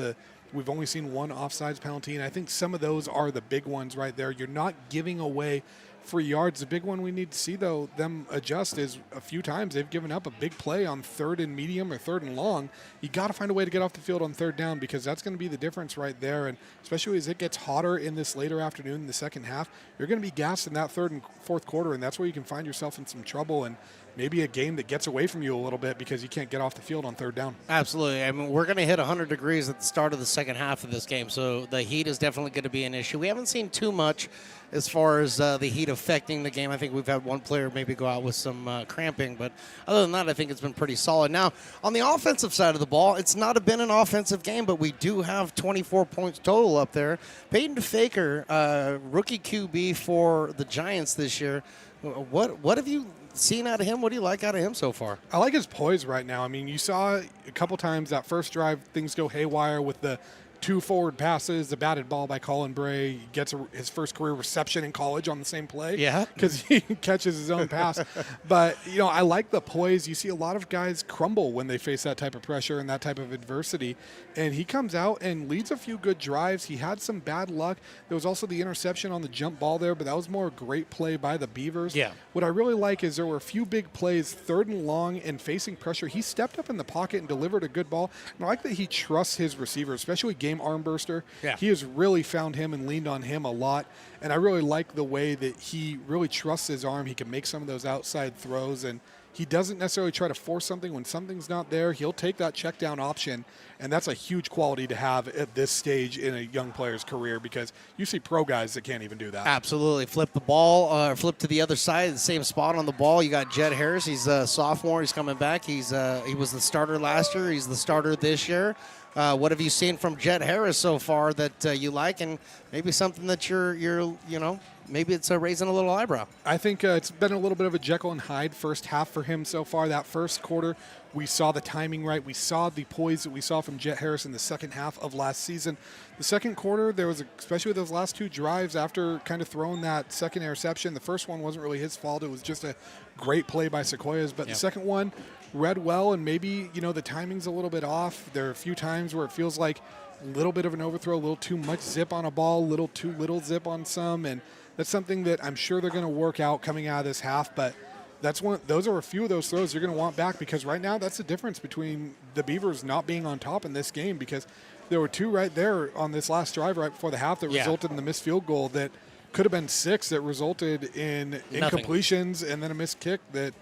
[SPEAKER 2] We've only seen one offsides penalty, and I think some of those are the big ones right there. You're not giving away free yards. The big one we need to see, though, them adjust is a few times they've given up a big play on 3rd and medium or 3rd and long. You got to find a way to get off the field on 3rd down, because that's going to be the difference right there. And especially as it gets hotter in this later afternoon in the second half, you're going to be gassed in that 3rd and 4th quarter, and that's where you can find yourself in some trouble and maybe a game that gets away from you a little bit because you can't get off the field on 3rd down.
[SPEAKER 1] Absolutely. I mean, we're going to hit 100 degrees at the start of the second half of this game, so the heat is definitely going to be an issue. We haven't seen too much as far as the heat affecting the game. I think we've had one player maybe go out with some cramping, but other than that, I think it's been pretty solid. Now, on the offensive side of the ball, it's not been an offensive game, but we do have 24 points total up there. Peyton Faker, rookie QB for the Giants this year. What have you seen out of him? What do you like out of him so far?
[SPEAKER 2] I like his poise right now. I mean, you saw a couple times that first drive, things go haywire with the 2 forward passes, the batted ball by Colin Bray. He gets his first career reception in college on the same play.
[SPEAKER 1] Yeah.
[SPEAKER 2] Because he catches his own pass. But, I like the poise. You see a lot of guys crumble when they face that type of pressure and that type of adversity. And he comes out and leads a few good drives. He had some bad luck. There was also the interception on the jump ball there, but that was more a great play by the Beavers.
[SPEAKER 1] Yeah.
[SPEAKER 2] What I really like is there were a few big plays, 3rd and long, and facing pressure. He stepped up in the pocket and delivered a good ball. And I like that he trusts his receiver, especially game arm burster.
[SPEAKER 1] Yeah.
[SPEAKER 2] He has really found him and leaned on him a lot. And I really like the way that he really trusts his arm. He can make some of those outside throws, and he doesn't necessarily try to force something when something's not there. He'll take that check down option, and that's a huge quality to have at this stage in a young player's career, because you see pro guys that can't even do that.
[SPEAKER 1] Absolutely. Flip the ball, flip to the other side, the same spot on the ball. You got Jed Harris. He's a sophomore. He's coming back. He was the starter last year. He's the starter this year. What have you seen from Jed Harris so far that you like, and maybe something that you're maybe it's raising a little eyebrow?
[SPEAKER 2] I think it's been a little bit of a Jekyll and Hyde first half for him so far. That first quarter, we saw the timing right. We saw the poise that we saw from Jet Harris in the second half of last season. The second quarter, there was, especially with those last 2 drives after kind of throwing that second interception. The first one wasn't really his fault. It was just a great play by Sequoias. But the second one read well, and maybe, the timing's a little bit off. There are a few times where it feels like a little bit of an overthrow, a little too much zip on a ball, a little too little zip on some, and that's something that I'm sure they're going to work out coming out of this half. But those are a few of those throws you're going to want back, because right now that's the difference between the Beavers not being on top in this game, because there were two right there on this last drive right before the half that resulted in the missed field goal that could have been 6 that resulted in incompletions and then a missed kick that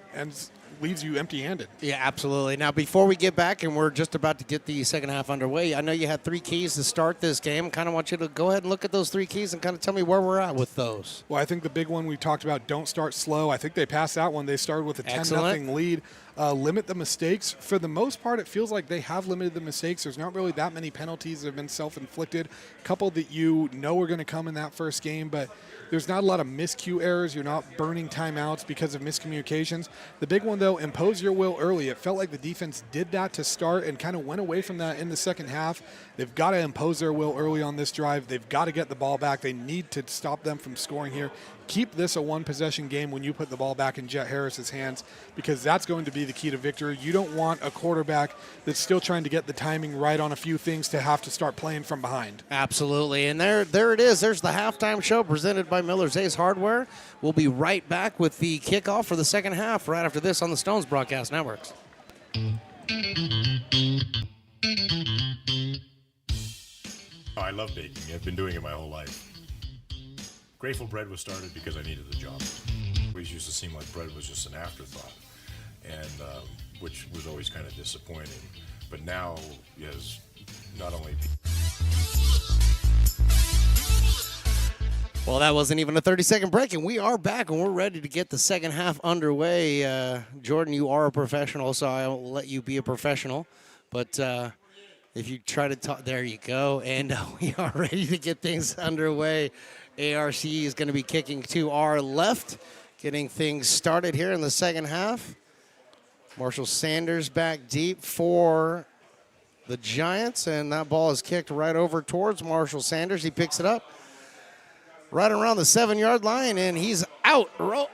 [SPEAKER 2] leaves you empty-handed.
[SPEAKER 1] Yeah, absolutely. Now, before we get back, and we're just about to get the second half underway, I know you had 3 keys to start this game. Kind of want you to go ahead and look at those 3 keys and kind of tell me where we're at with those.
[SPEAKER 2] Well, I think the big one we talked about, don't start slow. I think they passed that one. They started with a 10-0 lead. Limit the mistakes. For the most part, it feels like they have limited the mistakes. There's not really that many penalties that have been self-inflicted. A couple that you know are going to come in that first game, but there's not a lot of miscue errors. You're not burning timeouts because of miscommunications. The big one, though, impose your will early. It felt like the defense did that to start and kind of went away from that in the second half. They've got to impose their will early on this drive. They've got to get the ball back. They need to stop them from scoring here. Keep this a one-possession game when you put the ball back in Jet Harris's hands, because that's going to be the key to victory. You don't want a quarterback that's still trying to get the timing right on a few things to have to start playing from behind.
[SPEAKER 1] Absolutely. And there it is. There's the halftime show presented by Miller's Ace Hardware. We'll be right back with the kickoff for the second half right after this on the Stones Broadcast Networks.
[SPEAKER 11] Oh, I love baking. I've been doing it my whole life. Grateful Bread was started because I needed the job. It always used to seem like bread was just an afterthought, and which was always kind of disappointing. But now, as not only...
[SPEAKER 1] Well, that wasn't even a 30-second break, and we are back, and we're ready to get the second half underway. Jordan, you are a professional, so I'll let you be a professional. But if you try to talk, there you go. And we are ready to get things underway. ARC is going to be kicking to our left, getting things started here in the second half. Marshall Sanders back deep for the Giants, and that ball is kicked right over towards Marshall Sanders. He picks it up right around the 7-yard line, and he's out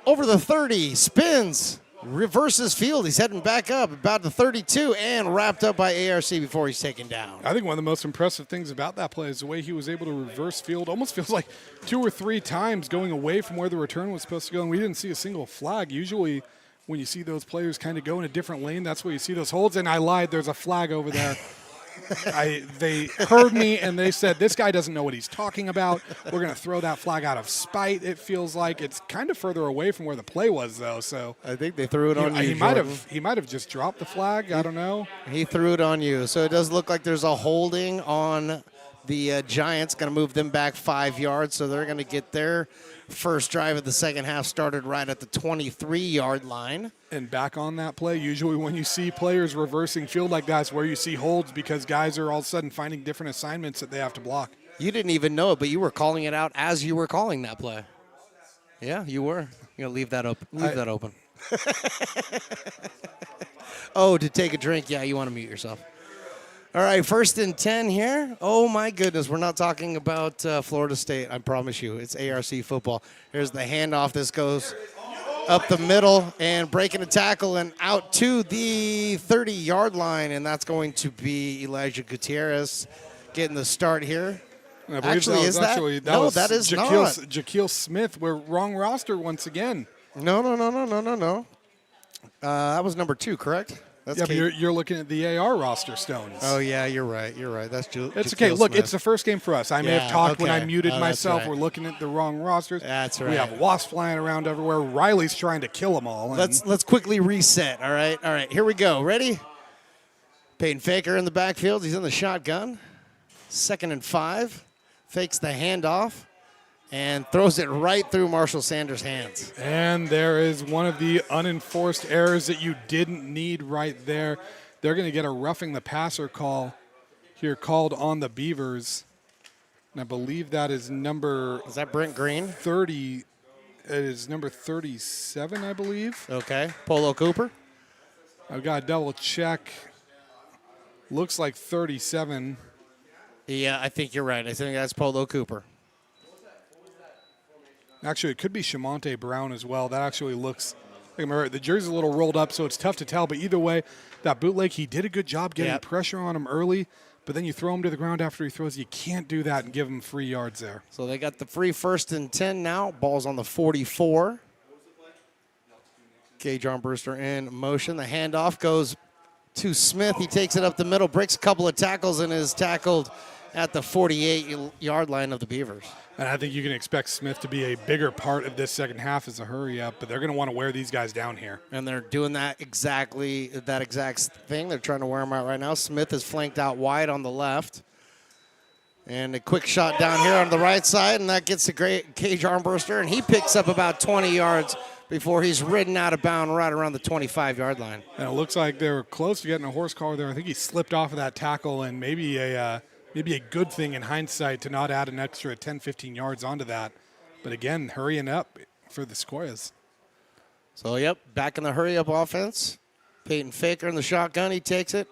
[SPEAKER 1] over the 30, spins, reverses field. He's heading back up about the 32 and wrapped up by ARC before he's taken down.
[SPEAKER 2] I think one of the most impressive things about that play is the way he was able to reverse field. Almost feels like 2 or 3 times going away from where the return was supposed to go, and we didn't see a single flag. Usually when you see those players kind of go in a different lane, that's where you see those holds. And I lied, there's a flag over there. They heard me, and they said, this guy doesn't know what he's talking about. We're going to throw that flag out of spite, it feels like. It's kind of further away from where the play was, though. So
[SPEAKER 1] I think they threw it on you,
[SPEAKER 2] He might have just dropped the flag. I don't know.
[SPEAKER 1] He threw it on you. So it does look like there's a holding on the Giants. Going to move them back 5 yards, so they're going to get their first drive of the second half started right at the 23-yard line.
[SPEAKER 2] And back on that play, usually when you see players reversing field like that, it's where you see holds, because guys are all of a sudden finding different assignments that they have to block.
[SPEAKER 1] You didn't even know it, but you were calling it out as you were calling that play. Yeah, you were. You're going to leave that open. That open. Oh, to take a drink. Yeah, you want to mute yourself. All right, 1st and 10 here. Oh, my goodness. We're not talking about Florida State, I promise you. It's ARC football. Here's the handoff. This goes up the middle and breaking a tackle and out to the 30-yard line, and that's going to be Elijah Gutierrez getting the start here.
[SPEAKER 2] I believe that is Jaquil Smith. We're wrong roster once again.
[SPEAKER 1] No. That was number 2, correct?
[SPEAKER 2] That's but you're looking at the AR roster, Stones.
[SPEAKER 1] Oh, yeah, you're right. That's
[SPEAKER 2] It's okay. Look, it's the first game for us. I may have talked when I muted myself. Right. We're looking at the wrong rosters.
[SPEAKER 1] That's right.
[SPEAKER 2] We have wasps flying around everywhere. Riley's trying to kill them all.
[SPEAKER 1] Let's quickly reset, all right? Here we go. Ready? Peyton Faker in the backfield. He's in the shotgun. 2nd and 5. Fakes the handoff and throws it right through Marshall Sanders' hands.
[SPEAKER 2] And there is one of the unenforced errors that you didn't need right there. They're going to get a roughing the passer call here called on the Beavers. And I believe that is number...
[SPEAKER 1] Is that Brent Green?
[SPEAKER 2] 30. It is number 37, I believe.
[SPEAKER 1] Okay. Polo Cooper?
[SPEAKER 2] I've got to double check. Looks like 37.
[SPEAKER 1] Yeah, I think you're right. I think that's Polo Cooper.
[SPEAKER 2] Actually, it could be Shamonte Brown as well. That actually looks like the jersey's a little rolled up, so it's tough to tell. But either way, that bootleg, he did a good job getting pressure on him early. But then you throw him to the ground after he throws. You can't do that and give him 3 yards there.
[SPEAKER 1] So they got the free 1st and 10 now. Ball's on the 44. Gage Armbruster in motion. The handoff goes to Smith. He takes it up the middle, breaks a couple of tackles, and is tackled at the 48-yard line of the Beavers.
[SPEAKER 2] And I think you can expect Smith to be a bigger part of this second half as a hurry up, but they're going to want to wear these guys down here.
[SPEAKER 1] And they're doing that exact thing. They're trying to wear them out right now. Smith is flanked out wide on the left. And a quick shot down here on the right side, and that gets a great Gage Armbruster, and he picks up about 20 yards before he's ridden out of bounds right around the 25-yard line.
[SPEAKER 2] And it looks like they were close to getting a horse collar there. I think he slipped off of that tackle, and maybe a good thing in hindsight to not add an extra 10, 15 yards onto that. But again, hurrying up for the Sequoias.
[SPEAKER 1] So, yep, back in the hurry-up offense. Peyton Faker in the shotgun. He takes it.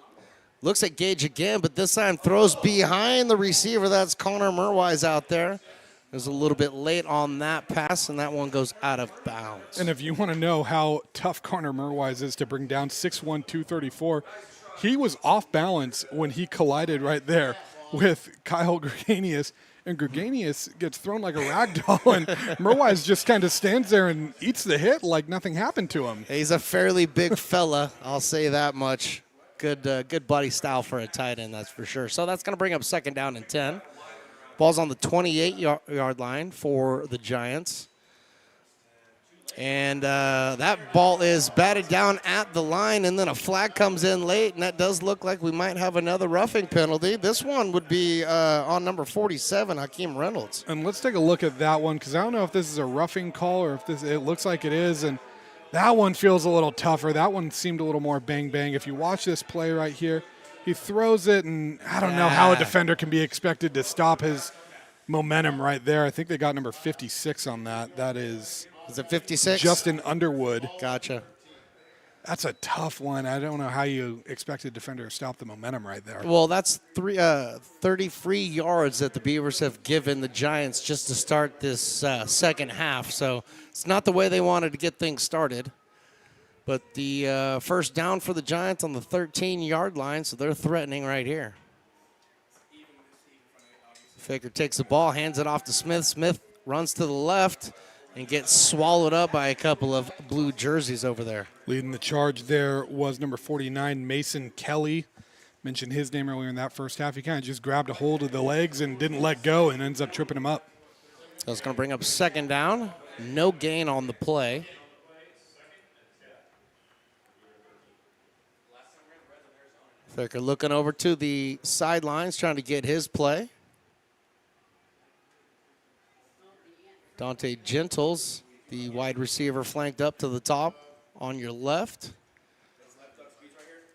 [SPEAKER 1] Looks at Gage again, but this time throws behind the receiver. That's Connor Merwise out there. Was a little bit late on that pass, and that one goes out of bounds.
[SPEAKER 2] And if you want to know how tough Connor Merwise is to bring down, 6'1", 234, he was off balance when he collided right there with Kyle Greganius, and Greganius gets thrown like a rag doll, and Merwise just kind of stands there and eats the hit like nothing happened to him.
[SPEAKER 1] He's a fairly big fella, I'll say that much. Good body style for a tight end, that's for sure. So that's going to bring up second down and 10. Ball's on the 28-yard line for the Giants. And that ball is batted down at the line, and then a flag comes in late, and that does look like we might have another roughing penalty. This one would be on number 47, Hakeem Reynolds.
[SPEAKER 2] And let's take a look at that one, because I don't know if this is a roughing call or if it looks like it is, and that one feels a little tougher. That one seemed a little more bang-bang. If you watch this play right here, he throws it, and I don't know how a defender can be expected to stop his momentum right there. I think they got number 56 on that. That is
[SPEAKER 1] it 56?
[SPEAKER 2] Justin Underwood.
[SPEAKER 1] Gotcha.
[SPEAKER 2] That's a tough one. I don't know how you expect a defender to stop the momentum right there.
[SPEAKER 1] Well, that's 30 free yards that the Beavers have given the Giants just to start this second half. So it's not the way they wanted to get things started. But the first down for the Giants on the 13-yard line, so they're threatening right here. Faker takes the ball, hands it off to Smith. Smith runs to the left and gets swallowed up by a couple of blue jerseys over there.
[SPEAKER 2] Leading the charge there was number 49, Mason Kelly. Mentioned his name earlier in that first half. He kind of just grabbed a hold of the legs and didn't let go and ends up tripping him up.
[SPEAKER 1] That's going to bring up second down. No gain on the play. Faker looking over to the sidelines, trying to get his play. Dante Gentles, the wide receiver, flanked up to the top on your left.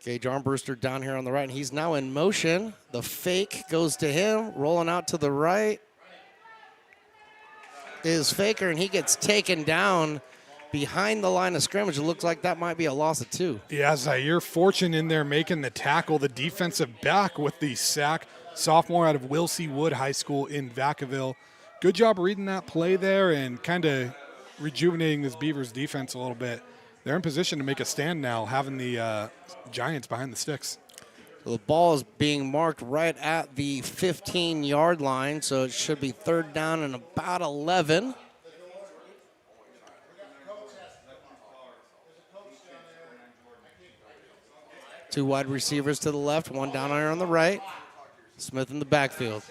[SPEAKER 1] Gage Armbruster down here on the right, and he's now in motion. The fake goes to him, rolling out to the right is Faker, and he gets taken down behind the line of scrimmage. It looks like that might be a loss of 2.
[SPEAKER 2] Yeah, Zaire Fortune in there making the tackle, the defensive back with the sack. Sophomore out of Wilsey Wood High School in Vacaville. Good job reading that play there and kind of rejuvenating this Beavers defense a little bit. They're in position to make a stand now, having the Giants behind the sticks.
[SPEAKER 1] So the ball is being marked right at the 15-yard line, so it should be third down and about 11. Two wide receivers to the left, one down here on the right. Smith in the backfield.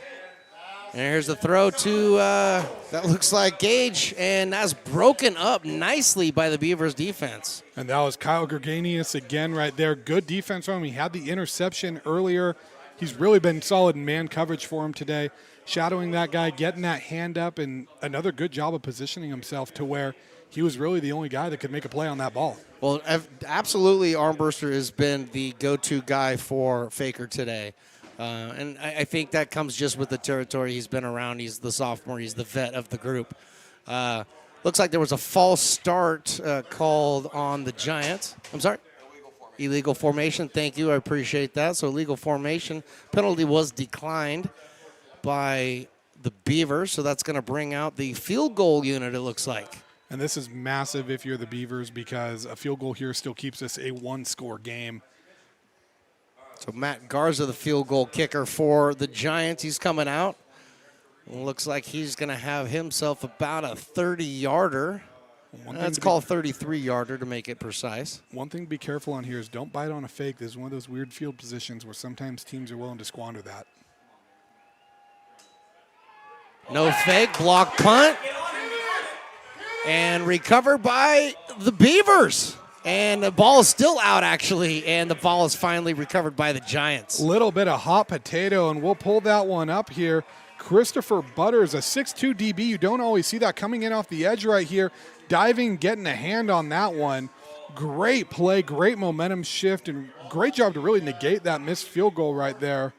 [SPEAKER 1] And here's the throw to, that looks like Gage, and that's broken up nicely by the Beavers defense.
[SPEAKER 2] And that was Kyle Greganius again right there. Good defense from him. He had the interception earlier. He's really been solid in man coverage for him today. Shadowing that guy, getting that hand up, and another good job of positioning himself to where he was really the only guy that could make a play on that ball.
[SPEAKER 1] Well, absolutely, Armbruster has been the go-to guy for Faker today. And I think that comes just with the territory he's been around. He's the sophomore. He's the vet of the group. Looks like there was a false start called on the Giants. I'm sorry? Illegal formation. Thank you. I appreciate that. So illegal formation. Penalty was declined by the Beavers. So that's going to bring out the field goal unit, it looks like.
[SPEAKER 2] And this is massive if you're the Beavers because a field goal here still keeps us a one-score game.
[SPEAKER 1] So Matt Garza, the field goal kicker for the Giants, he's coming out. Looks like he's going to have himself about a 30-yarder. Let's call 33-yarder to make it precise.
[SPEAKER 2] One thing to be careful on here is don't bite on a fake. This is one of those weird field positions where sometimes teams are willing to squander that.
[SPEAKER 1] No fake, block punt. And recovered by the Beavers. And the ball is still out, actually, and the ball is finally recovered by the Giants.
[SPEAKER 2] Little bit of hot potato, and we'll pull that one up here. Christopher Butters, a 6'2 DB. You don't always see that coming in off the edge right here. Diving, getting a hand on that one. Great play, great momentum shift, and great job to really negate that missed field goal right there.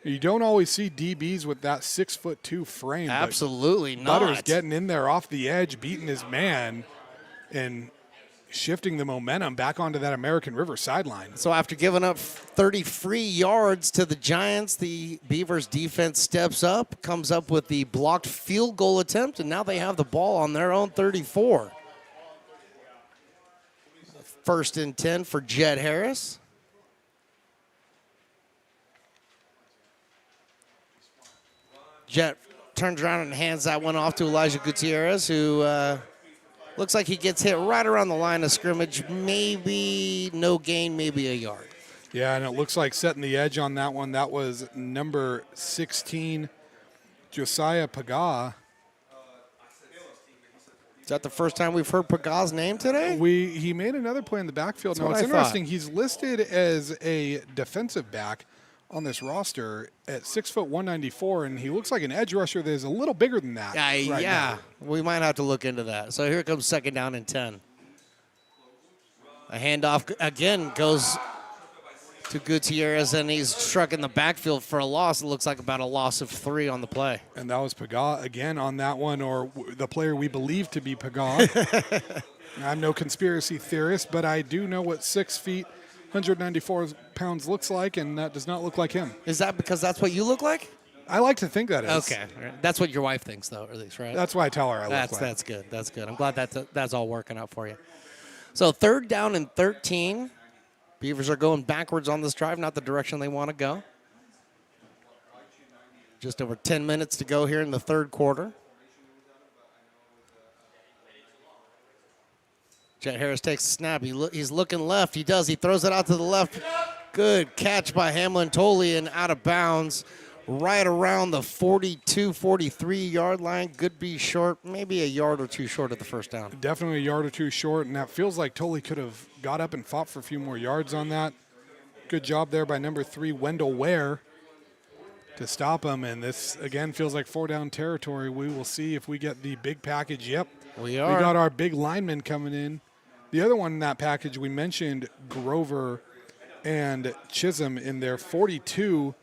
[SPEAKER 2] You don't always see DBs with that 6'2" frame.
[SPEAKER 1] Absolutely not.
[SPEAKER 2] Butters getting in there off the edge, beating his man, and shifting the momentum back onto that American River sideline.
[SPEAKER 1] So after giving up 30 free yards to the Giants, the Beavers defense steps up, comes up with the blocked field goal attempt, and now they have the ball on their own 34. 1st and 10 for Jet Harris. Jet turns around and hands that one off to Elijah Gutierrez, who looks like he gets hit right around the line of scrimmage. Maybe no gain, maybe a yard.
[SPEAKER 2] Yeah, and it looks like setting the edge on that one. That was number 16, Josiah Paga.
[SPEAKER 1] Is that the first time we've heard Paga's name today?
[SPEAKER 2] He made another play in the backfield. Now, it's interesting. He's listed as a defensive back on this roster at 6'1", 194, and he looks like an edge rusher that is a little bigger than that.
[SPEAKER 1] Yeah, we might have to look into that. So here comes 2nd down and 10. A handoff again goes to Gutierrez, and he's struck in the backfield for a loss. It looks like about a loss of 3 on the play.
[SPEAKER 2] And that was Paga again on that one, or the player we believe to be Paga. I'm no conspiracy theorist, but I do know what 6 feet, 194 pounds looks like, and that does not look like him.
[SPEAKER 1] Is that because that's what you look like?
[SPEAKER 2] I like to think that is.
[SPEAKER 1] Okay. That's what your wife thinks, though, at least, right?
[SPEAKER 2] That's why I tell her I look like.
[SPEAKER 1] That's good. That's good. I'm glad that's all working out for you. So 3rd down and 13. Beavers are going backwards on this drive, not the direction they want to go. Just over 10 minutes to go here in the 3rd quarter. Jet Harris takes a snap. He's looking left. He does. He throws it out to the left. Good catch by Hamlin Tolley and out of bounds right around the 42, 43-yard line. Could be short, maybe a yard or 2 short of the 1st down.
[SPEAKER 2] Definitely a yard or 2 short, and that feels like Tolley could have got up and fought for a few more yards on that. Good job there by number 3, Wendell Ware, to stop him, and this, again, feels like 4-down territory. We will see if we get the big package. Yep.
[SPEAKER 1] We are.
[SPEAKER 2] We got our big lineman coming in. The other one in that package, we mentioned Grover and Chisholm in their 42,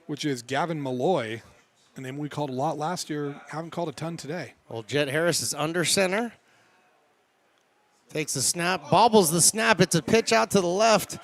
[SPEAKER 2] which is Gavin Malloy, a name we called a lot last year, haven't called a ton today.
[SPEAKER 1] Well, Jet Harris is under center. Takes the snap, bobbles the snap. It's a pitch out to the left.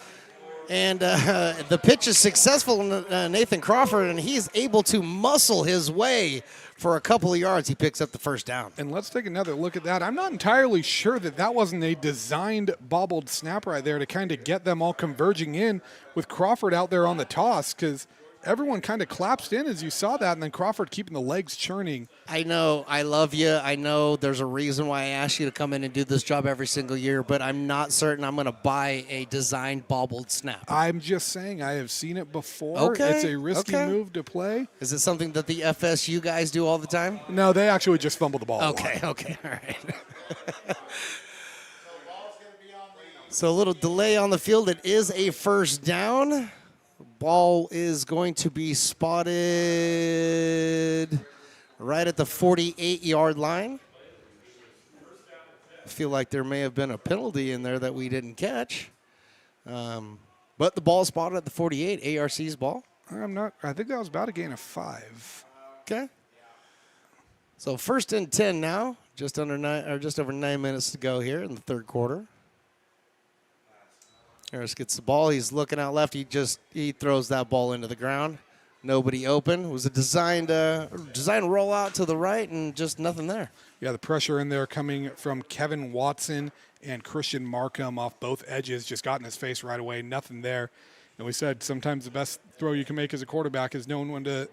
[SPEAKER 1] And the pitch is successful in Nathan Crawford, and he's able to muscle his way for a couple of yards. He picks up the 1st down.
[SPEAKER 2] And let's take another look at that. I'm not entirely sure that wasn't a designed bobbled snap right there to kind of get them all converging in with Crawford out there on the toss, because everyone kind of collapsed in as you saw that, and then Crawford keeping the legs churning.
[SPEAKER 1] I know, I love you. I know there's a reason why I ask you to come in and do this job every single year, but I'm not certain I'm going to buy a designed bobbled snap.
[SPEAKER 2] I'm just saying I have seen it before.
[SPEAKER 1] Okay.
[SPEAKER 2] It's a risky move to play.
[SPEAKER 1] Is it something that the FSU guys do all the time?
[SPEAKER 2] No, they actually just fumble the ball.
[SPEAKER 1] Okay, all right. So a little delay on the field. It is a 1st down. Ball is going to be spotted right at the 48-yard line. I feel like there may have been a penalty in there that we didn't catch. But the ball is spotted at the 48, ARC's ball.
[SPEAKER 2] I think that was about a gain of 5.
[SPEAKER 1] Okay. So 1st and 10 now, just over 9 minutes to go here in the 3rd quarter. Harris gets the ball. He's looking out left. He throws that ball into the ground. Nobody open. It was a designed rollout to the right, and just nothing there.
[SPEAKER 2] Yeah, the pressure in there coming from Kevin Watson and Christian Markham off both edges. Just got in his face right away. Nothing there. And we said sometimes the best throw you can make as a quarterback is knowing when to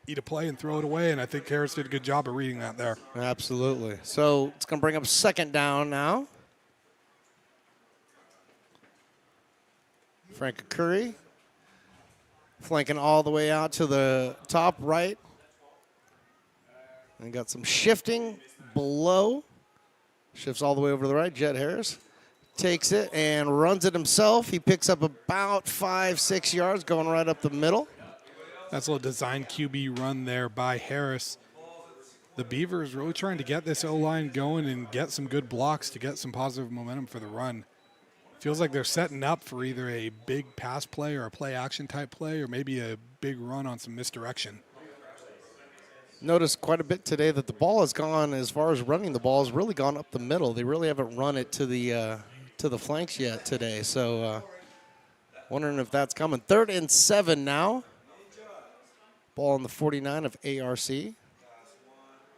[SPEAKER 2] eat a play and throw it away, and I think Harris did a good job of reading that there.
[SPEAKER 1] Absolutely. So it's going to bring up second down now. Frank Curry flanking all the way out to the top right. And got some shifting below. Shifts all the way over to the right. Jet Harris takes it and runs it himself. He picks up about 5-6 yards going right up the middle.
[SPEAKER 2] That's a little design QB run there by Harris. The Beavers really trying to get this O-line going and get some good blocks to get some positive momentum for the run. Feels like they're setting up for either a big pass play or a play action type play or maybe a big run on some misdirection.
[SPEAKER 1] Noticed quite a bit today that the ball has gone, as far as running the ball, has really gone up the middle. They really haven't run it to the flanks yet today. So wondering if that's coming. 3rd and 7 now. Ball on the 49 of ARC.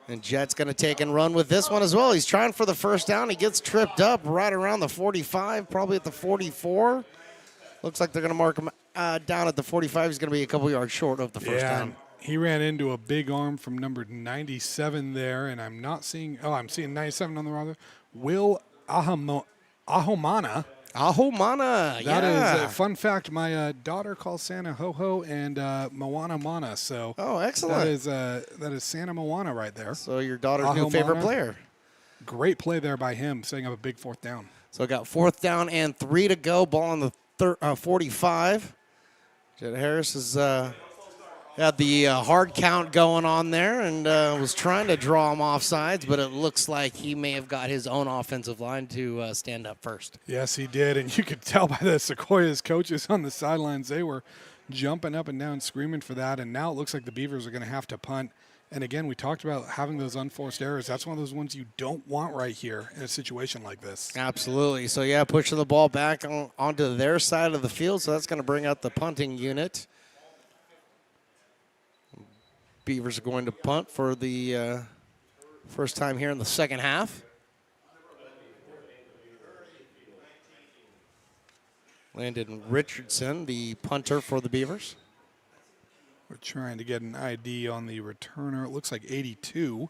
[SPEAKER 1] And Jet's going to take and run with this one as well. He's trying for the first down. He gets tripped up right around the 45, probably at the 44. Looks like they're going to mark him down at the 45. He's going to be a couple yards short of the first down.
[SPEAKER 2] He ran into a big arm from number 97 there, and I'm not seeing – I'm seeing 97 on the roster. Will Ahomana.
[SPEAKER 1] Ahomana,
[SPEAKER 2] That is a fun fact. My daughter calls Santa Ho-Ho and Moana Mana. So
[SPEAKER 1] excellent.
[SPEAKER 2] That is Santa Moana right there.
[SPEAKER 1] So your daughter's new favorite player.
[SPEAKER 2] Great play there by him, setting up a big 4th down.
[SPEAKER 1] So got 4th down and 3 to go. Ball on the 45. Jet Harris is had the hard count going on there and was trying to draw him off sides, but it looks like he may have got his own offensive line to stand up first.
[SPEAKER 2] Yes, he did, and you could tell by the Sequoias coaches on the sidelines, they were jumping up and down screaming for that, and now it looks like the Beavers are going to have to punt. And again, we talked about having those unforced errors. That's one of those ones you don't want right here in a situation like this.
[SPEAKER 1] Absolutely. So, yeah, pushing the ball back onto their side of the field, so that's going to bring out the punting unit. Beavers are going to punt for the first time here in the second half. Landon Richardson, the punter for the Beavers.
[SPEAKER 2] We're trying to get an ID on the returner. It looks like 82.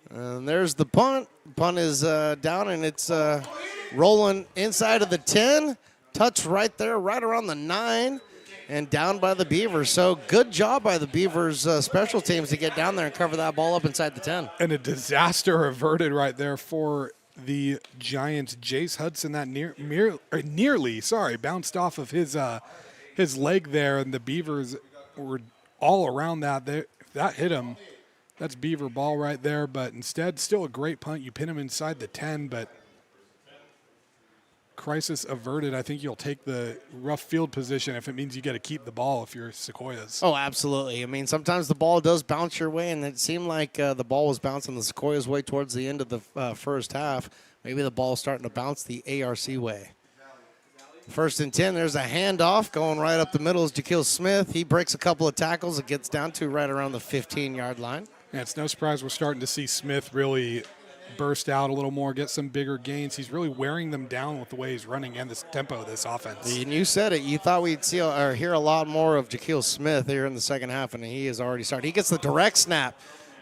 [SPEAKER 1] And there's the punt. Punt is down, and it's rolling inside of the 10. Touch right there, right around the 9. And down by the Beavers. So good job by the Beavers special teams to get down there and cover that ball up inside the 10.
[SPEAKER 2] And a disaster averted right there for the Giants. Jace Hudson, that nearly bounced off of his leg there, and the Beavers were all around that. That hit him. That's Beaver ball right there, but instead, still a great punt. You pin him inside the 10, but crisis averted. I think you'll take the rough field position if it means you got to keep the ball if you're Sequoias.
[SPEAKER 1] Oh, absolutely. I mean, sometimes the ball does bounce your way, and it seemed like the ball was bouncing the Sequoias' way towards the end of the first half. Maybe the ball's starting to bounce the ARC way. 1st and 10, there's a handoff going right up the middle is Jaquil Smith. He breaks a couple of tackles. It gets down to right around the 15-yard line.
[SPEAKER 2] Yeah, it's no surprise we're starting to see Smith really burst out a little more, get some bigger gains. He's really wearing them down with the way he's running and this tempo of this offense.
[SPEAKER 1] And you said it. You thought we'd see or hear a lot more of Jaquil Smith here in the second half, and he has already started. He gets the direct snap,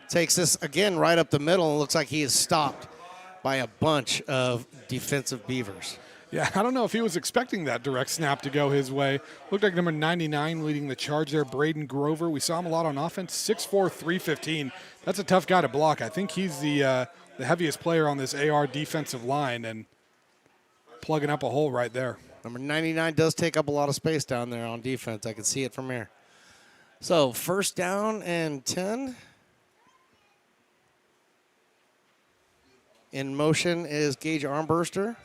[SPEAKER 1] takes this again right up the middle, and looks like he is stopped by a bunch of defensive Beavers.
[SPEAKER 2] Yeah, I don't know if he was expecting that direct snap to go his way. Looked like number 99 leading the charge there, Braden Grover. We saw him a lot on offense, 6'4", 315. That's a tough guy to block. I think he's the heaviest player on this AR defensive line and plugging up a hole right there.
[SPEAKER 1] Number 99 does take up a lot of space down there on defense. I can see it from here. So 1st down and 10. In motion is Gage Armburster.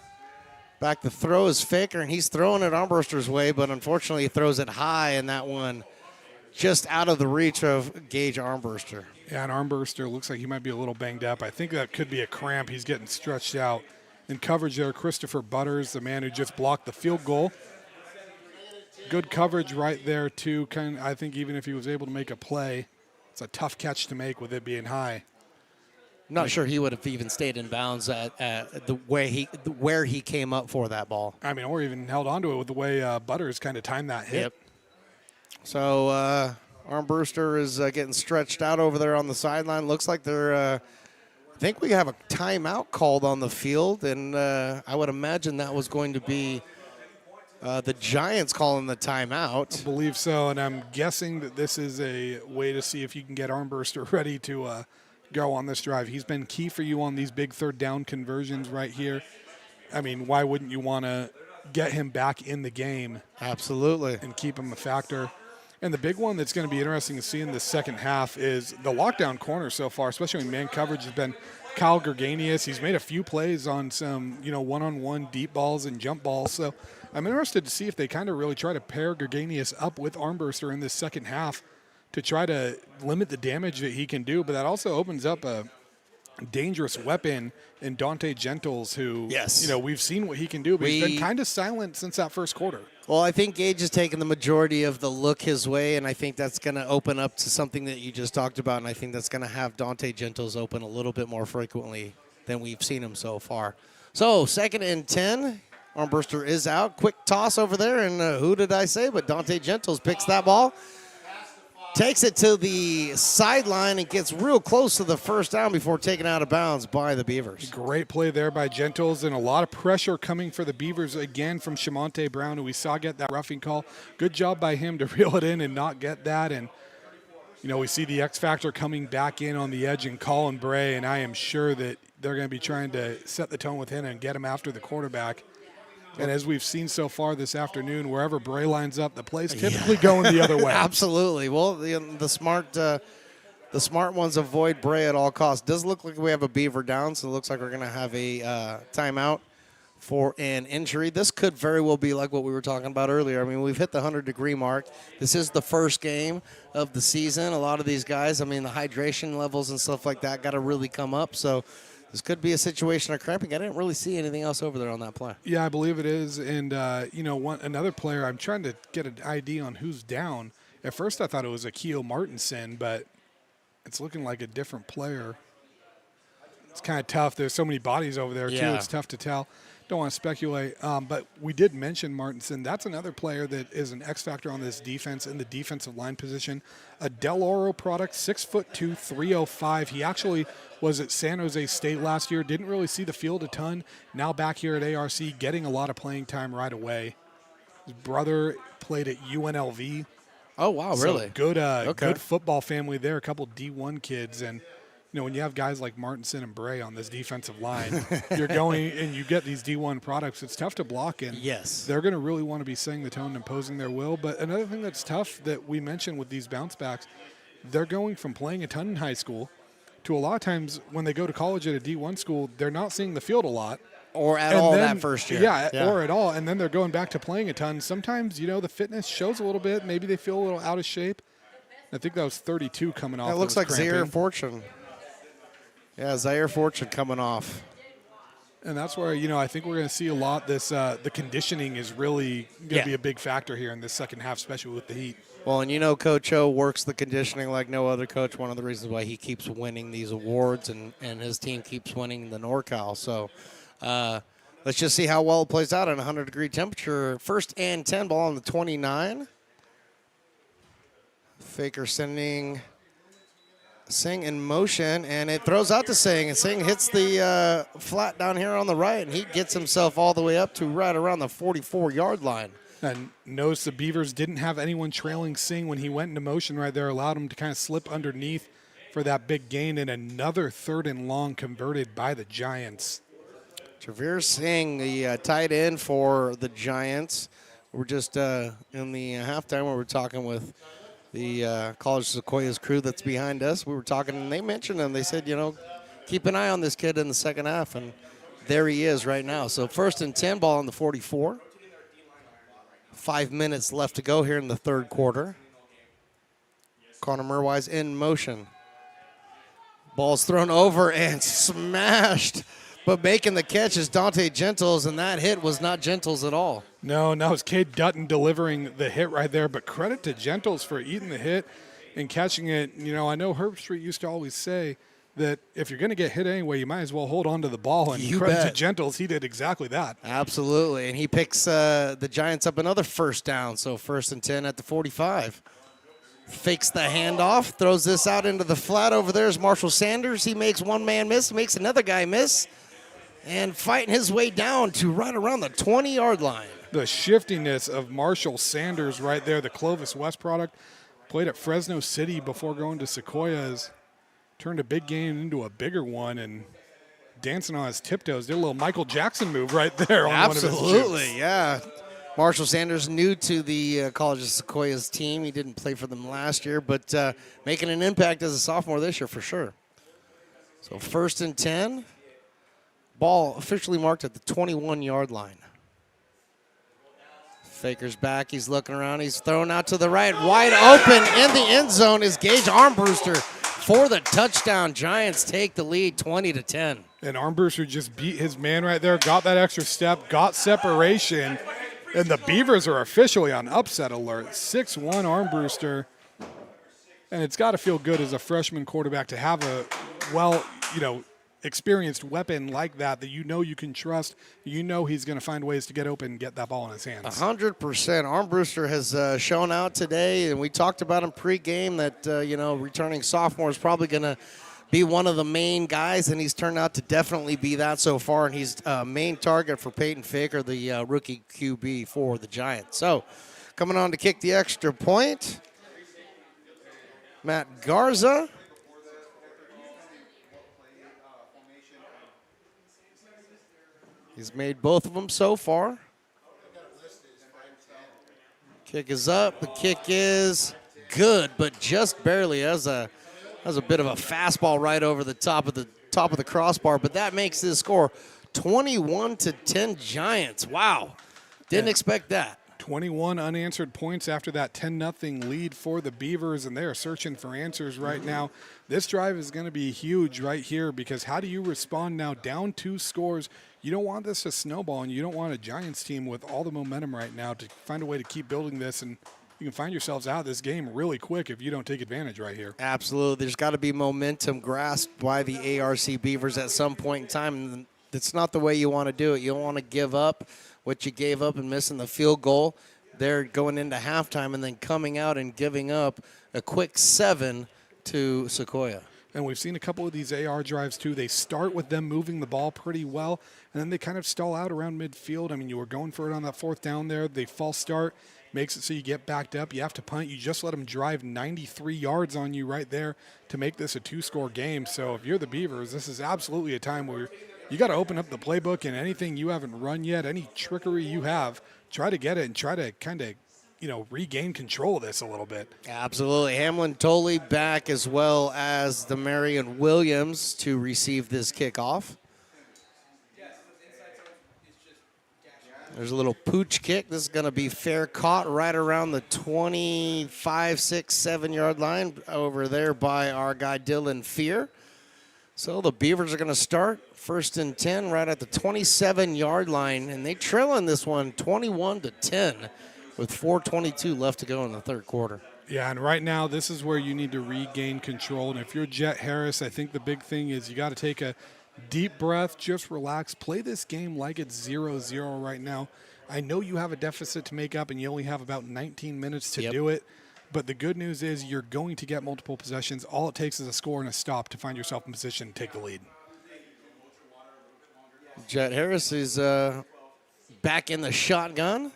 [SPEAKER 1] Back the throw is Faker, and he's throwing it Armburster's way, but unfortunately he throws it high, and that one just out of the reach of Gage Armburster.
[SPEAKER 2] Yeah, and Armburster looks like he might be a little banged up. I think that could be a cramp. He's getting stretched out. In coverage there, Christopher Butters, the man who just blocked the field goal. Good coverage right there, too. I think even if he was able to make a play, it's a tough catch to make with it being high.
[SPEAKER 1] I'm not sure he would have even stayed in bounds at where he came up for that ball.
[SPEAKER 2] I mean, or even held onto it with the way Butters kind of timed that hit.
[SPEAKER 1] Yep. So Armbruster is getting stretched out over there on the sideline. Looks like they're, I think we have a timeout called on the field, and I would imagine that was going to be the Giants calling the timeout.
[SPEAKER 2] I believe so, and I'm guessing that this is a way to see if you can get Armbruster ready to go on this drive. He's been key for you on these big third down conversions right here. I mean, why wouldn't you want to get him back in the game?
[SPEAKER 1] Absolutely.
[SPEAKER 2] And keep him a factor. And the big one that's going to be interesting to see in the second half is the lockdown corner so far, especially when man coverage, has been Kyle Gerganius. He's made a few plays on some, one-on-one deep balls and jump balls. So I'm interested to see if they kind of really try to pair Gerganius up with Armbruster in this second half to try to limit the damage that he can do. But that also opens up a dangerous weapon in Dante Gentles, who, we've seen what he can do, but he's been kind of silent since that first quarter.
[SPEAKER 1] Well, I think Gage has taken the majority of the look his way, and I think that's going to open up to something that you just talked about, and I think that's going to have Dante Gentles open a little bit more frequently than we've seen him so far. So, 2nd and 10. Armbruster is out. Quick toss over there, and who did I say? But Dante Gentles picks that ball. Takes it to the sideline and gets real close to the first down before taken out of bounds by the Beavers.
[SPEAKER 2] Great play there by Gentles, and a lot of pressure coming for the Beavers again from Shamonte Brown, who we saw get that roughing call. Good job by him to reel it in and not get that. And, we see the X Factor coming back in on the edge in Colin Bray, and I am sure that they're going to be trying to set the tone with him and get him after the quarterback. And as we've seen so far this afternoon, wherever Bray lines up, the play's typically going the other way.
[SPEAKER 1] Absolutely. Well, the smart ones avoid Bray at all costs. Does look like we have a Beaver down, so it looks like we're going to have a timeout for an injury. This could very well be like what we were talking about earlier. I mean, we've hit the 100-degree mark. This is the first game of the season. A lot of these guys, the hydration levels and stuff like that got to really come up. So this could be a situation of cramping. I didn't really see anything else over there on that play.
[SPEAKER 2] Yeah, I believe it is. And, another player, I'm trying to get an ID on who's down. At first I thought it was Akio Martinson, but it's looking like a different player. It's kind of tough. There's so many bodies over there, too. It's tough to tell. Don't want to speculate. But we did mention Martinson. That's another player that is an X factor on this defense in the defensive line position. A Del Oro product, 6'2", 305. He actually was at San Jose State last year. Didn't really see the field a ton. Now back here at ARC, getting a lot of playing time right away. His brother played at UNLV.
[SPEAKER 1] Oh, wow, really?
[SPEAKER 2] So good football family there, a couple D1 kids. And, when you have guys like Martinson and Bray on this defensive line, you're going and you get these D1 products, it's tough to block. And they're going to really want to be setting the tone and imposing their will. But another thing that's tough that we mentioned with these bounce backs, they're going from playing a ton in high school to a lot of times when they go to college at a D1 school, they're not seeing the field a lot.
[SPEAKER 1] Or at all that first year.
[SPEAKER 2] Yeah, or at all. And then they're going back to playing a ton. Sometimes, the fitness shows a little bit. Maybe they feel a little out of shape. I think that was 32 coming off.
[SPEAKER 1] It looks like Zaire Fortune. Yeah, Zaire Fortune coming off.
[SPEAKER 2] And that's where, I think we're going to see a lot. The conditioning is really going to be a big factor here in this second half, especially with the heat.
[SPEAKER 1] Well, and Coach O works the conditioning like no other coach. One of the reasons why he keeps winning these awards and his team keeps winning the NorCal. So let's just see how well it plays out in 100-degree temperature. 1st and 10, ball on the 29. Faker sending Singh in motion, and it throws out to Singh, and Singh hits the flat down here on the right, and he gets himself all the way up to right around the 44-yard line.
[SPEAKER 2] And notice the Beavers didn't have anyone trailing Singh when he went into motion right there, allowed him to kind of slip underneath for that big gain, and another 3rd and long converted by the Giants.
[SPEAKER 1] Travere Singh, the tight end for the Giants. We're just in the halftime where we're talking with the College Sequoias crew that's behind us. We were talking, and they mentioned him. They said, keep an eye on this kid in the second half, and there he is right now. So 1st and 10, ball on the 44. 5 minutes left to go here in the third quarter. Connor Murwise in motion. Ball's thrown over and smashed, but making the catch is Dante Gentles, and that hit was not Gentles at all.
[SPEAKER 2] No, it's Cade Dutton delivering the hit right there, but credit to Gentles for eating the hit and catching it. I know Herb Street used to always say that if you're going to get hit anyway, you might as well hold on to the ball, and credit to Gentles, he did exactly that.
[SPEAKER 1] Absolutely, and he picks the Giants up another first down, so 1st and 10 at the 45. Fakes the handoff, throws this out into the flat. Over there is Marshall Sanders. He makes one man miss, makes another guy miss, and fighting his way down to right around the 20-yard line.
[SPEAKER 2] The shiftiness of Marshall Sanders right there, the Clovis West product, played at Fresno City before going to Sequoias, turned a big game into a bigger one, and dancing on his tiptoes. Did a little Michael Jackson move right there on one of his jukes.
[SPEAKER 1] Absolutely, yeah. Marshall Sanders, new to the College of Sequoias team. He didn't play for them last year, but making an impact as a sophomore this year for sure. So 1st and 10. Ball officially marked at the 21-yard line. Faker's back. He's looking around. He's thrown out to the right. Wide open in the end zone is Gage Armbruster for the touchdown. Giants take the lead 20-10.
[SPEAKER 2] And Armbruster just beat his man right there, got that extra step, got separation. And the Beavers are officially on upset alert. 6'1" Armbruster. And it's got to feel good as a freshman quarterback to have a, experienced weapon like that you can trust. You know he's going to find ways to get open and get that ball in his hands.
[SPEAKER 1] 100%. Armbruster has shown out today, and we talked about him pregame that, returning sophomore is probably going to be one of the main guys, and he's turned out to definitely be that so far, and he's a main target for Peyton Faker, the rookie QB for the Giants. So coming on to kick the extra point, Matt Garza. He's made both of them so far. Kick is up. The kick is good, but just barely. Has a bit of a fastball right over the top of the crossbar, but that makes this score 21-10 Giants. Wow. Didn't expect that.
[SPEAKER 2] 21 unanswered points after that 10-0 lead for the Beavers, and they're searching for answers right now. This drive is going to be huge right here because how do you respond now down 2 scores? You don't want this to snowball, and you don't want a Giants team with all the momentum right now to find a way to keep building this, and you can find yourselves out of this game really quick if you don't take advantage right here.
[SPEAKER 1] Absolutely. There's got to be momentum grasped by the ARC Beavers at some point in time, and that's not the way you want to do it. You don't want to give up what you gave up and missing the field goal. They're going into halftime and then coming out and giving up a quick 7 to Sequoia.
[SPEAKER 2] And we've seen a couple of these AR drives, too. They start with them moving the ball pretty well, and then they kind of stall out around midfield. I mean, you were going for it on that 4th down there. They false start, makes it so you get backed up. You have to punt. You just let them drive 93 yards on you right there to make this a 2-score game. So if you're the Beavers, this is absolutely a time where you got to open up the playbook, and anything you haven't run yet, any trickery you have, try to get it and try to kind of regain control of this a little bit.
[SPEAKER 1] Absolutely. Hamlin Tolley back as well as the Marion Williams to receive this kickoff. There's a little pooch kick. This is going to be fair caught right around the 25, 6, 7-yard line over there by our guy Dylan Fear. So the Beavers are going to start 1st and 10 right at the 27-yard line, and they trail in this one 21-10 with 4:22 left to go in the 3rd quarter.
[SPEAKER 2] Yeah, and right now this is where you need to regain control. And if you're Jet Harris, I think the big thing is you got to take a deep breath, just relax, play this game like it's 0-0 right now. I know you have a deficit to make up, and you only have about 19 minutes to do it. But the good news is you're going to get multiple possessions. All it takes is a score and a stop to find yourself in position to take the lead.
[SPEAKER 1] Jet Harris is back in the shotgun.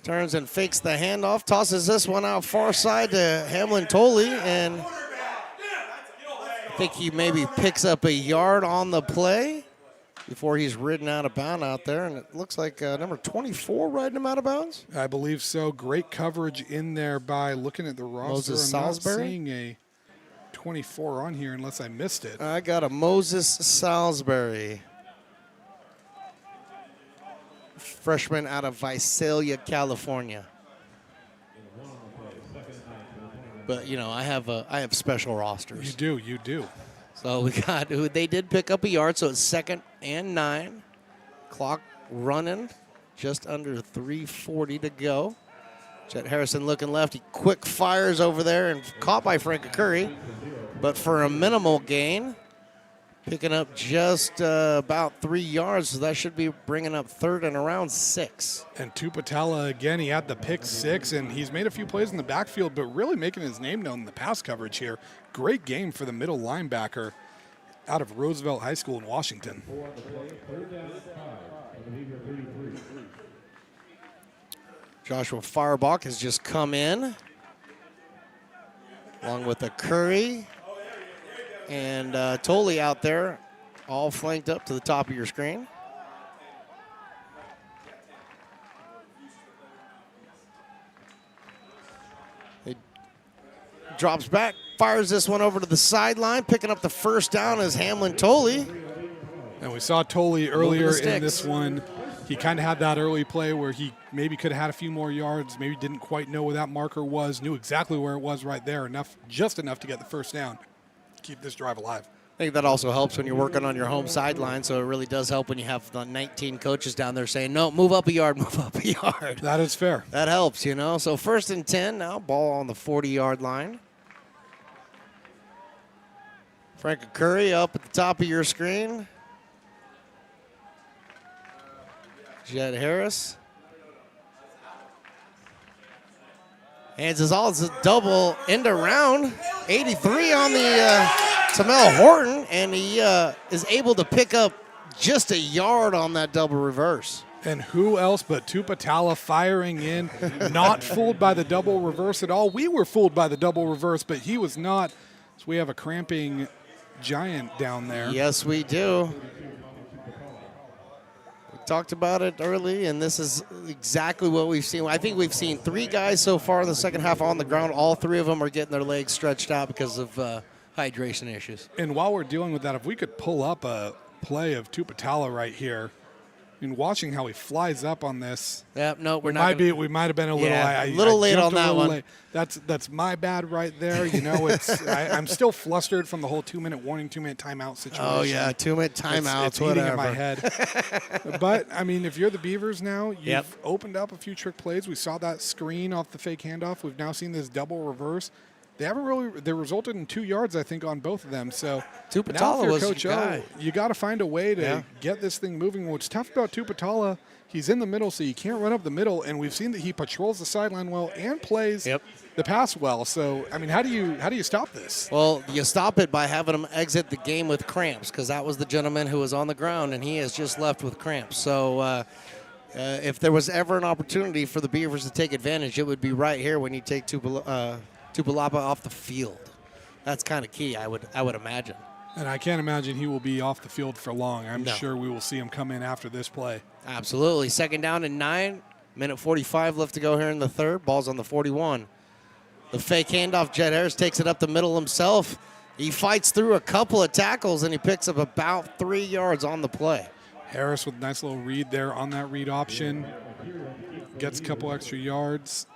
[SPEAKER 1] Turns and fakes the handoff. Tosses this one out far side to Hamlin Tolley. And I think he maybe picks up a yard on the play before he's ridden out of bounds out there. And it looks like number 24 riding him out of bounds.
[SPEAKER 2] I believe so. Great coverage in there by looking at the roster.
[SPEAKER 1] Moses
[SPEAKER 2] I'm
[SPEAKER 1] Salisbury?
[SPEAKER 2] not seeing a 24 on here unless I missed it.
[SPEAKER 1] I got a Moses Salisbury. Freshman out of Visalia, California. But I have special rosters.
[SPEAKER 2] You do.
[SPEAKER 1] So they did pick up a yard, so it's 2nd and 9. Clock running, just under 3:40 to go. Jet Harrison looking left. He quick fires over there and caught by Frank Curry. But for a minimal gain, Picking up just about 3 yards, so that should be bringing up third and around 6.
[SPEAKER 2] And Tupatala, again, he had the pick 6, and he's made a few plays in the backfield, but really making his name known in the pass coverage here. Great game for the middle linebacker out of Roosevelt High School in Washington.
[SPEAKER 1] Joshua Firebach has just come in, along with a Curry and Tolley out there, all flanked up to the top of your screen. He drops back, fires this one over to the sideline, picking up the first down is Hamlin Tolley.
[SPEAKER 2] And we saw Tolley earlier in this one. He kind of had that early play where he maybe could have had a few more yards, maybe didn't quite know where that marker was, knew exactly where it was right there, just enough to get the first down. Keep this drive alive.
[SPEAKER 1] I think that also helps when you're working on your home sideline, so it really does help when you have the 19 coaches down there saying, no, move up a yard, move up a yard.
[SPEAKER 2] That is fair.
[SPEAKER 1] That helps, you know. So 1st and 10 now, ball on the 40-yard line. Frank Curry up at the top of your screen. Jed Harris. Hands us all. It's a double end around. 83 on the Tamel Horton, and he is able to pick up just a yard on that double reverse.
[SPEAKER 2] And who else but Tupatala firing in, not fooled by the double reverse at all. We were fooled by the double reverse, but he was not. So we have a cramping giant down there.
[SPEAKER 1] Yes, we do. We talked about it early, and this is exactly what we've seen. I think we've seen 3 guys so far in the second half on the ground. All 3 of them are getting their legs stretched out because of hydration issues.
[SPEAKER 2] And while we're dealing with that, if we could pull up a play of Tupatala right here, I mean, watching how he flies up on this.
[SPEAKER 1] Yep, no, we're not.
[SPEAKER 2] We might have been a little,
[SPEAKER 1] yeah, a little late on that one.
[SPEAKER 2] Late. That's my bad right there. You know, I'm still flustered from the whole 2-minute warning, 2-minute timeout situation.
[SPEAKER 1] Oh yeah, 2-minute timeout.
[SPEAKER 2] It's eating at my head. But I mean, if you're the Beavers now, you've opened up a few trick plays. We saw that screen off the fake handoff. We've now seen this double reverse. They haven't really. They resulted in 2 yards, I think, on both of them. So now, if you're Coach O, you got to find a way to get this thing moving. What's tough about Tupatala, he's in the middle, so you can't run up the middle. And we've seen that he patrols the sideline well and plays the pass well. So I mean, how do you stop this?
[SPEAKER 1] Well, you stop it by having him exit the game with cramps, because that was the gentleman who was on the ground, and he has just left with cramps. So. If there was ever an opportunity for the Beavers to take advantage, it would be right here when you take Tupalapa off the field. That's kind of key, I would imagine.
[SPEAKER 2] And I can't imagine he will be off the field for long. I'm sure we will see him come in after this play.
[SPEAKER 1] Absolutely. 2nd down and 9. Minute 45 left to go here in the 3rd. Ball's on the 41. The fake handoff, Jed Harris takes it up the middle himself. He fights through a couple of tackles, and he picks up about 3 yards on the play.
[SPEAKER 2] Harris with a nice little read there on that read option. Gets a couple extra yards.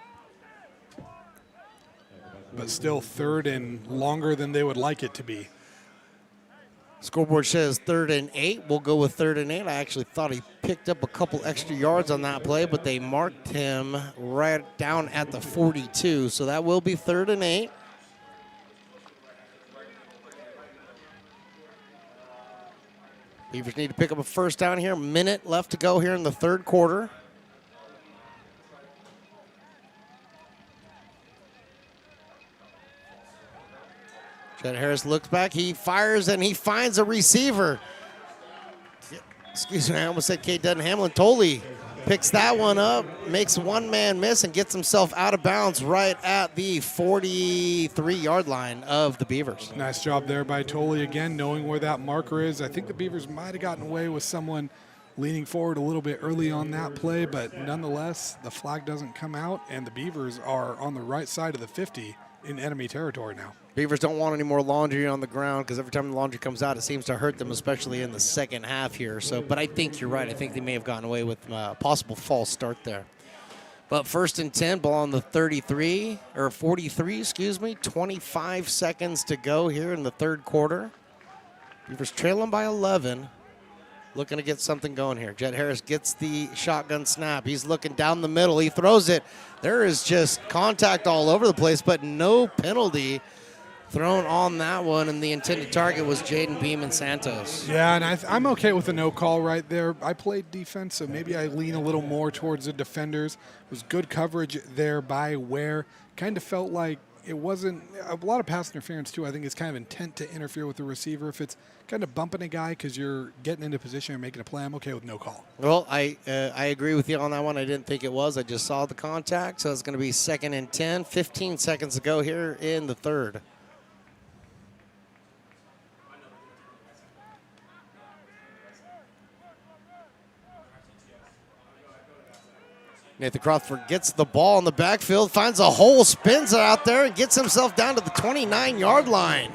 [SPEAKER 2] But still 3rd and longer than they would like it to be.
[SPEAKER 1] Scoreboard says 3rd and 8. We'll go with 3rd and 8. I actually thought he picked up a couple extra yards on that play, but they marked him right down at the 42. So that will be 3rd and 8. Beavers need to pick up a first down here. Minute left to go here in the 3rd quarter. Jed Harris looks back. He fires, and he finds a receiver. Excuse me, I almost said Kate Dutton. Hamlin Tolley picks that one up, makes one man miss, and gets himself out of bounds right at the 43-yard line of the Beavers.
[SPEAKER 2] Nice job there by Tolley again, knowing where that marker is. I think the Beavers might have gotten away with someone leaning forward a little bit early on that play, but nonetheless, the flag doesn't come out, and the Beavers are on the right side of the 50 in enemy territory now.
[SPEAKER 1] Beavers don't want any more laundry on the ground, because every time the laundry comes out, it seems to hurt them, especially in the second half here. So, but I think you're right. I think they may have gotten away with a possible false start there. But 1st and 10, ball on the 43, or 43, excuse me. 25 seconds to go here in the 3rd quarter. Beavers trailing by 11. Looking to get something going here. Jed Harris gets the shotgun snap. He's looking down the middle. He throws it. There is just contact all over the place, but no penalty. thrown on that one, and the intended target was Jaden Beeman Santos.
[SPEAKER 2] Yeah, and I'm okay with the no call right there. I played defense, so maybe I lean a little more towards the defenders. It was good coverage there by Ware. Kind of felt like it wasn't a lot of pass interference, too. I think it's kind of intent to interfere with the receiver. If it's kind of bumping a guy because you're getting into position and making a play, I'm okay with no call.
[SPEAKER 1] Well, I agree with you on that one. I didn't think it was. I just saw the contact, so it's going to be 2nd and 10. 15 seconds to go here in the third. Nathan Crawford gets the ball in the backfield, finds a hole, spins it out there, and gets himself down to the 29-yard line.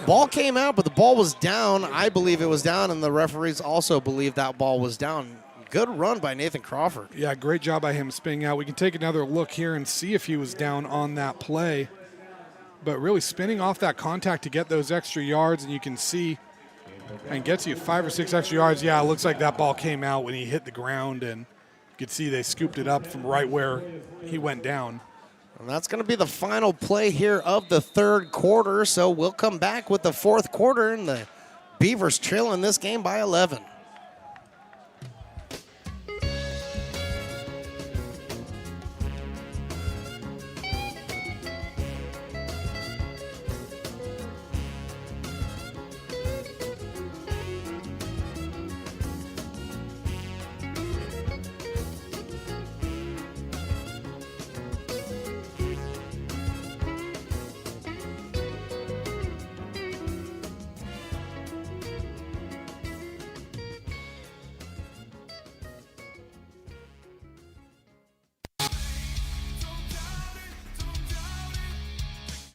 [SPEAKER 1] Ball came out, but the ball was down. I believe it was down, and the referees also believe that ball was down. Good run by Nathan Crawford.
[SPEAKER 2] Yeah, great job by him spinning out. We can take another look here and see if he was down on that play. But really spinning off that contact to get those extra yards, and you can see and gets you 5 or 6 extra yards. Yeah, it looks like that ball came out when he hit the ground, and you could see they scooped it up from right where he went down.
[SPEAKER 1] And that's going to be the final play here of the third quarter. So we'll come back with the fourth quarter, and the Beavers trailing this game by 11.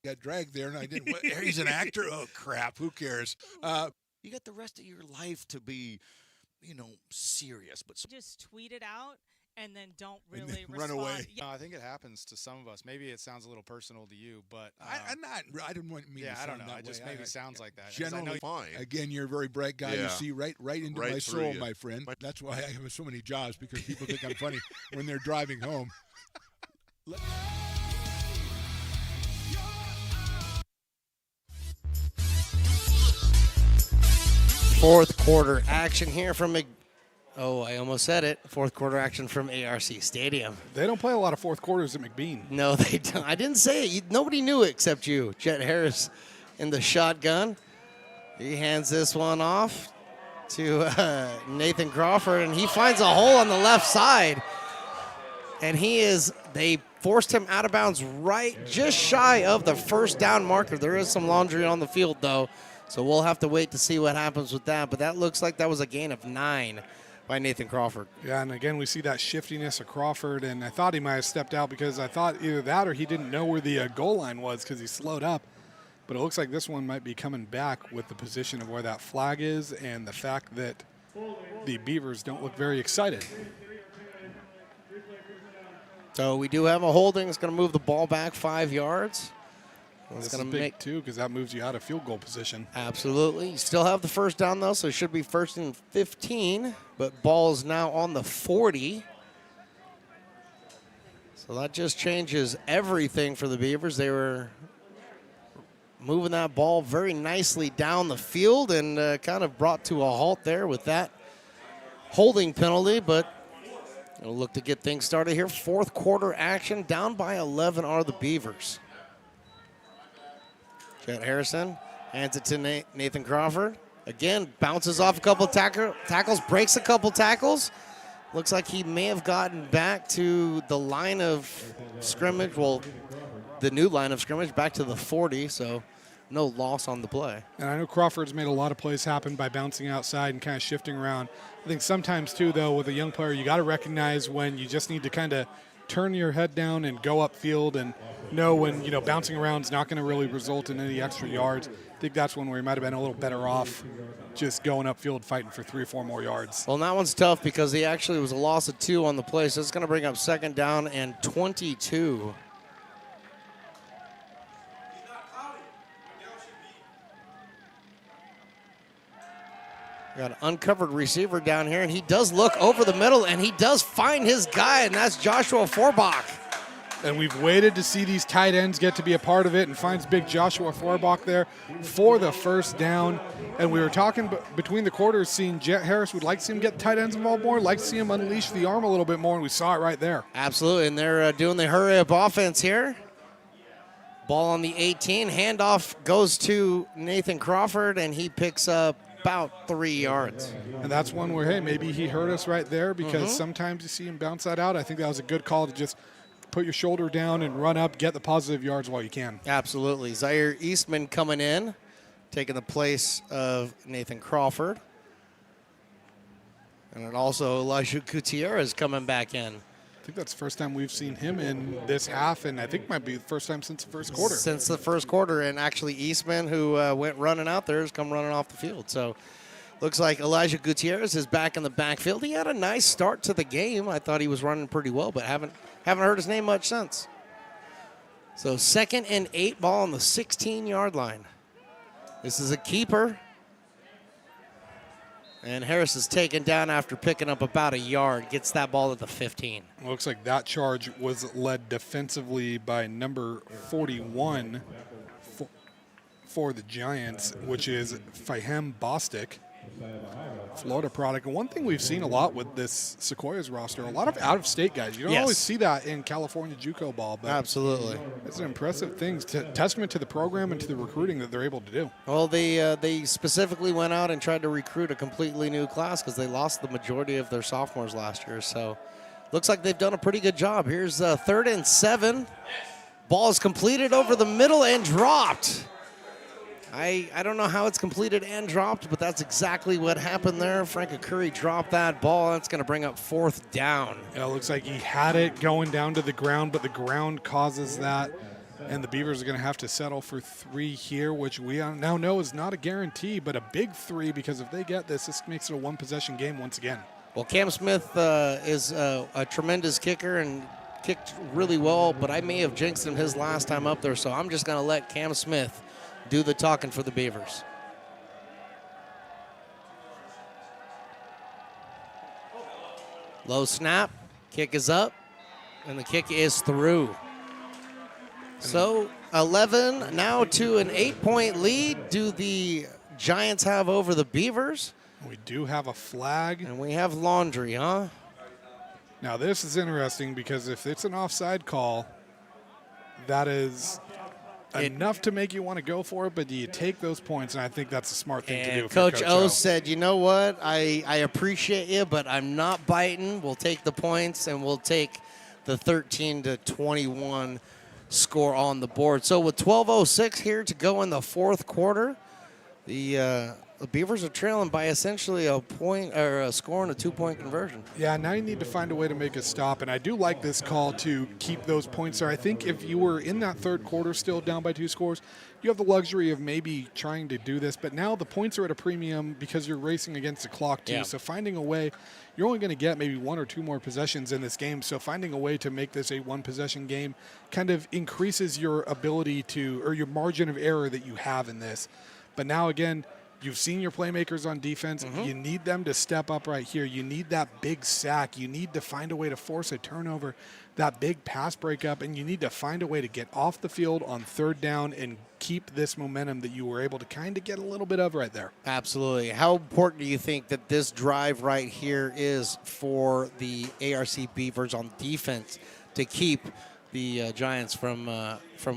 [SPEAKER 6] Got dragged there, and I didn't. He's an actor. Oh crap! Who cares?
[SPEAKER 7] You got the rest of your life to be, serious. But
[SPEAKER 8] just tweet it out and then don't
[SPEAKER 6] And
[SPEAKER 8] really
[SPEAKER 6] then run
[SPEAKER 8] respond.
[SPEAKER 6] away.
[SPEAKER 8] Yeah.
[SPEAKER 9] No, I think it happens to some of us. Maybe it sounds a little personal to you, but
[SPEAKER 6] I'm not. I didn't want me.
[SPEAKER 9] Yeah,
[SPEAKER 6] to
[SPEAKER 9] I don't
[SPEAKER 6] sound
[SPEAKER 9] know.
[SPEAKER 6] that
[SPEAKER 9] It just
[SPEAKER 6] way.
[SPEAKER 9] maybe sounds like that. 'cause I
[SPEAKER 6] Generally,
[SPEAKER 9] know
[SPEAKER 6] fine. Again, you're a very bright guy. You
[SPEAKER 10] Yeah.
[SPEAKER 6] see right into
[SPEAKER 10] Right
[SPEAKER 6] my
[SPEAKER 10] through
[SPEAKER 6] soul,
[SPEAKER 10] you.
[SPEAKER 6] my friend. That's why I have so many jobs, because people think I'm funny when they're driving home.
[SPEAKER 1] Fourth quarter action here from I almost said it. Fourth quarter action from ARC Stadium.
[SPEAKER 2] They don't play a lot of fourth quarters at McBean.
[SPEAKER 1] No, they don't. I didn't say it. Nobody knew it except you. Jet Harris in the shotgun. He hands this one off to Nathan Crawford, and he finds a hole on the left side. And they forced him out of bounds right just shy of the first down marker. There is some laundry on the field, though, so we'll have to wait to see what happens with that. But that looks like that was a gain of 9 by Nathan Crawford.
[SPEAKER 2] Yeah, and again, we see that shiftiness of Crawford, and I thought he might have stepped out because I thought either that or he didn't know where the goal line was because he slowed up. But it looks like this one might be coming back with the position of where that flag is and the fact that the Beavers don't look very excited.
[SPEAKER 1] So we do have a holding. It's going to move the ball back 5 yards.
[SPEAKER 2] This is big, too, because that moves you out of field goal position.
[SPEAKER 1] Absolutely. You still have the first down, though, so it should be 1st and 15. But ball is now on the 40. So that just changes everything for the Beavers. They were moving that ball very nicely down the field and kind of brought to a halt there with that holding penalty. But we'll look to get things started here. Fourth quarter action. Down by 11 are the Beavers. Jet Harrison hands it to Nathan Crawford. Again, bounces off a couple of tackles, breaks a couple tackles. Looks like he may have gotten back to the line of scrimmage. Well, the new line of scrimmage, back to the 40, so no loss on the play.
[SPEAKER 2] And I know Crawford's made a lot of plays happen by bouncing outside and kind of shifting around. I think sometimes, too, though, with a young player, you got to recognize when you just need to kind of turn your head down and go upfield and know when, bouncing around is not going to really result in any extra yards. I think that's one where he might have been a little better off just going upfield fighting for 3 or 4 more yards.
[SPEAKER 1] Well, that one's tough because he actually was a loss of 2 on the play, so it's going to bring up 2nd down and 22. Got an uncovered receiver down here, and he does look over the middle, and he does find his guy, and that's Joshua Forbach.
[SPEAKER 2] And we've waited to see these tight ends get to be a part of it, and finds big Joshua Forbach there for the first down. And we were talking between the quarters, seeing Jet Harris would like to see him get the tight ends involved more, like to see him unleash the arm a little bit more, and we saw it right there.
[SPEAKER 1] Absolutely, and they're doing the hurry-up offense here. Ball on the 18. Handoff goes to Nathan Crawford, and he picks up about 3 yards.
[SPEAKER 2] And that's one where, hey, maybe he hurt us right there, because sometimes you see him bounce that out. I think that was a good call to just put your shoulder down and run up, get the positive yards while you can.
[SPEAKER 1] Absolutely. Zaire Eastman coming in, taking the place of Nathan Crawford. And then also Elijah Gutierrez coming back in.
[SPEAKER 2] I think that's the first time we've seen him in this half, and I think it might be the first time since the first quarter.
[SPEAKER 1] Since the first quarter, and actually Eastman, who went running out there, has come running off the field. So looks like Elijah Gutierrez is back in the backfield. He had a nice start to the game. I thought he was running pretty well, but haven't heard his name much since. So 2nd and 8, ball on the 16-yard line. This is a keeper. And Harris is taken down after picking up about a yard. Gets that ball at the 15.
[SPEAKER 2] Looks like that charge was led defensively by number 41 for the Giants, which is Fahem Bostic, Florida product. And one thing we've seen a lot with this Sequoias roster, a lot of out-of-state guys. You don't always see that in California JUCO ball, but
[SPEAKER 1] absolutely,
[SPEAKER 2] it's an impressive thing. Testament to the program and to the recruiting that they're able to do.
[SPEAKER 1] Well, they specifically went out and tried to recruit a completely new class because they lost the majority of their sophomores last year. So looks like they've done a pretty good job. Here's 3rd and 7. Ball is completed over the middle and dropped. I don't know how it's completed and dropped, but that's exactly what happened there. Frank Curry dropped that ball. That's going to bring up 4th down.
[SPEAKER 2] It looks like he had it going down to the ground, but the ground causes that. And the Beavers are going to have to settle for 3 here, which we now know is not a guarantee, but a big 3, because if they get this makes it a one-possession game once again.
[SPEAKER 1] Well, Cam Smith is a tremendous kicker and kicked really well, but I may have jinxed him his last time up there, so I'm just going to let Cam Smith do the talking for the Beavers. Low snap, kick is up, and the kick is through. So 11 now to an 8-point lead. Do the Giants have over the Beavers?
[SPEAKER 2] We do have a flag.
[SPEAKER 1] And we have laundry, huh?
[SPEAKER 2] Now this is interesting, because if it's an offside call, that is enough to make you want to go for it, but do you take those points? And I think that's a smart thing to do.
[SPEAKER 1] Coach O said, you know what, I appreciate you, but I'm not biting. We'll take the points, and we'll take the 13-21 score on the board. So with 12:06 here to go in the 4th quarter, the Beavers are trailing by essentially a point, or a score and a 2-point conversion.
[SPEAKER 2] Yeah, now you need to find a way to make a stop, and I do like this call to keep those points there. I think if you were in that 3rd quarter still down by 2 scores, you have the luxury of maybe trying to do this, but now the points are at a premium because you're racing against the clock too.
[SPEAKER 1] Yeah.
[SPEAKER 2] So finding a way, you're only going to get maybe 1 or 2 more possessions in this game, so finding a way to make this a one-possession game kind of increases your ability to, or your margin of error that you have in this. But now again, you've seen your playmakers on defense. You need them to step up right here. You need that big sack. You need to find a way to force a turnover, that big pass breakup, and you need to find a way to get off the field on 3rd down and keep this momentum that you were able to kind of get a little bit of right there.
[SPEAKER 1] Absolutely. How important do you think that this drive right here is for the ARC Beavers on defense to keep the Giants from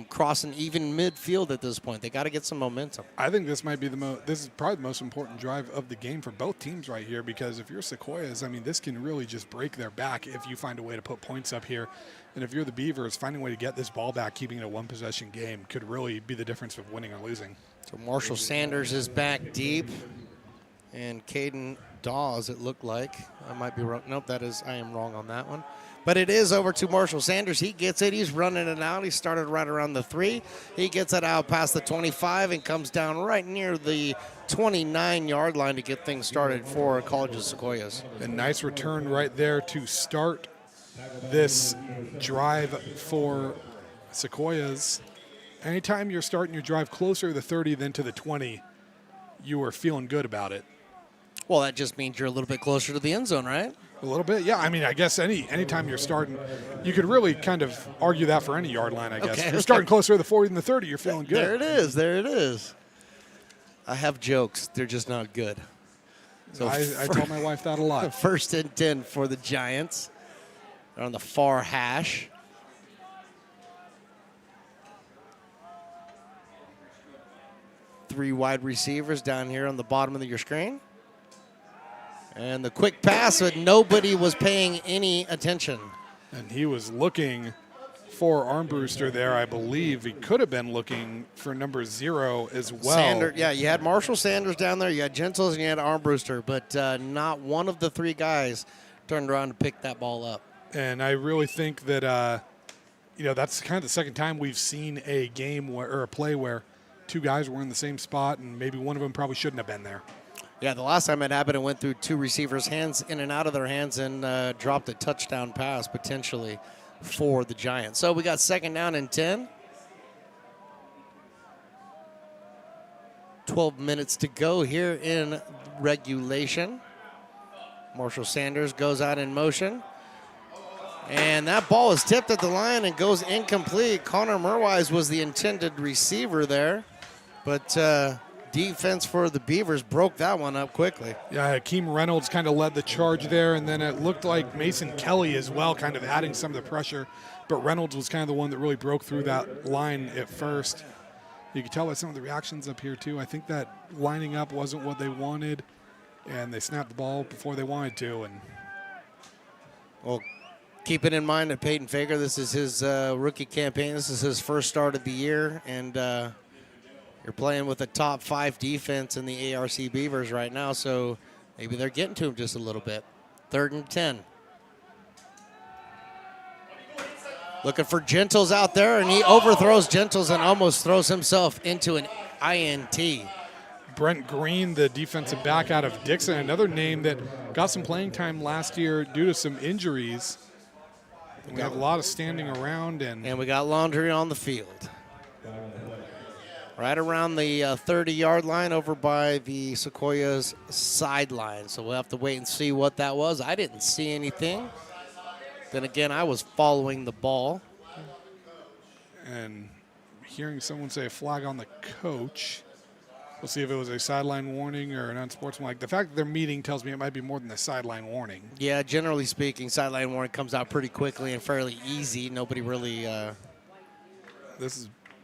[SPEAKER 1] crossing even midfield at this point? They got to get some momentum.
[SPEAKER 2] I think this might be this is probably the most important drive of the game for both teams right here, because if you're Sequoias, I mean, this can really just break their back if you find a way to put points up here. And if you're the Beavers, finding a way to get this ball back, keeping it a one-possession game could really be the difference of winning or losing.
[SPEAKER 1] So Marshall Sanders is back deep, and Caden Dawes, it looked like. I might be wrong. Nope, I am wrong on that one. But it is over to Marshall Sanders. He gets it. He's running it out. He started right around the 3. He gets it out past the 25 and comes down right near the 29-yard line to get things started for College of Sequoias.
[SPEAKER 2] A nice return right there to start this drive for Sequoias. Anytime you're starting your drive closer to the 30 than to the 20, you are feeling good about it.
[SPEAKER 1] Well, that just means you're a little bit closer to the end zone, right?
[SPEAKER 2] A little bit, yeah. I mean, I guess anytime you're starting, you could really kind of argue that for any yard line, I guess.
[SPEAKER 1] Okay.
[SPEAKER 2] If you're starting closer to the 40 than the 30, you're feeling good.
[SPEAKER 1] There it is. There it is. I have jokes. They're just not good. So
[SPEAKER 2] I tell my wife that a lot.
[SPEAKER 1] 1st and 10 for the Giants. They're on the far hash. Three wide receivers down here on the bottom of your screen. And the quick pass, but nobody was paying any attention.
[SPEAKER 2] And he was looking for Armbruster there, I believe. He could have been looking for number 0 as well.
[SPEAKER 1] Yeah, you had Marshall Sanders down there, you had Gentles, and you had Armbruster, but not one of the 3 guys turned around to pick that ball up.
[SPEAKER 2] And I really think that, that's kind of the second time we've seen a game or a play where 2 guys were in the same spot, and maybe one of them probably shouldn't have been there.
[SPEAKER 1] Yeah, the last time it happened, it went through 2 receivers' hands, in and out of their hands, and dropped a touchdown pass potentially for the Giants. So we got 2nd down and 10. 12 minutes to go here in regulation. Marshall Sanders goes out in motion. And that ball is tipped at the line and goes incomplete. Connor Merwise was the intended receiver there. But defense for the Beavers broke that one up quickly.
[SPEAKER 2] Yeah, Akeem Reynolds kind of led the charge there, and then it looked like Mason Kelly as well, kind of adding some of the pressure. But Reynolds was kind of the one that really broke through that line at first. You could tell by some of the reactions up here, too. I think that lining up wasn't what they wanted, and they snapped the ball before they wanted to. And
[SPEAKER 1] well, keep it in mind that Peyton Fager, this is his rookie campaign. This is his first start of the year, and you're playing with a top 5 defense in the ARC Beavers right now, so maybe they're getting to him just a little bit. 3rd and 10. Looking for Gentles out there, and he overthrows Gentles and almost throws himself into an INT.
[SPEAKER 2] Brent Green, the defensive back out of Dixon, another name that got some playing time last year due to some injuries. We have a lot of standing around.
[SPEAKER 1] And we got laundry on the field. Right around the 30-yard line over by the Sequoias sideline. So we'll have to wait and see what that was. I didn't see anything. Then again, I was following the ball.
[SPEAKER 2] And hearing someone say a flag on the coach. We'll see if it was a sideline warning or an unsportsmanlike. The fact that they're meeting tells me it might be more than a sideline warning.
[SPEAKER 1] Yeah, generally speaking, sideline warning comes out pretty quickly and fairly easy. Nobody really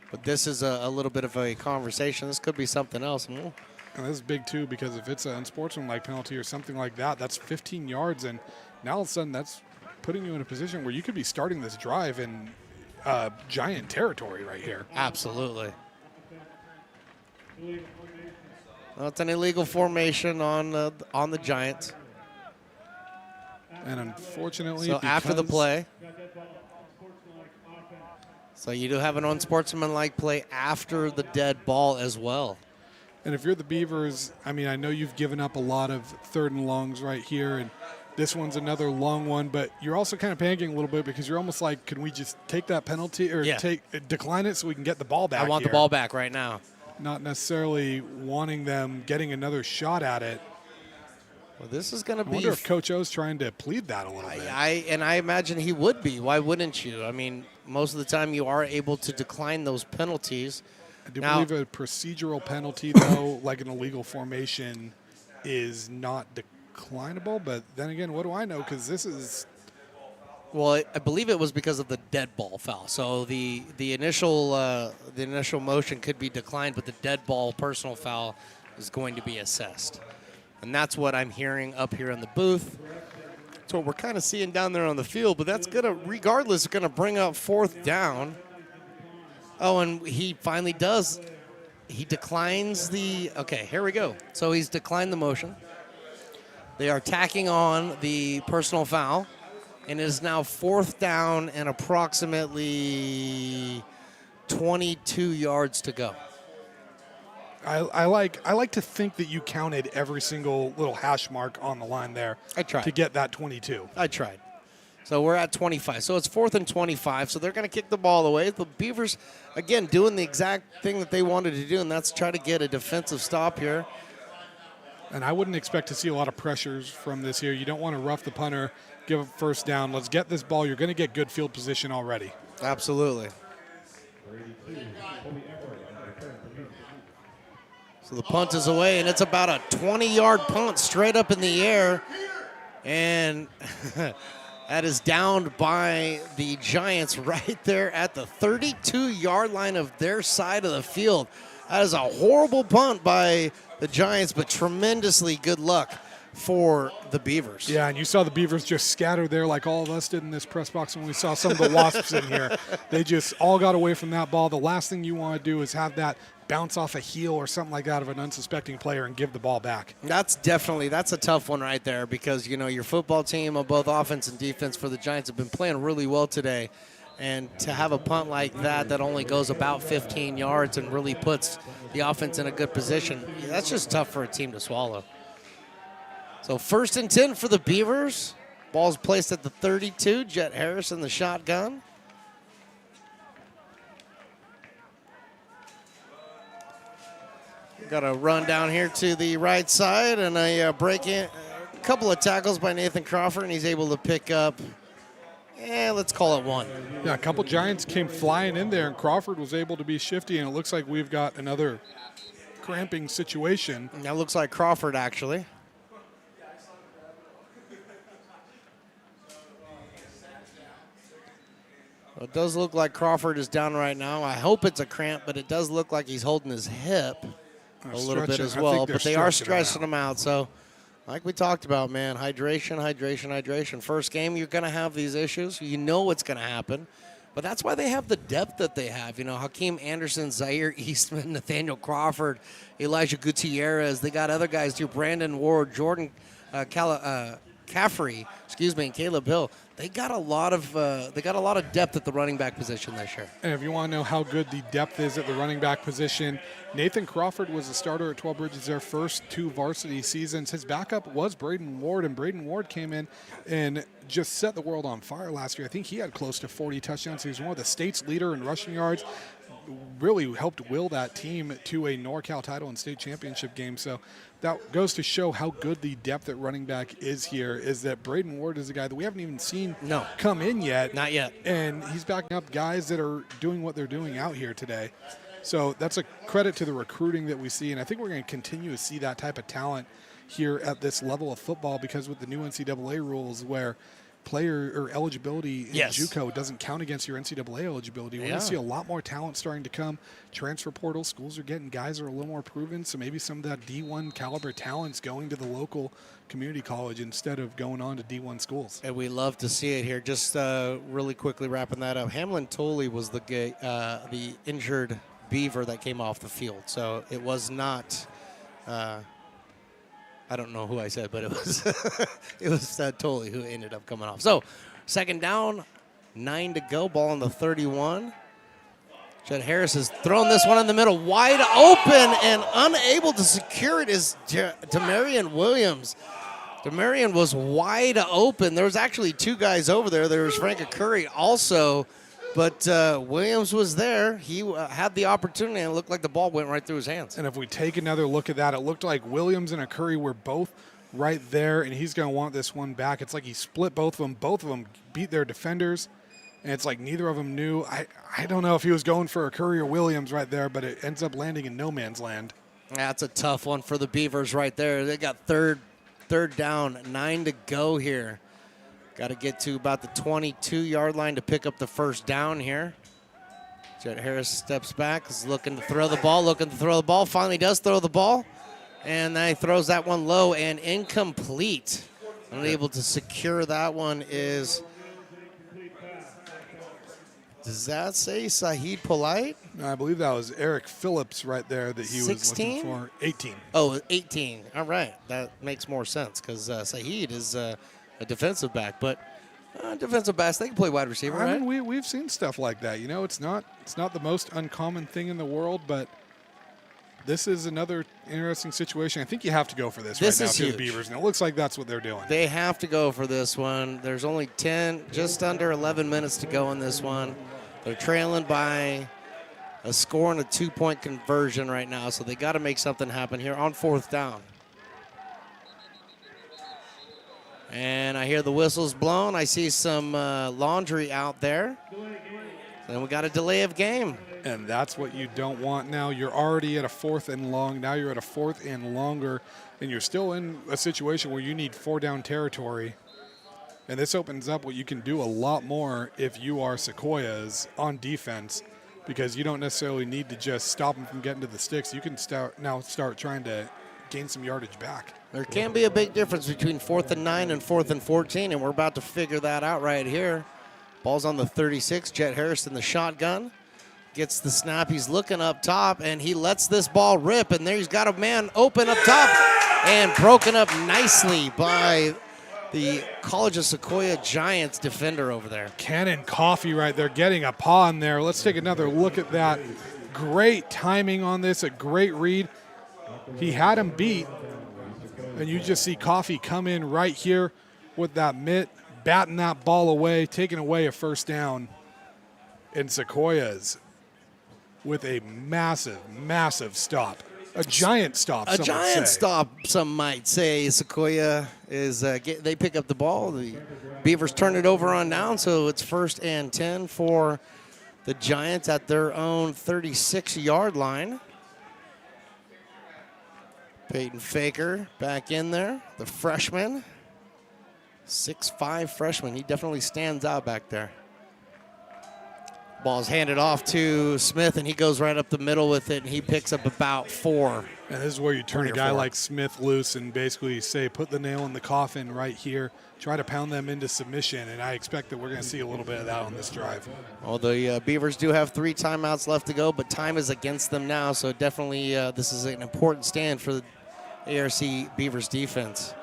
[SPEAKER 1] But this is a little bit of a conversation. This could be something else.
[SPEAKER 2] And this is big, too, because if it's an unsportsmanlike penalty or something like that, that's 15 yards. And now all of a sudden that's putting you in a position where you could be starting this drive in Giant territory right here.
[SPEAKER 1] Absolutely. Well, it's an illegal formation on the Giants.
[SPEAKER 2] And unfortunately,
[SPEAKER 1] so after the play. So you do have an unsportsmanlike play after the dead ball as well.
[SPEAKER 2] And if you're the Beavers, I mean, I know you've given up a lot of 3rd and longs right here, and this one's another long one, but you're also kind of panicking a little bit because you're almost like, can we just take that penalty or decline it so we can get the ball back?
[SPEAKER 1] I want the ball back right now.
[SPEAKER 2] Not necessarily wanting them getting another shot at it.
[SPEAKER 1] Well, this is going to be.
[SPEAKER 2] I wonder if Coach O's trying to plead that a little bit.
[SPEAKER 1] I imagine he would be. Why wouldn't you? I mean, most of the time you are able to decline those penalties.
[SPEAKER 2] I do believe a procedural penalty, though, like an illegal formation, is not declinable. But then again, what do I know? Because this is.
[SPEAKER 1] Well, I believe it was because of the dead ball foul. So the initial motion could be declined, but the dead ball personal foul is going to be assessed. And that's what I'm hearing up here in the booth. That's what we're kind of seeing down there on the field. But that's going to, regardless, going to bring up 4th down. Oh, and he finally does. He declines the, okay, here we go. So he's declined the motion. They are tacking on the personal foul. And it is now 4th down and approximately 22 yards to go.
[SPEAKER 2] I like to think that you counted every single little hash mark on the line there.
[SPEAKER 1] I tried
[SPEAKER 2] to get that 22.
[SPEAKER 1] I tried. So we're at 25. So it's 4th and 25. So they're going to kick the ball away. The Beavers, again, doing the exact thing that they wanted to do, and that's try to get a defensive stop here.
[SPEAKER 2] And I wouldn't expect to see a lot of pressures from this here. You don't want to rough the punter, give a first down. Let's get this ball. You're going to get good field position already.
[SPEAKER 1] Absolutely. So the punt is away, and it's about a 20-yard punt straight up in the air. And that is downed by the Giants right there at the 32-yard line of their side of the field. That is a horrible punt by the Giants, but tremendously good luck for the Beavers.
[SPEAKER 2] Yeah, and you saw the Beavers just scatter there like all of us did in this press box when we saw some of the Wasps in here. They just all got away from that ball. The last thing you want to do is have that bounce off a heel or something like that of an unsuspecting player and give the ball back.
[SPEAKER 1] That's a tough one right there because, your football team of both offense and defense for the Giants have been playing really well today. And to have a punt like that only goes about 15 yards and really puts the offense in a good position, that's just tough for a team to swallow. So 1st and 10 for the Beavers. Ball's placed at the 32. Jet Harris in the shotgun. Got a run down here to the right side and a break in. A couple of tackles by Nathan Crawford, and he's able to pick up, let's call it 1.
[SPEAKER 2] Yeah, a couple Giants came flying in there, and Crawford was able to be shifty, and it looks like we've got another cramping situation.
[SPEAKER 1] That looks like Crawford, actually. It does look like Crawford is down right now. I hope it's a cramp, but it does look like he's holding his hip a little bit as well. But they are stretching him out. So, like we talked about, man, hydration. First game, you're going to have these issues. You know what's going to happen. But that's why they have the depth that they have. Hakeem Anderson, Zaire Eastman, Nathaniel Crawford, Elijah Gutierrez. They got other guys too, Brandon Ward, Jordan Caffrey, and Caleb Hill. They got a lot of depth at the running back position this year.
[SPEAKER 2] And if you want to know how good the depth is at the running back position, Nathan Crawford was a starter at 12 Bridges their first 2 varsity seasons. His backup was Braden Ward, and Braden Ward came in and just set the world on fire last year. I think he had close to 40 touchdowns. He was one of the state's leader in rushing yards. Really helped will that team to a NorCal title and state championship game. So that goes to show how good the depth at running back is here, is that Braden Ward is a guy that we haven't even seen come in yet.
[SPEAKER 1] Not yet.
[SPEAKER 2] And he's backing up guys that are doing what they're doing out here today. So that's a credit to the recruiting that we see, and I think we're going to continue to see that type of talent here at this level of football, because with the new NCAA rules where player or eligibility in JUCO doesn't count against your NCAA eligibility. We're going to see a lot more talent starting to come. Transfer portal, schools are getting guys that are a little more proven, so maybe some of that D1 caliber talent's going to the local community college instead of going on to D1 schools.
[SPEAKER 1] And we love to see it here. Just really quickly wrapping that up, Hamlin Tolley was the injured Beaver that came off the field, so it was not I don't know who I said, but it was it was Tolley who ended up coming off. So, 2nd down, 9 to go, ball on the 31. Judd Harris has thrown this one in the middle, wide open, and unable to secure it is Demarion Williams. Demarion was wide open. There was actually 2 guys over there. There was Frank Curry also, but Williams was there. He had the opportunity, and it looked like the ball went right through his hands.
[SPEAKER 2] And if we take another look at that, it looked like Williams and Curry were both right there, and he's going to want this one back. It's like he split both of them. Both of them beat their defenders, and it's like neither of them knew. I don't know if he was going for a Curry or Williams right there, but it ends up landing in no man's land.
[SPEAKER 1] That's a tough one for the Beavers right there. They got third down, 9 to go here. Got to get to about the 22-yard line to pick up the first down here. Jet Harris steps back, is looking to throw the ball, finally does throw the ball, and then he throws that one low and incomplete. Unable to secure that one is, does that say Saheed Polite?
[SPEAKER 2] I believe that was Eric Phillips right there that he
[SPEAKER 1] 16?
[SPEAKER 2] was looking for. 18.
[SPEAKER 1] Oh, 18. All right. That makes more sense because Saheed is a defensive back, but defensive backs, they can play wide receiver, right?
[SPEAKER 2] I mean, we've seen stuff like that. It's not the most uncommon thing in the world, but this is another interesting situation. I think you have to go for this right now to the Beavers, and it looks like that's what they're doing.
[SPEAKER 1] They have to go for this one. There's only just under 11 minutes to go in this one. They're trailing by a score and a 2-point conversion right now, so they got to make something happen here on 4th down. And I hear the whistles blown. I see some laundry out there. Then we got a delay of game.
[SPEAKER 2] And that's what you don't want now. You're already at a 4th and long. Now you're at a 4th and longer, and you're still in a situation where you need 4 down territory. And this opens up what you can do a lot more if you are Sequoias on defense, because you don't necessarily need to just stop them from getting to the sticks. You can start trying to gain some yardage back.
[SPEAKER 1] There can be a big difference between 4th and 9 and 4th and 14, and we're about to figure that out right here. Ball's on the 36. Jet Harrison, the shotgun, gets the snap. He's looking up top, and he lets this ball rip, and there he's got a man open up top and broken up nicely by the College of Sequoia Giants defender over there.
[SPEAKER 2] Cannon Coffee right there getting a paw in there. Let's take another look at that. Great timing on this, a great read. He had him beat, and you just see Coffee come in right here with that mitt, batting that ball away, taking away a first down. And Sequoias with a massive, massive stop. A giant stop,
[SPEAKER 1] A giant stop, some might say. Sequoia is, they pick up the ball. The Beavers turn it over on down, so it's 1st and 10 for the Giants at their own 36-yard line. Peyton Faker back in there, the freshman. 6'5" freshman. He definitely stands out back there. Ball's handed off to Smith, and he goes right up the middle with it, and he picks up about 4.
[SPEAKER 2] And this is where you turn a guy like Smith loose and basically say, put the nail in the coffin right here, try to pound them into submission, and I expect that we're going to see a little bit of that on this drive.
[SPEAKER 1] Well, the Beavers do have 3 timeouts left to go, but time is against them now, so definitely this is an important stand for the ARC Beavers defense.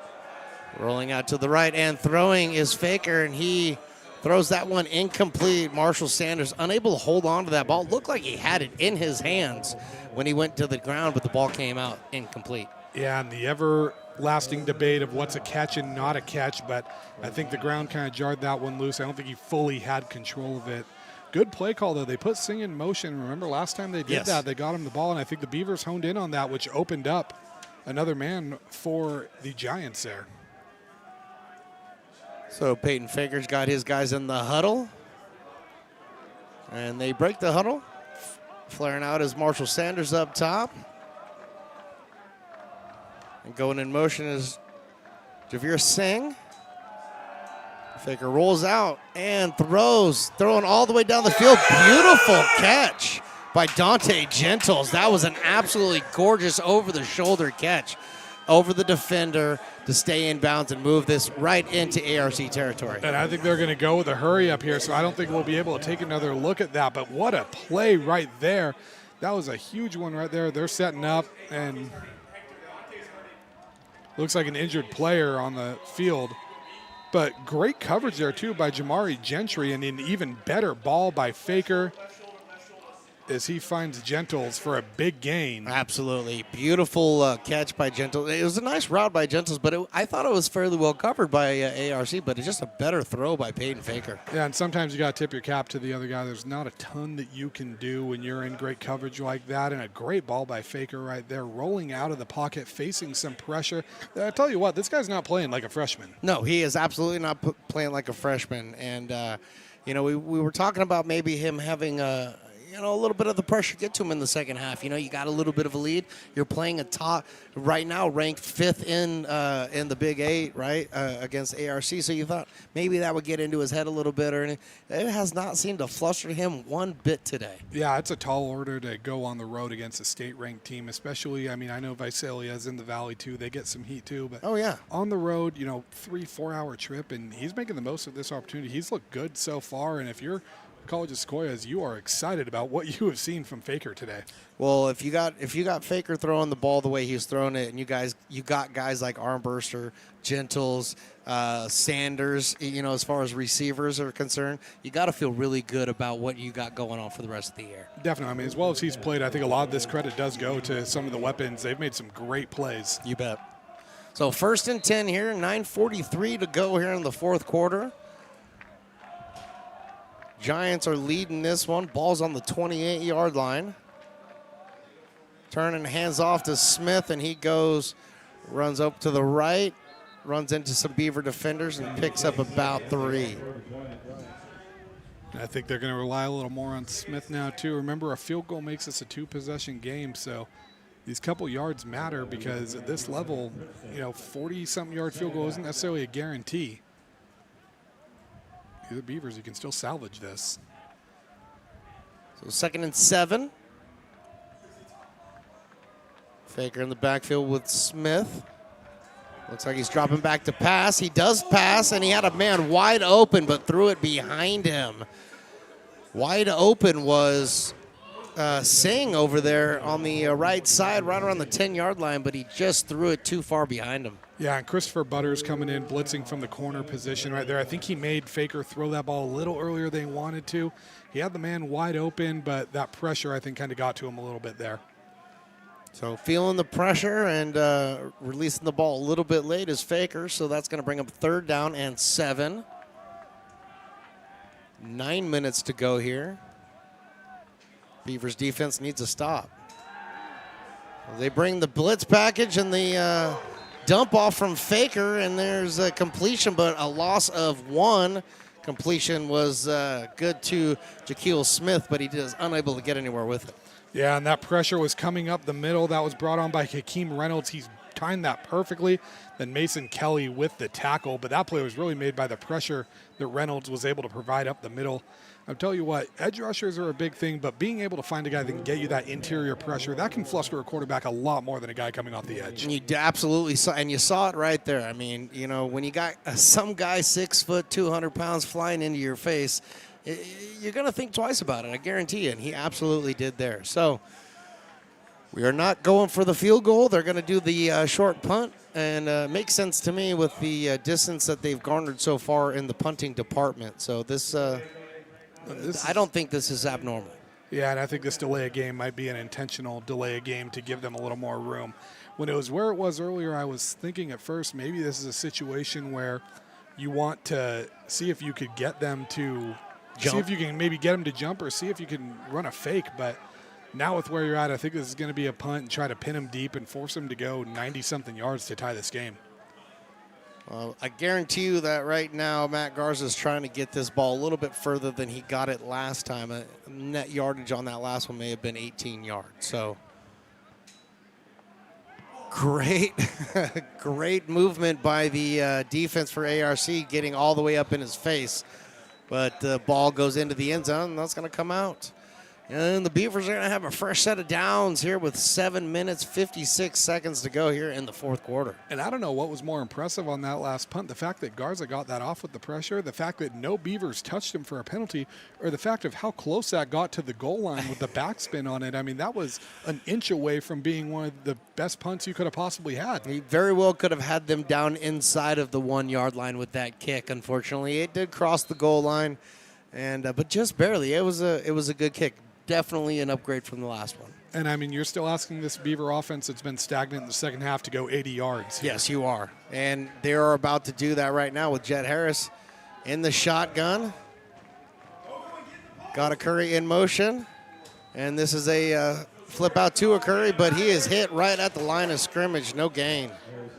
[SPEAKER 1] Rolling out to the right and throwing is Faker, and he throws that one incomplete. Marshall Sanders unable to hold on to that ball. Looked like he had it in his hands when he went to the ground, but the ball came out incomplete.
[SPEAKER 2] Yeah, and the everlasting debate of what's a catch and not a catch, but I think the ground kind of jarred that one loose. I don't think he fully had control of it. Good play call, though. They put Singh in motion. Remember last time they did that, they got him the ball, and I think the Beavers honed in on that, which opened up another man for the Giants there.
[SPEAKER 1] So Peyton Faker's got his guys in the huddle. And they break the huddle. Flaring out is Marshall Sanders up top. And going in motion is Javeer Singh. Faker rolls out and throws, throwing all the way down the field. Beautiful catch by Dante Gentles. That was an absolutely gorgeous over-the-shoulder catch over the defender to stay in bounds and move this right into ARC territory.
[SPEAKER 2] And I think they're going to go with a hurry up here, so I don't think we'll be able to take another look at that. But what a play right there. That was a huge one right there. They're setting up, and looks like an injured player on the field. But great coverage there, too, by Jamari Gentry, and an even better ball by Faker as he finds Gentles for a big gain.
[SPEAKER 1] Absolutely. Beautiful catch by Gentles. It was a nice route by Gentles, but I thought it was fairly well covered by ARC, but it's just a better throw by Peyton Faker.
[SPEAKER 2] Yeah, and sometimes you got to tip your cap to the other guy. There's not a ton that you can do when you're in great coverage like that, and a great ball by Faker right there, rolling out of the pocket, facing some pressure. I tell you what, this guy's not playing like a freshman.
[SPEAKER 1] No, he is absolutely not playing like a freshman, and we were talking about maybe him having a little bit of the pressure get to him in the second half. You got a little bit of a lead. You're playing a top right now, ranked 5th in the Big 8, right, against ARC. So you thought maybe that would get into his head a little bit, or it has not seemed to fluster him one bit today.
[SPEAKER 2] Yeah, it's a tall order to go on the road against a state-ranked team, especially. I mean, I know Visalia's in the Valley too. They get some heat too, but on the road, 3-4 hour trip, and he's making the most of this opportunity. He's looked good so far, and if you're College of Sequoias, you are excited about what you have seen from Faker today.
[SPEAKER 1] Well, if you got Faker throwing the ball the way he's throwing it, and you got guys like Armburster, Gentles, Sanders, as far as receivers are concerned, you got to feel really good about what you got going on for the rest of the year.
[SPEAKER 2] Definitely. I mean, as well as he's played, I think a lot of this credit does go to some of the weapons. They've made some great plays.
[SPEAKER 1] You bet. So 1st and 10 here, 9:43 to go here in the fourth quarter. Giants are leading this one. Ball's on the 28-yard line. Turning hands off to Smith, and he runs up to the right, runs into some Beaver defenders and picks up about 3.
[SPEAKER 2] I think they're going to rely a little more on Smith now, too. Remember, a field goal makes us a 2-possession game, so these couple yards matter because at this level, 40-something yard field goal isn't necessarily a guarantee. The Beavers, you can still salvage this.
[SPEAKER 1] So 2nd and 7. Faker in the backfield with Smith. Looks like he's dropping back to pass. He does pass, and he had a man wide open, but threw it behind him. Wide open was Singh over there on the right side, right around the 10-yard line, but he just threw it too far behind him.
[SPEAKER 2] Yeah, and Christopher Butters coming in, blitzing from the corner position right there. I think he made Faker throw that ball a little earlier than he wanted to. He had the man wide open, but that pressure, I think, kind of got to him a little bit there.
[SPEAKER 1] So feeling the pressure and releasing the ball a little bit late is Faker, so that's going to bring up 3rd down and 7. 9 minutes to go here. Beavers defense needs a stop. They bring the blitz package and the dump off from Faker, and there's a completion, but a loss of 1. Completion was good to Jaquil Smith, but he was unable to get anywhere with it.
[SPEAKER 2] Yeah, and that pressure was coming up the middle. That was brought on by Hakeem Reynolds. He's timed that perfectly. Then Mason Kelly with the tackle, but that play was really made by the pressure that Reynolds was able to provide up the middle. I'll tell you what, edge rushers are a big thing, but being able to find a guy that can get you that interior pressure, that can fluster a quarterback a lot more than a guy coming off the edge.
[SPEAKER 1] And you absolutely saw, and you saw it right there. I mean, when you got some guy 6 foot, 200 pounds flying into your face, you're going to think twice about it, I guarantee you, and he absolutely did there. So we are not going for the field goal. They're going to do the short punt, and it makes sense to me with the distance that they've garnered so far in the punting department. So this I don't think this is abnormal.
[SPEAKER 2] Yeah, and I think this delay of game might be an intentional delay of game to give them a little more room. When it was where it was earlier, I was thinking at first maybe this is a situation where you want to see if you could get them to
[SPEAKER 1] jump.
[SPEAKER 2] See if you can maybe get them to jump or see if you can run a fake. But now with where you're at, I think this is going to be a punt and try to pin them deep and force them to go 90-something yards to tie this game.
[SPEAKER 1] I guarantee you that right now Matt Garza is trying to get this ball a little bit further than he got it last time. Net yardage on that last one may have been 18 yards. So great, great movement by the defense for ARC, getting all the way up in his face. But the ball goes into the end zone, and that's going to come out. And the Beavers are going to have a fresh set of downs here with 7 minutes, 56 seconds to go here in the 4th quarter.
[SPEAKER 2] And I don't know what was more impressive on that last punt, the fact that Garza got that off with the pressure, the fact that no Beavers touched him for a penalty, or the fact of how close that got to the goal line with the backspin on it. I mean, that was an inch away from being one of the best punts you could have possibly had.
[SPEAKER 1] He very well could have had them down inside of the 1-yard line with that kick. Unfortunately, it did cross the goal line, and but just barely. It was a good kick. Definitely an upgrade from the last one.
[SPEAKER 2] And, I mean, you're still asking this Beaver offense that's been stagnant in the second half to go 80 yards.
[SPEAKER 1] Yes, you are. And they are about to do that right now with Jet Harris in the shotgun. Got a Curry in motion. And this is a flip out to a Curry, but he is hit right at the line of scrimmage. No gain.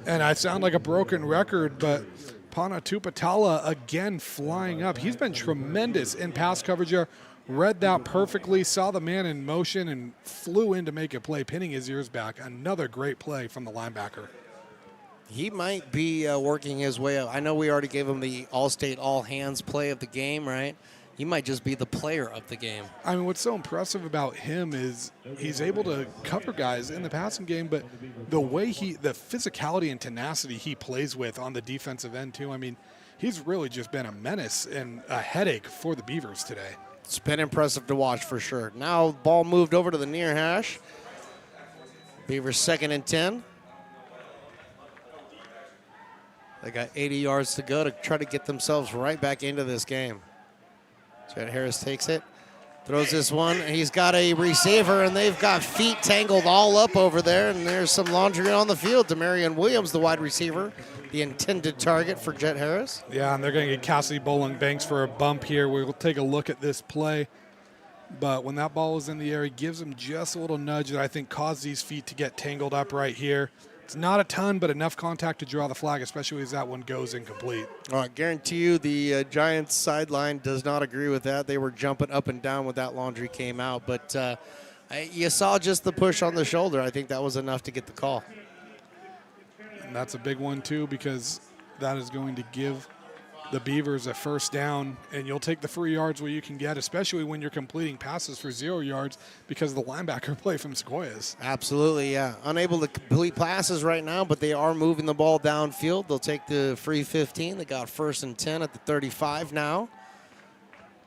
[SPEAKER 2] And I sound like a broken record, but Pana Tupatala again flying up. He's been tremendous in pass coverage here. Read that perfectly, saw the man in motion, and flew in to make a play, pinning his ears back. Another great play from the linebacker.
[SPEAKER 1] He might be working his way up. I know we already gave him the All-State, All-Hands play of the game, right? He might just be the player of the game.
[SPEAKER 2] I mean, what's so impressive about him is he's able to cover guys in the passing game, but the way the physicality and tenacity he plays with on the defensive end, too. I mean, he's really just been a menace and a headache for the Beavers today.
[SPEAKER 1] It's been impressive to watch for sure. Now ball moved over to the near hash. Beavers 2nd and 10. They got 80 yards to go to try to get themselves right back into this game. Jet Harris takes it, throws this one, and he's got a receiver, and they've got feet tangled all up over there, and there's some laundry on the field. Demarion Williams, the wide receiver, the intended target for Jet Harris.
[SPEAKER 2] Yeah, and they're going to get Cassidy Bowling Banks for a bump here. We'll take a look at this play. But when that ball was in the air, he gives him just a little nudge that I think caused these feet to get tangled up right here. It's not a ton, but enough contact to draw the flag, especially as that one goes incomplete.
[SPEAKER 1] I guarantee you the Giants sideline does not agree with that. They were jumping up and down when that laundry came out. But you saw just the push on the shoulder. I think that was enough to get the call.
[SPEAKER 2] And that's a big one, too, because that is going to give the Beavers a first down, and you'll take the free yards where you can get, especially when you're completing passes for 0 yards because of the linebacker play from Sequoias.
[SPEAKER 1] Absolutely, yeah. Unable to complete passes right now, but they are moving the ball downfield. They'll take the free 15. They got 1st and 10 at the 35 now.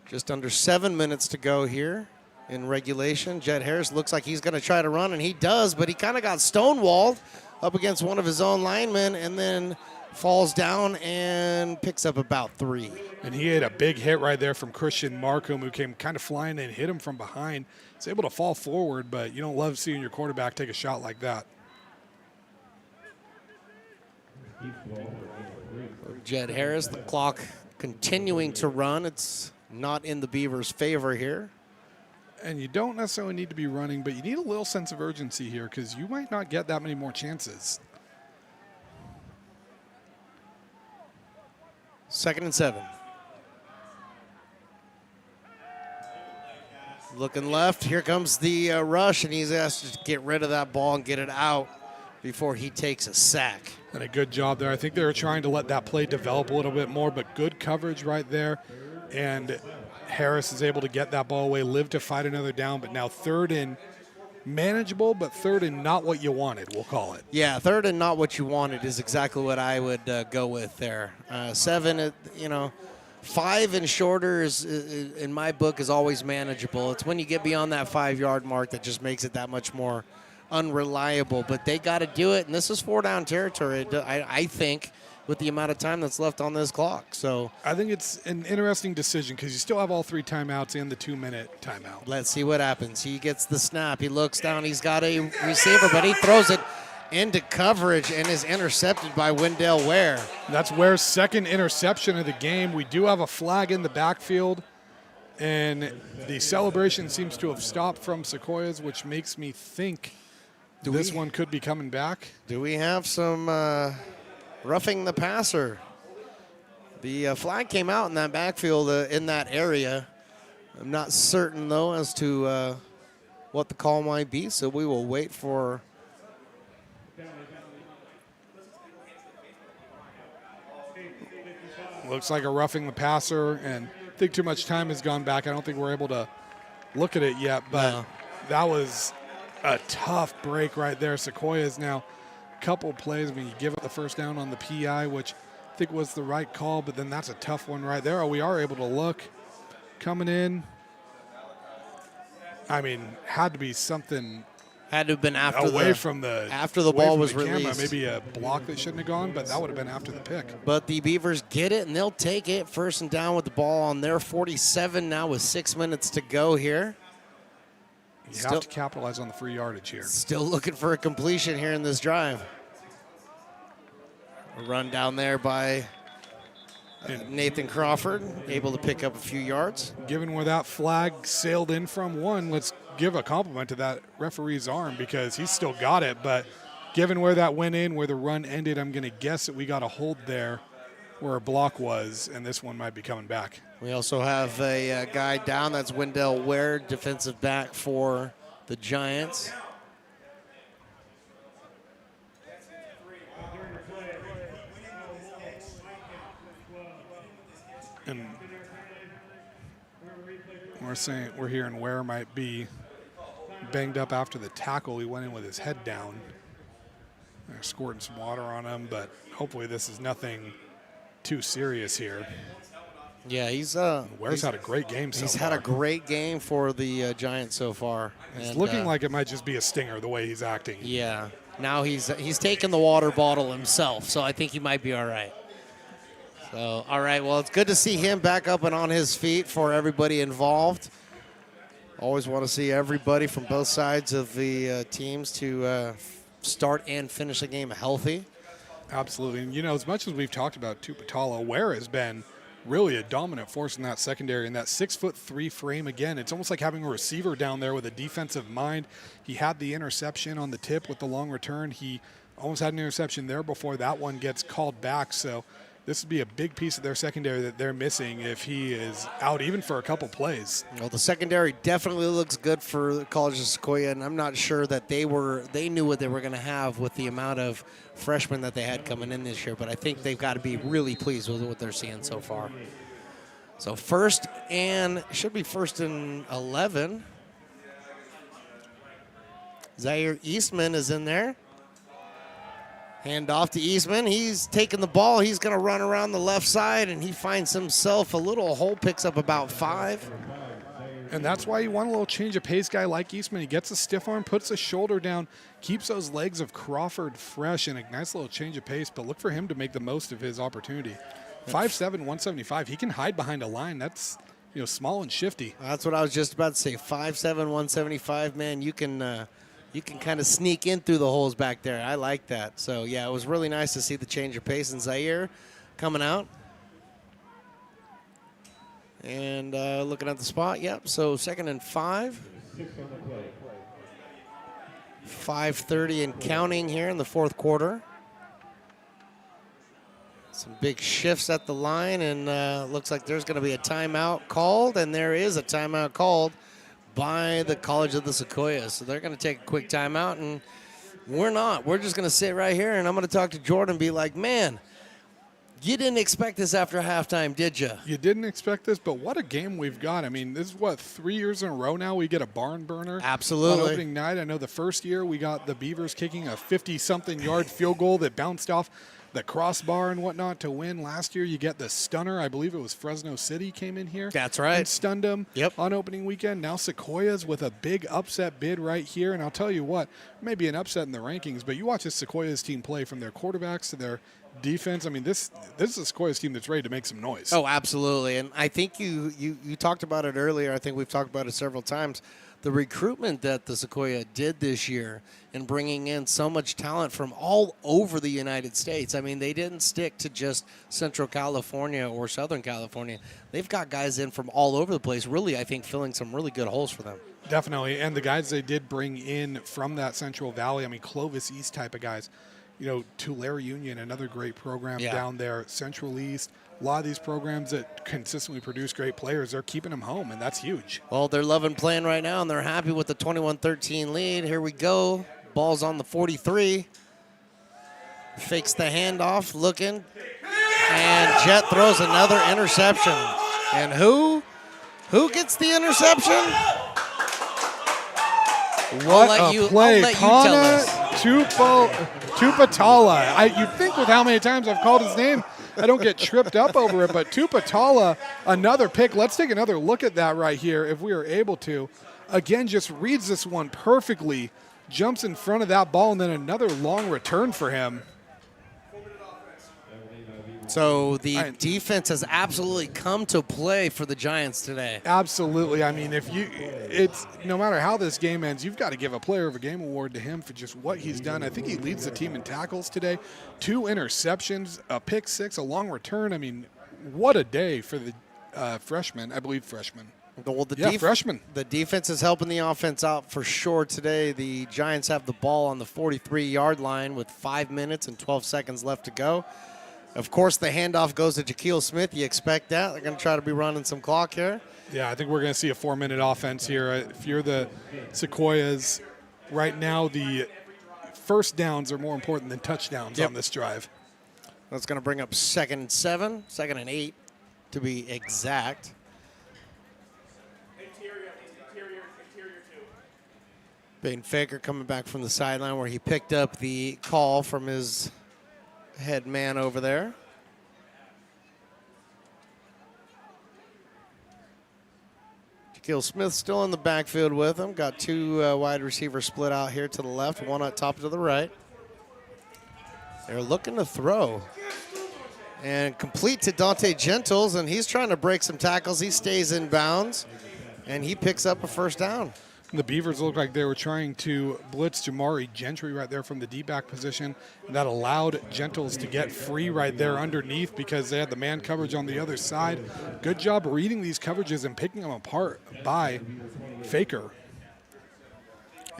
[SPEAKER 1] Just under 7 minutes to go here in regulation. Jed Harris looks like he's going to try to run, and he does, but he kind of got stonewalled up against one of his own linemen, and then falls down and picks up about 3.
[SPEAKER 2] And he had a big hit right there from Christian Markham, who came kind of flying and hit him from behind. He's able to fall forward, but you don't love seeing your quarterback take a shot like that.
[SPEAKER 1] Jed Harris, the clock continuing to run. It's not in the Beavers' favor here.
[SPEAKER 2] And you don't necessarily need to be running, but you need a little sense of urgency here because you might not get that many more chances.
[SPEAKER 1] 2nd and 7. Looking left, here comes the rush, and he's asked to get rid of that ball and get it out before he takes a sack.
[SPEAKER 2] And a good job there. I think they were trying to let that play develop a little bit more, but good coverage right there. And Harris is able to get that ball away, live to fight another down, but now 3rd and manageable, but 3rd and not what you wanted, we'll call it.
[SPEAKER 1] Yeah, 3rd and not what you wanted is exactly what I would go with there. 7, 5 and shorter is, in my book, is always manageable. It's when you get beyond that 5-yard mark that just makes it that much more unreliable. But they got to do it, and this is 4-down territory, I think, with the amount of time that's left on this clock. So
[SPEAKER 2] I think it's an interesting decision because you still have all 3 timeouts and the 2-minute timeout.
[SPEAKER 1] Let's see what happens. He gets the snap. He looks down. He's got a receiver, but he throws it into coverage and is intercepted by Wendell Ware.
[SPEAKER 2] That's Ware's 2nd interception of the game. We do have a flag in the backfield, and the celebration seems to have stopped from Sequoias, which makes me think this one could be coming back.
[SPEAKER 1] Do we have some roughing the passer? The flag came out in that backfield in that area. I'm not certain, though, as to what the call might be, so we will wait for...
[SPEAKER 2] Looks like a roughing the passer, and I think too much time has gone back. I don't think we're able to look at it yet, but that was a tough break right there. Sequoias now a couple plays. I mean, you give up the 1st down on the PI, which I think was the right call, but then that's a tough one right there. Oh, we are able to look. Coming in, I mean, had to be something.
[SPEAKER 1] Had to have been after
[SPEAKER 2] away
[SPEAKER 1] the
[SPEAKER 2] from the
[SPEAKER 1] after the ball was released.
[SPEAKER 2] Maybe a block that shouldn't have gone, but that would have been after the pick.
[SPEAKER 1] But the Beavers get it, and they'll take it. 1st and down with the ball on their 47 now with 6 minutes to go here.
[SPEAKER 2] You have to capitalize on the free yardage here.
[SPEAKER 1] Still looking for a completion here in this drive. A run down there by Nathan Crawford, able to pick up a few yards.
[SPEAKER 2] Given where that flag sailed in from, let's give a compliment to that referee's arm because he's still got it, but given where that went in, where the run ended, I'm going to guess that we got a hold there where a block was, and this one might be coming back.
[SPEAKER 1] We also have a guy down. That's Wendell Ware, defensive back for the Giants.
[SPEAKER 2] And we're hearing Ware might be banged up after the tackle. He went in with his head down. They're squirting some water on him, but hopefully this is nothing too serious here.
[SPEAKER 1] Yeah,
[SPEAKER 2] Ware's had a great game so far.
[SPEAKER 1] He's had a great game for the Giants so far.
[SPEAKER 2] It's looking like it might just be a stinger the way he's acting.
[SPEAKER 1] Yeah. Now he's taken the water bottle himself, so I think he might be all right. So, all right, well, it's good to see him back up and on his feet for everybody involved. Always want to see everybody from both sides of the teams to start and finish the game healthy.
[SPEAKER 2] Absolutely. And, as much as we've talked about Tupatalo, Ware has been really a dominant force in that secondary. And that 6'3" frame, again, it's almost like having a receiver down there with a defensive mind. He had the interception on the tip with the long return. He Almost had an interception there before that one gets called back. So this would be a big piece of their secondary that they're missing if he is out even for a couple plays.
[SPEAKER 1] Well, the secondary definitely looks good for the College of Sequoia, and I'm not sure that they knew what they were going to have with the amount of freshmen that they had coming in this year, but I think they've got to be really pleased with what they're seeing so far. So should be first and 11. Zaire Eastman is in there. Hand off to Eastman. He's taking the ball. He's going to run around the left side, and he finds himself a little hole, picks up about 5.
[SPEAKER 2] And that's why you want a little change of pace guy like Eastman. He gets a stiff arm, puts a shoulder down, keeps those legs of Crawford fresh, and a nice little change of pace. But look for him to make the most of his opportunity. 5'7", 175. He can hide behind a line. That's small and shifty.
[SPEAKER 1] That's what I was just about to say. 5'7", 175, man, you can kind of sneak in through the holes back there. I like that. So, yeah, it was really nice to see the change of pace. And Zaire coming out. And looking at the spot. Yep, so 2nd and 5. 5:30 and counting here in the 4th quarter. Some big shifts at the line, and looks like there's going to be a timeout called, and there is a timeout called by the College of the Sequoias. So they're going to take a quick timeout, and we're not. We're just going to sit right here, and I'm going to talk to Jordan and be like, man, you didn't expect this after halftime, did you?
[SPEAKER 2] You didn't expect this, but what a game we've got. I mean, this is, 3 years in a row now we get a barn burner.
[SPEAKER 1] Absolutely.
[SPEAKER 2] On opening night. I know the first year we got the Beavers kicking a 50-something yard field goal that bounced off the crossbar and whatnot to win. Last year you get the stunner. I believe it was Fresno City came in here.
[SPEAKER 1] That's right.
[SPEAKER 2] And stunned them on opening weekend. Now Sequoias with a big upset bid right here. And I'll tell you what, maybe an upset in the rankings, but you watch this Sequoias team play from their quarterbacks to their defense. I mean, this is a Sequoias team that's ready to make some noise.
[SPEAKER 1] Oh, absolutely. And I think you talked about it earlier. I think we've talked about it several times. The recruitment that the Sequoia did this year in bringing in so much talent from all over the United States. I mean, they didn't stick to just Central California or Southern California. They've got guys in from all over the place, really, I think, filling some really good holes for them.
[SPEAKER 2] Definitely. And the guys they did bring in from that Central Valley, I mean, Clovis East type of guys. Tulare Union, another great program down there. Central East, a lot of these programs that consistently produce great players, they're keeping them home, and that's huge.
[SPEAKER 1] Well, they're loving playing right now, and they're happy with the 21-13 lead. Here we go. Ball's on the 43. Fakes the handoff, looking. And Jet throws another interception. And who gets the interception?
[SPEAKER 2] What a play. Kana Tupatala. You'd think with how many times I've called his name, I don't get tripped up over it, but Tupatala, another pick. Let's take another look at that right here if we are able to. Again, just reads this one perfectly, jumps in front of that ball, and then another long return for him.
[SPEAKER 1] So the defense has absolutely come to play for the Giants today.
[SPEAKER 2] Absolutely. I mean, it's no matter how this game ends, you've got to give a Player of the Game award to him for just what he's done. I think he leads the team in tackles today. 2 interceptions, a pick 6, a long return. I mean, what a day for the freshman.
[SPEAKER 1] Well,
[SPEAKER 2] freshman.
[SPEAKER 1] The defense is helping the offense out for sure today. The Giants have the ball on the 43-yard line with 5 minutes and 12 seconds left to go. Of course, the handoff goes to Jaquil Smith. You expect that. They're going to try to be running some clock here.
[SPEAKER 2] Yeah, I think we're going to see a 4-minute offense here. If you're the Sequoias, right now the first downs are more important than touchdowns on this drive.
[SPEAKER 1] That's going to bring up 2nd and 7, 2nd and 8 to be exact. Baden Faker coming back from the sideline where he picked up the call from his head man over there. Jaquil Smith still in the backfield with him. Got 2 wide receivers split out here to the left, one on top to the right. They're looking to throw. And complete to Dante Gentles, and he's trying to break some tackles. He stays in bounds, and he picks up a first down.
[SPEAKER 2] The Beavers looked like they were trying to blitz Jamari Gentry right there from the D-back position. That allowed Gentles to get free right there underneath because they had the man coverage on the other side. Good job reading these coverages and picking them apart by Faker.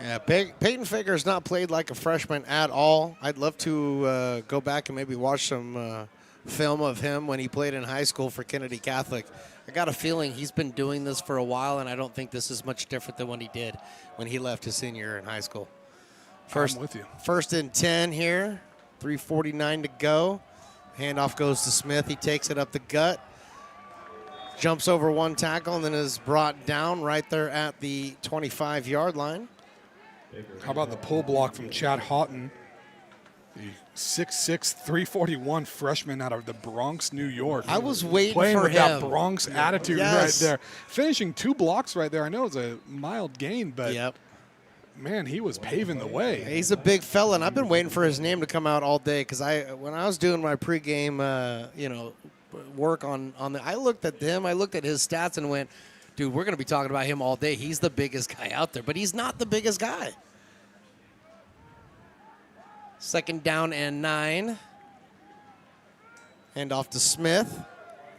[SPEAKER 1] Yeah, Peyton Faker's not played like a freshman at all. I'd love to go back and maybe watch some film of him when he played in high school for Kennedy Catholic. I got a feeling he's been doing this for a while, and I don't think this is much different than what he did when he left his senior year in high school.
[SPEAKER 2] I'm with you.
[SPEAKER 1] First and 10 here, 3:49 to go. Handoff goes to Smith. He takes it up the gut, jumps over one tackle, and then is brought down right there at the 25-yard line.
[SPEAKER 2] How about the pull block from Chad Houghton, the 6'6", 341 freshman out of the Bronx, New York.
[SPEAKER 1] I was waiting
[SPEAKER 2] playing
[SPEAKER 1] for
[SPEAKER 2] with
[SPEAKER 1] him.
[SPEAKER 2] that Bronx attitude right there. Finishing 2 blocks right there. I know it was a mild gain, but man, he was paving the way.
[SPEAKER 1] He's a big fella, and I've been waiting for his name to come out all day because when I was doing my pregame, work on the, I looked at them, I looked at his stats and went, dude, we're going to be talking about him all day. He's the biggest guy out there, but he's not the biggest guy. Second down and 9. Hand off to Smith.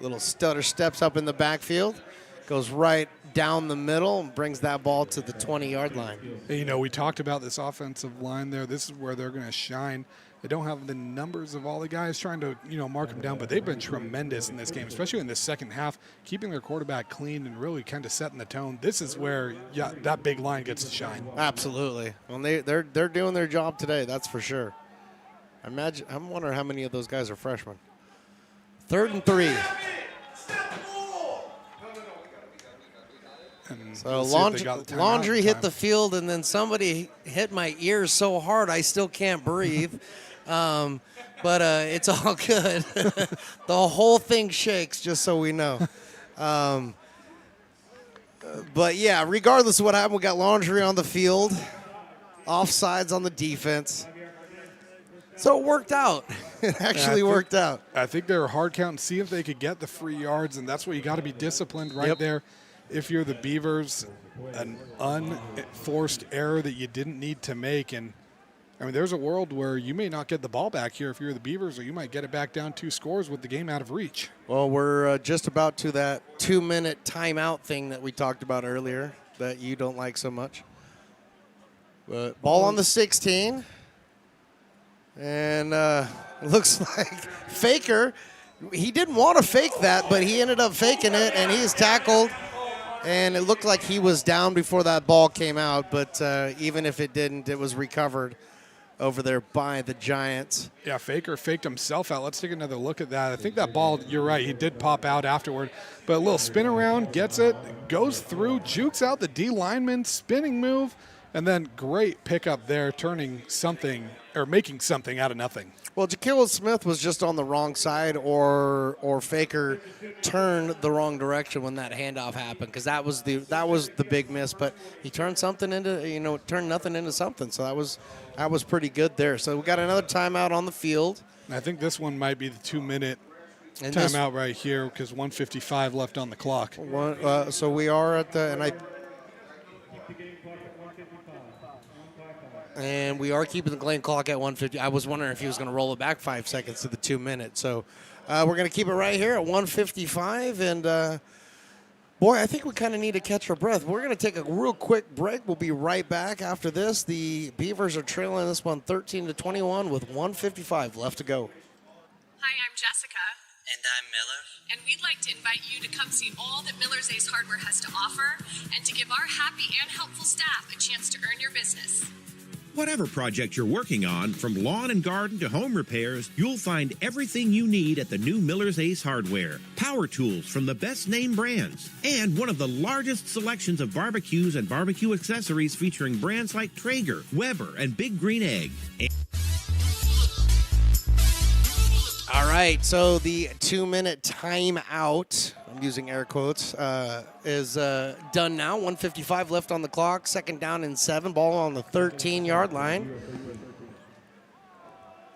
[SPEAKER 1] Little stutter steps up in the backfield. Goes right down the middle and brings that ball to the 20-yard line.
[SPEAKER 2] You know, we talked about this offensive line there. This is where they're going to shine. They don't have the numbers of all the guys trying to, mark them down, but they've been tremendous in this game, especially in the second half, keeping their quarterback clean and really kind of setting the tone. This is where that big line gets to shine.
[SPEAKER 1] Absolutely. Well, they're doing their job today, that's for sure. I'm wondering how many of those guys are freshmen. 3rd and 3. So Laundry hit the field, and then somebody hit my ears so hard I still can't breathe. But it's all good. The whole thing shakes, just so we know. But, yeah, regardless of what happened, we got Laundry on the field, offsides on the defense. So it worked out. It actually worked out.
[SPEAKER 2] I think they were hard counting, see if they could get the free yards, and that's where you got to be disciplined right there. If you're the Beavers, an unforced error that you didn't need to make. And, I mean, there's a world where you may not get the ball back here if you're the Beavers, or you might get it back down 2 scores with the game out of reach.
[SPEAKER 1] Well, we're just about to that 2-minute timeout thing that we talked about earlier that you don't like so much. But ball on the 16. And it looks like Faker, he didn't want to fake that, but he ended up faking it, and he is tackled. And it looked like he was down before that ball came out, but even if it didn't, it was recovered over there by the Giants.
[SPEAKER 2] Yeah, Faker faked himself out. Let's take another look at that. I think that ball, you're right, he did pop out afterward. But a little spin around, gets it, goes through, jukes out the D lineman, spinning move, and then great pickup there, turning something or making something out of nothing.
[SPEAKER 1] Well, Jaquil Smith was just on the wrong side, or Faker turned the wrong direction when that handoff happened, because that was the big miss. But he turned something into turned nothing into something. So that was pretty good there. So we got another timeout on the field.
[SPEAKER 2] I think this one might be the 2-minute timeout right here because 1:55 left on the clock.
[SPEAKER 1] So we are at and we are keeping the Glenn clock at 1:50. I was wondering if he was going to roll it back 5 seconds to the 2 minutes. So we're going to keep it right here at 1:55. And, boy, I think we kind of need to catch our breath. We're going to take a real quick break. We'll be right back after this. The Beavers are trailing this one 13-21 with 1:55 left to go.
[SPEAKER 15] Hi, I'm Jessica.
[SPEAKER 13] And I'm Miller.
[SPEAKER 15] And we'd like to invite you to come see all that Miller's Ace Hardware has to offer and to give our happy and helpful staff a chance to earn your business.
[SPEAKER 17] Whatever project you're working on, from lawn and garden to home repairs, you'll find everything you need at the new Miller's Ace Hardware. Power tools from the best name brands, and one of the largest selections of barbecues and barbecue accessories featuring brands like Traeger, Weber, and Big Green Egg.
[SPEAKER 1] All right, so the 2-minute timeout, I'm using air quotes, is done now. 1:55 left on the clock. 2nd down and 7. Ball on the 13-yard line.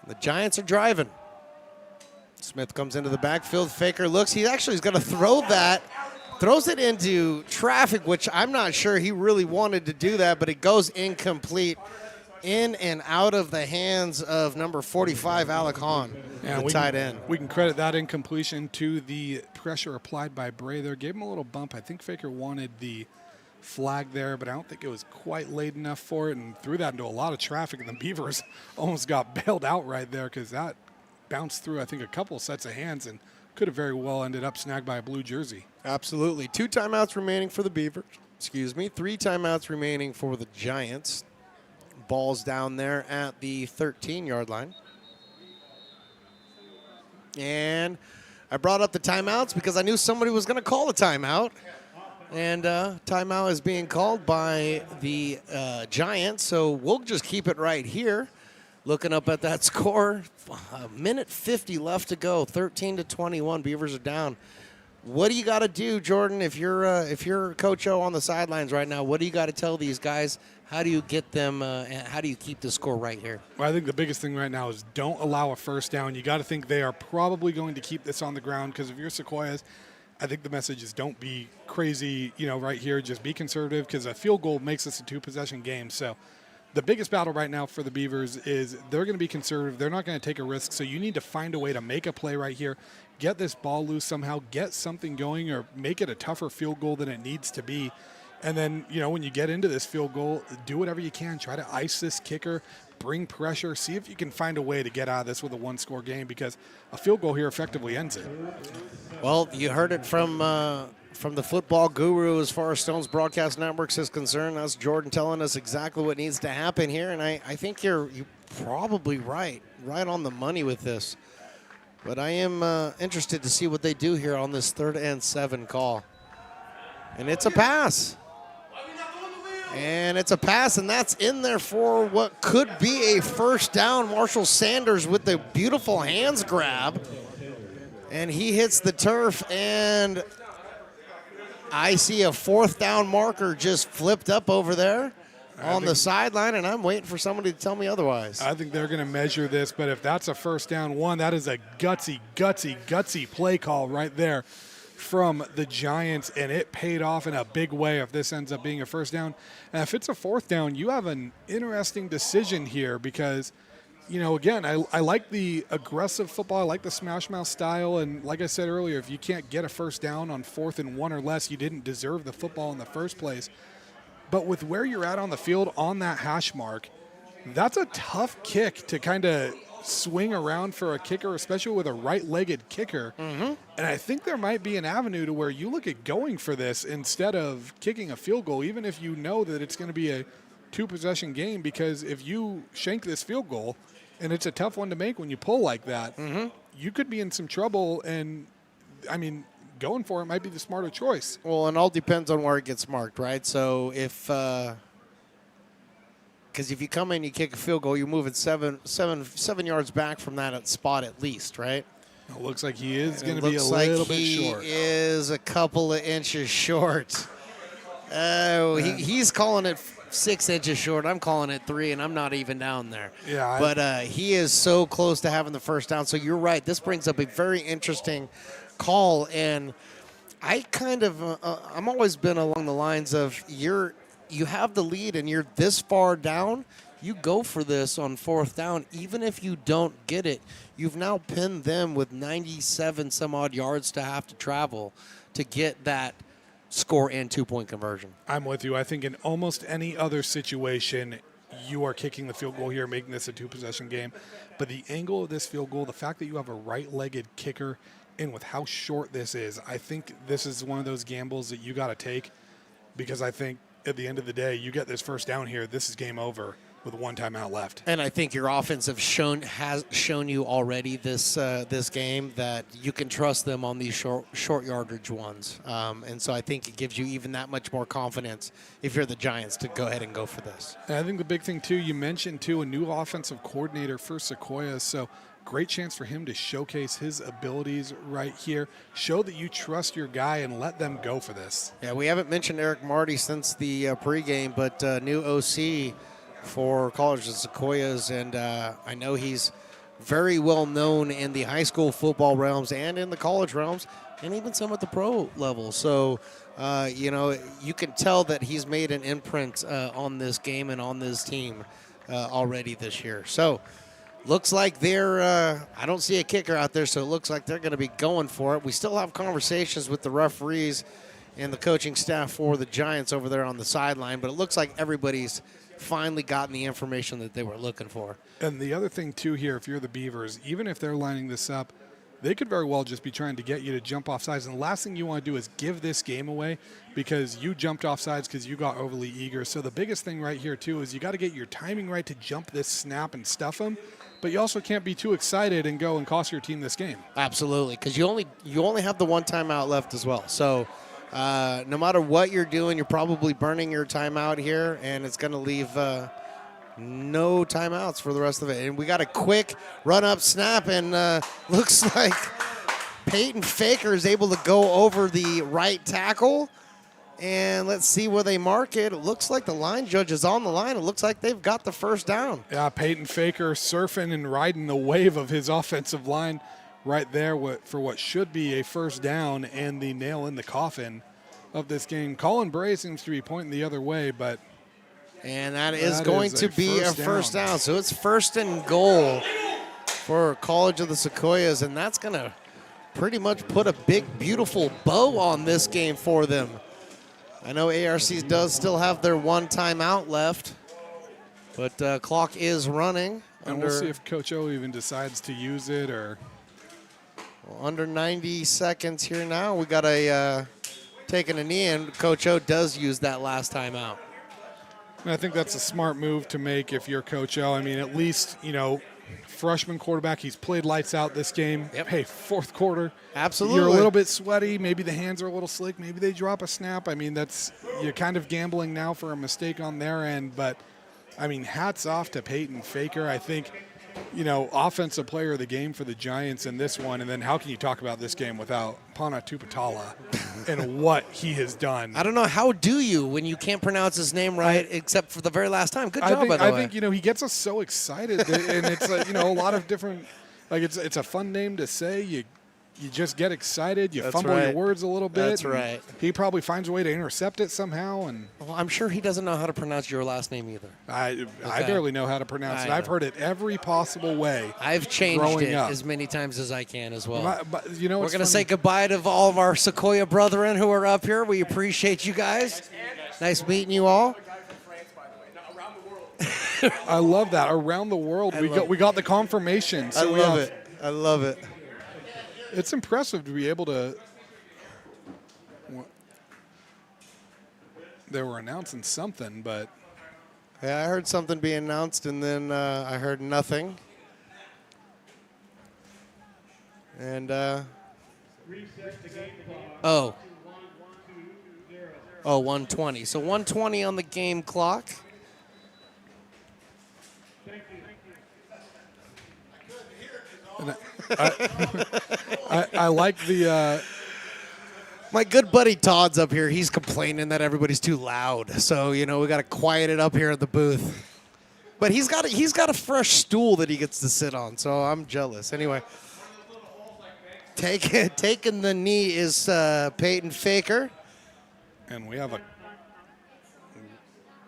[SPEAKER 1] The Giants are driving. Smith comes into the backfield. Faker looks. He actually is going to throw that. Throws it into traffic, which I'm not sure he really wanted to do that, but it goes incomplete. In and out of the hands of number 45, Alec Hahn, the tight end.
[SPEAKER 2] We can credit that incompletion to the pressure applied by Bray there. Gave him a little bump. I think Faker wanted the flag there, but I don't think it was quite late enough for it, and threw that into a lot of traffic, and the Beavers almost got bailed out right there because that bounced through, I think, a couple sets of hands and could have very well ended up snagged by a blue jersey.
[SPEAKER 1] Absolutely. 2 timeouts remaining for the Beavers. 3 timeouts remaining for the Giants. Ball's down there at the 13-yard line. And I brought up the timeouts because I knew somebody was going to call a timeout. And timeout is being called by the Giants, so we'll just keep it right here. Looking up at that score, a minute 50 left to go, 13-21. Beavers are down. What do you got to do, Jordan, if you're Coach O on the sidelines right now? What do you got to tell these guys? How do you get them, how do you keep the score right here?
[SPEAKER 2] Well, I think the biggest thing right now is don't allow a first down. You got to think they are probably going to keep this on the ground because if you're Sequoias, I think the message is don't be crazy, right here. Just be conservative because a field goal makes this a 2-possession game. So the biggest battle right now for the Beavers is they're going to be conservative. They're not going to take a risk. So you need to find a way to make a play right here, get this ball loose somehow, get something going, or make it a tougher field goal than it needs to be. And then, when you get into this field goal, do whatever you can. Try to ice this kicker, bring pressure, see if you can find a way to get out of this with a 1-score game because a field goal here effectively ends it.
[SPEAKER 1] Well, you heard it from the football guru as far as Stone's Broadcast Networks is concerned. That's Jordan telling us exactly what needs to happen here, and I think you're probably right on the money with this. But I am interested to see what they do here on this 3rd and 7 call. And it's a pass. And it's a pass, and that's in there for what could be a first down. Marshall Sanders with the beautiful hands grab. And he hits the turf, and I see a 4th down marker just flipped up over there on the sideline, and I'm waiting for somebody to tell me otherwise.
[SPEAKER 2] I think they're going to measure this, but if that's a first down 1, that is a gutsy play call right there from the Giants, and it paid off in a big way if this ends up being a first down. And if it's a 4th down, you have an interesting decision here because, again, I like the aggressive football. I like the smash mouth style. And like I said earlier, if you can't get a first down on 4th and 1 or less, you didn't deserve the football in the first place. But with where you're at on the field on that hash mark, that's a tough kick to kind of swing around for a kicker, especially with a right-legged kicker.
[SPEAKER 1] Mm-hmm.
[SPEAKER 2] And I think there might be an avenue to where you look at going for this instead of kicking a field goal, even if you know that it's going to be a 2-possession game, because if you shank this field goal, and it's a tough one to make when you pull like that, you could be in some trouble. And, going for it might be the smarter choice.
[SPEAKER 1] Well, and all depends on where it gets marked, right? So if because if you come in, you kick a field goal, you're moving seven yards back from that spot at least, right?
[SPEAKER 2] It looks like he is going to be a little bit short.
[SPEAKER 1] He is a couple of inches short. Oh, he's calling it 6 inches short. I'm calling it 3, and I'm not even down there.
[SPEAKER 2] Yeah.
[SPEAKER 1] But he is so close to having the first down. So you're right. This brings up a very interesting call, and I kind of I'm always been along the lines of you have the lead and you're this far down, you go for this on 4th down. Even if you don't get it, you've now pinned them with 97 some odd yards to have to travel to get that score and 2-point conversion.
[SPEAKER 2] I'm with you. I think in almost any other situation, you are kicking the field goal here, making this a 2-possession game. But the angle of this field goal, the fact that you have a right-legged kicker, and with how short this is, I think this is one of those gambles that you got to take, because I think at the end of the day, you get this first down here, this is game over with 1 timeout left.
[SPEAKER 1] And I think your offense has shown you already this game that you can trust them on these short yardage ones. And so I think it gives you even that much more confidence if you're the Giants to go ahead and go for this.
[SPEAKER 2] And I think the big thing, too, you mentioned, too, a new offensive coordinator for Sequoia. So great chance for him to showcase his abilities right here. Show that you trust your guy and let them go for this.
[SPEAKER 1] Yeah, we haven't mentioned Eric Marty since the pregame, but new OC for College of Sequoias, and I know he's very well known in the high school football realms and in the college realms, and even some at the pro level. So, you can tell that he's made an imprint on this game and on this team already this year. So, looks like they're I don't see a kicker out there, so it looks like they're going to be going for it. We still have conversations with the referees and the coaching staff for the Giants over there on the sideline. But it looks like everybody's finally gotten the information that they were looking for.
[SPEAKER 2] And the other thing, too, here, if you're the Beavers, even if they're lining this up, they could very well just be trying to get you to jump off sides. And the last thing you want to do is give this game away because you jumped off sides because you got overly eager. So the biggest thing right here, too, is you got to get your timing right to jump this snap and stuff them. But you also can't be too excited and go and cost your team this game.
[SPEAKER 1] Absolutely, because you only have the one timeout left as well. So no matter what you're doing, you're probably burning your timeout here, and it's going to leave no timeouts for the rest of it. And we got a quick run-up snap, and looks like Peyton Faker is able to go over the right tackle. And let's see where they mark it. It looks like the line judge is on the line. It looks like they've got the first down.
[SPEAKER 2] Yeah, Peyton Faker surfing and riding the wave of his offensive line right there for what should be a first down and the nail in the coffin of this game. Colin Bray seems to be pointing the other way, but...
[SPEAKER 1] And that is going to be a first down. So it's 1st and goal for College of the Sequoias, and that's going to pretty much put a big, beautiful bow on this game for them. I know ARC does still have their one timeout left, but clock is running.
[SPEAKER 2] And we'll see if Coach O even decides to use it or...
[SPEAKER 1] Well, under 90 seconds here now. We got a taking a knee, and Coach O does use that last timeout.
[SPEAKER 2] And I think that's a smart move to make if you're Coach O. I mean, at least, freshman quarterback, he's played lights out this game.
[SPEAKER 1] Yep.
[SPEAKER 2] Hey, fourth quarter.
[SPEAKER 1] Absolutely.
[SPEAKER 2] You're a little bit sweaty. Maybe the hands are a little slick. Maybe they drop a snap. I mean, you're kind of gambling now for a mistake on their end. But, I mean, hats off to Peyton Faker. I think, offensive player of the game for the Giants in this one. And then how can you talk about this game without Pana Tuputala and what he has done?
[SPEAKER 1] I don't know. How do you when you can't pronounce his name right except for the very last time? Good job, by the way.
[SPEAKER 2] I think, he gets us so excited. And it's, a lot of different – it's a fun name to say. You just get excited. You fumble your words a little bit.
[SPEAKER 1] That's right.
[SPEAKER 2] He probably finds a way to intercept it somehow. And
[SPEAKER 1] well, I'm sure he doesn't know how to pronounce your last name either.
[SPEAKER 2] I barely know how to pronounce it. I've heard it every possible way.
[SPEAKER 1] I've changed it as many times as I can as well.
[SPEAKER 2] But
[SPEAKER 1] we're going to say goodbye to all of our Sequoia brethren who are up here. We appreciate you guys. Nice meeting you all.
[SPEAKER 2] I love that. Around the world, we got the confirmation. So
[SPEAKER 1] I love it.
[SPEAKER 2] It's impressive to be able to. They were announcing something, but.
[SPEAKER 1] Yeah, I heard something being announced, and then I heard nothing. And. 120. So 120 on the game clock.
[SPEAKER 2] And I like the.
[SPEAKER 1] My good buddy Todd's up here. He's complaining that everybody's too loud. So we got to quiet it up here at the booth. But he's got a fresh stool that he gets to sit on. So I'm jealous. Anyway, taking the knee is Peyton Faker.
[SPEAKER 2] And we have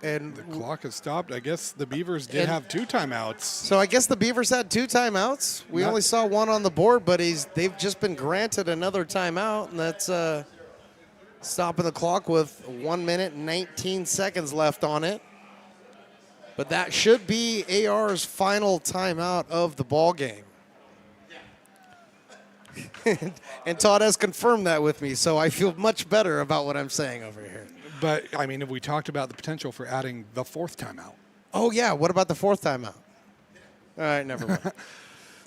[SPEAKER 2] the clock has stopped. I guess the Beavers did have 2 timeouts.
[SPEAKER 1] So I guess the Beavers had 2 timeouts. We only saw one on the board, but they've just been granted another timeout, and that's stopping the clock with 1 minute and 19 seconds left on it. But that should be AR's final timeout of the ball game. And Todd has confirmed that with me, so I feel much better about what I'm saying over here.
[SPEAKER 2] But, I mean, have we talked about the potential for adding the 4th timeout?
[SPEAKER 1] Oh, yeah. What about the 4th timeout? All right, never mind.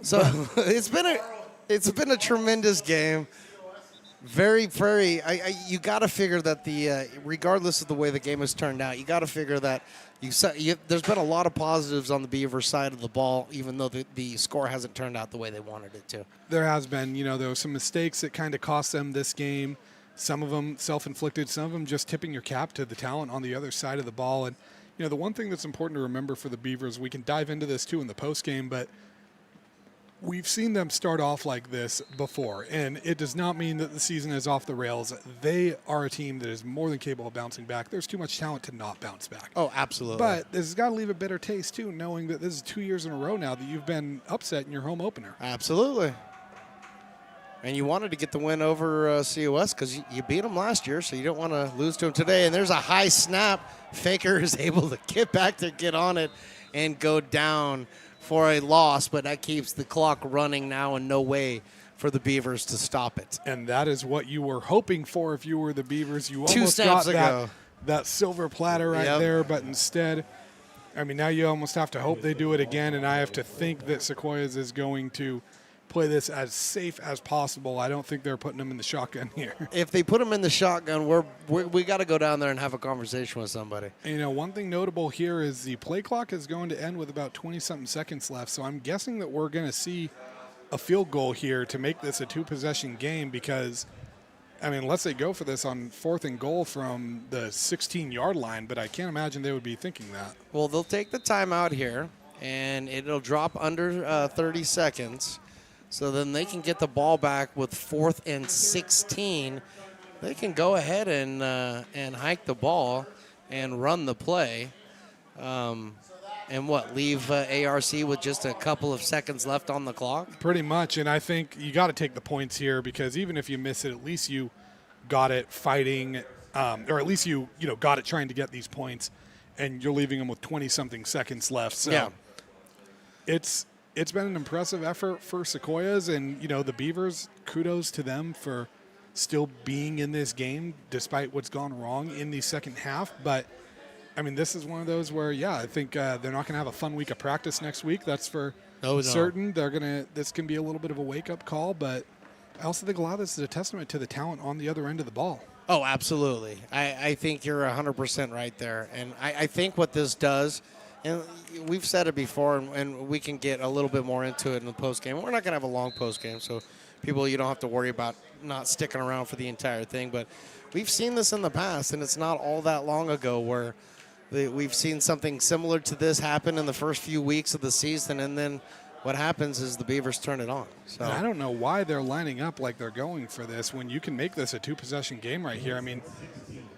[SPEAKER 1] So it's been a tremendous game. Very, very. You got to figure that regardless of the way the game has turned out, you got to figure that there's been a lot of positives on the Beavers side of the ball, even though the score hasn't turned out the way they wanted it to.
[SPEAKER 2] There has been. There were some mistakes that kind of cost them this game. Some of them self-inflicted, some of them just tipping your cap to the talent on the other side of the ball. And, the one thing that's important to remember for the Beavers, we can dive into this too in the postgame, but we've seen them start off like this before. And it does not mean that the season is off the rails. They are a team that is more than capable of bouncing back. There's too much talent to not bounce back.
[SPEAKER 1] Oh, absolutely.
[SPEAKER 2] But this has got to leave a bitter taste too, knowing that this is 2 years in a row now that you've been upset in your home opener.
[SPEAKER 1] Absolutely. And you wanted to get the win over COS because you beat them last year, so you don't want to lose to them today. And there's a high snap. Faker is able to get back there, get on it, and go down for a loss. But that keeps the clock running now and no way for the Beavers to stop it.
[SPEAKER 2] And that is what you were hoping for if you were the Beavers. You
[SPEAKER 1] Two
[SPEAKER 2] almost
[SPEAKER 1] snaps
[SPEAKER 2] got
[SPEAKER 1] ago.
[SPEAKER 2] that silver platter right there, but instead, I mean, now you almost have to hope they do it again, and I have to think that Sequoias is going to play this as safe as possible. I don't think they're putting them in the shotgun here.
[SPEAKER 1] If they put them in the shotgun, we got to go down there and have a conversation with somebody.
[SPEAKER 2] And, you know, one thing notable here is the play clock is going to end with about 20-something seconds left, so I'm guessing that we're going to see a field goal here to make this a two-possession game because, I mean, unless they go for this on 4th and goal from the 16-yard line, but I can't imagine they would be thinking that.
[SPEAKER 1] Well, they'll take the timeout here, and it'll drop under 30 seconds. So then they can get the ball back with 4th and 16. They can go ahead and hike the ball and run the play. And leave ARC with just a couple of seconds left on the clock?
[SPEAKER 2] Pretty much, and I think you got to take the points here because even if you miss it, at least you got it fighting, or at least you got it trying to get these points, and you're leaving them with 20-something seconds left. So
[SPEAKER 1] yeah.
[SPEAKER 2] It's been an impressive effort for Sequoias, and, the Beavers, kudos to them for still being in this game despite what's gone wrong in the second half. But, I mean, this is one of those where, I think they're not going to have a fun week of practice next week. That's for certain. This can be a little bit of a wake-up call, but I also think a lot of this is a testament to the talent on the other end of the ball.
[SPEAKER 1] Oh, absolutely. I think you're 100% right there. And I think what this does, and we've said it before, and we can get a little bit more into it in the postgame. We're not going to have a long postgame, so people, you don't have to worry about not sticking around for the entire thing. But we've seen this in the past, and it's not all that long ago where we've seen something similar to this happen in the first few weeks of the season, and then what happens is the Beavers turn it on. So
[SPEAKER 2] and I don't know why they're lining up like they're going for this when you can make this a two-possession game right here. I mean,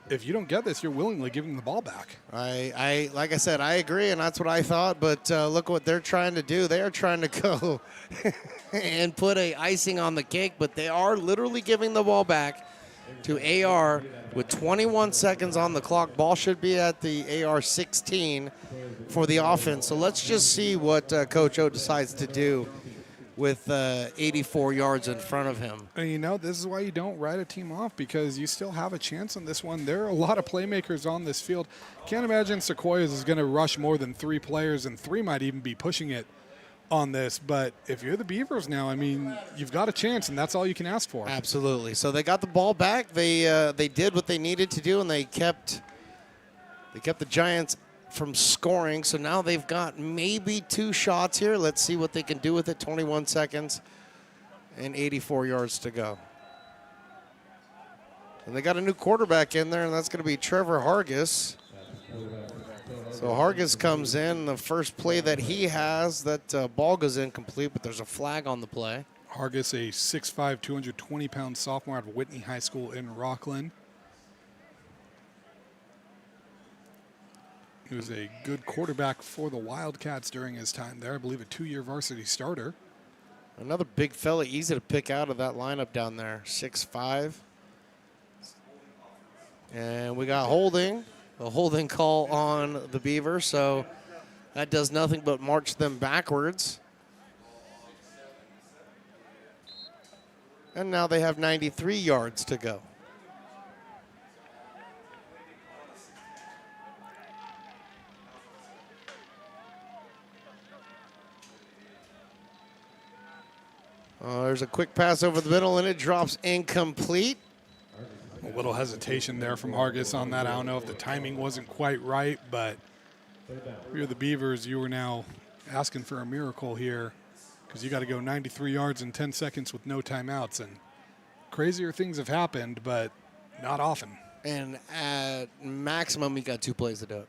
[SPEAKER 2] if you don't get this, you're willingly giving the ball back.
[SPEAKER 1] Like I said, I agree, and that's what I thought. But look what they're trying to do. They are trying to go and put a icing on the cake, but they are literally giving the ball back to AR with 21 seconds on the clock. Ball should be at the AR 16 for the offense. So let's just see what Coach O decides to do with 84 yards in front of him.
[SPEAKER 2] And this is why you don't write a team off, because you still have a chance on this one. There are a lot of playmakers on this field. Can't imagine Sequoias is going to rush more than 3 players, and 3 might even be pushing it on this. But if you're the Beavers now, I mean, you've got a chance, and that's all you can ask for.
[SPEAKER 1] Absolutely. So they got the ball back. They did what they needed to do, and they kept the Giants from scoring. So now they've got maybe 2 shots here. Let's see what they can do with it. 21 seconds and 84 yards to go. And they got a new quarterback in there, and that's going to be Trevor Hargis. So Hargis comes in. The first play that he has, that ball goes incomplete, but there's a flag on the play.
[SPEAKER 2] Hargis, a 6'5", 220-pound sophomore out of Whitney High School in Rockland. He was a good quarterback for the Wildcats during his time there. I believe a 2-year varsity starter.
[SPEAKER 1] Another big fella, easy to pick out of that lineup down there, 6'5". And we got holding, a holding call on the Beavers, so that does nothing but march them backwards. And now they have 93 yards to go. There's a quick pass over the middle, and it drops incomplete.
[SPEAKER 2] A little hesitation there from Hargis on that. I don't know if the timing wasn't quite right, but if you're the Beavers, you are now asking for a miracle here because you got to go 93 yards in 10 seconds with no timeouts. And crazier things have happened, but not often.
[SPEAKER 1] And at maximum, you got 2 plays to do it.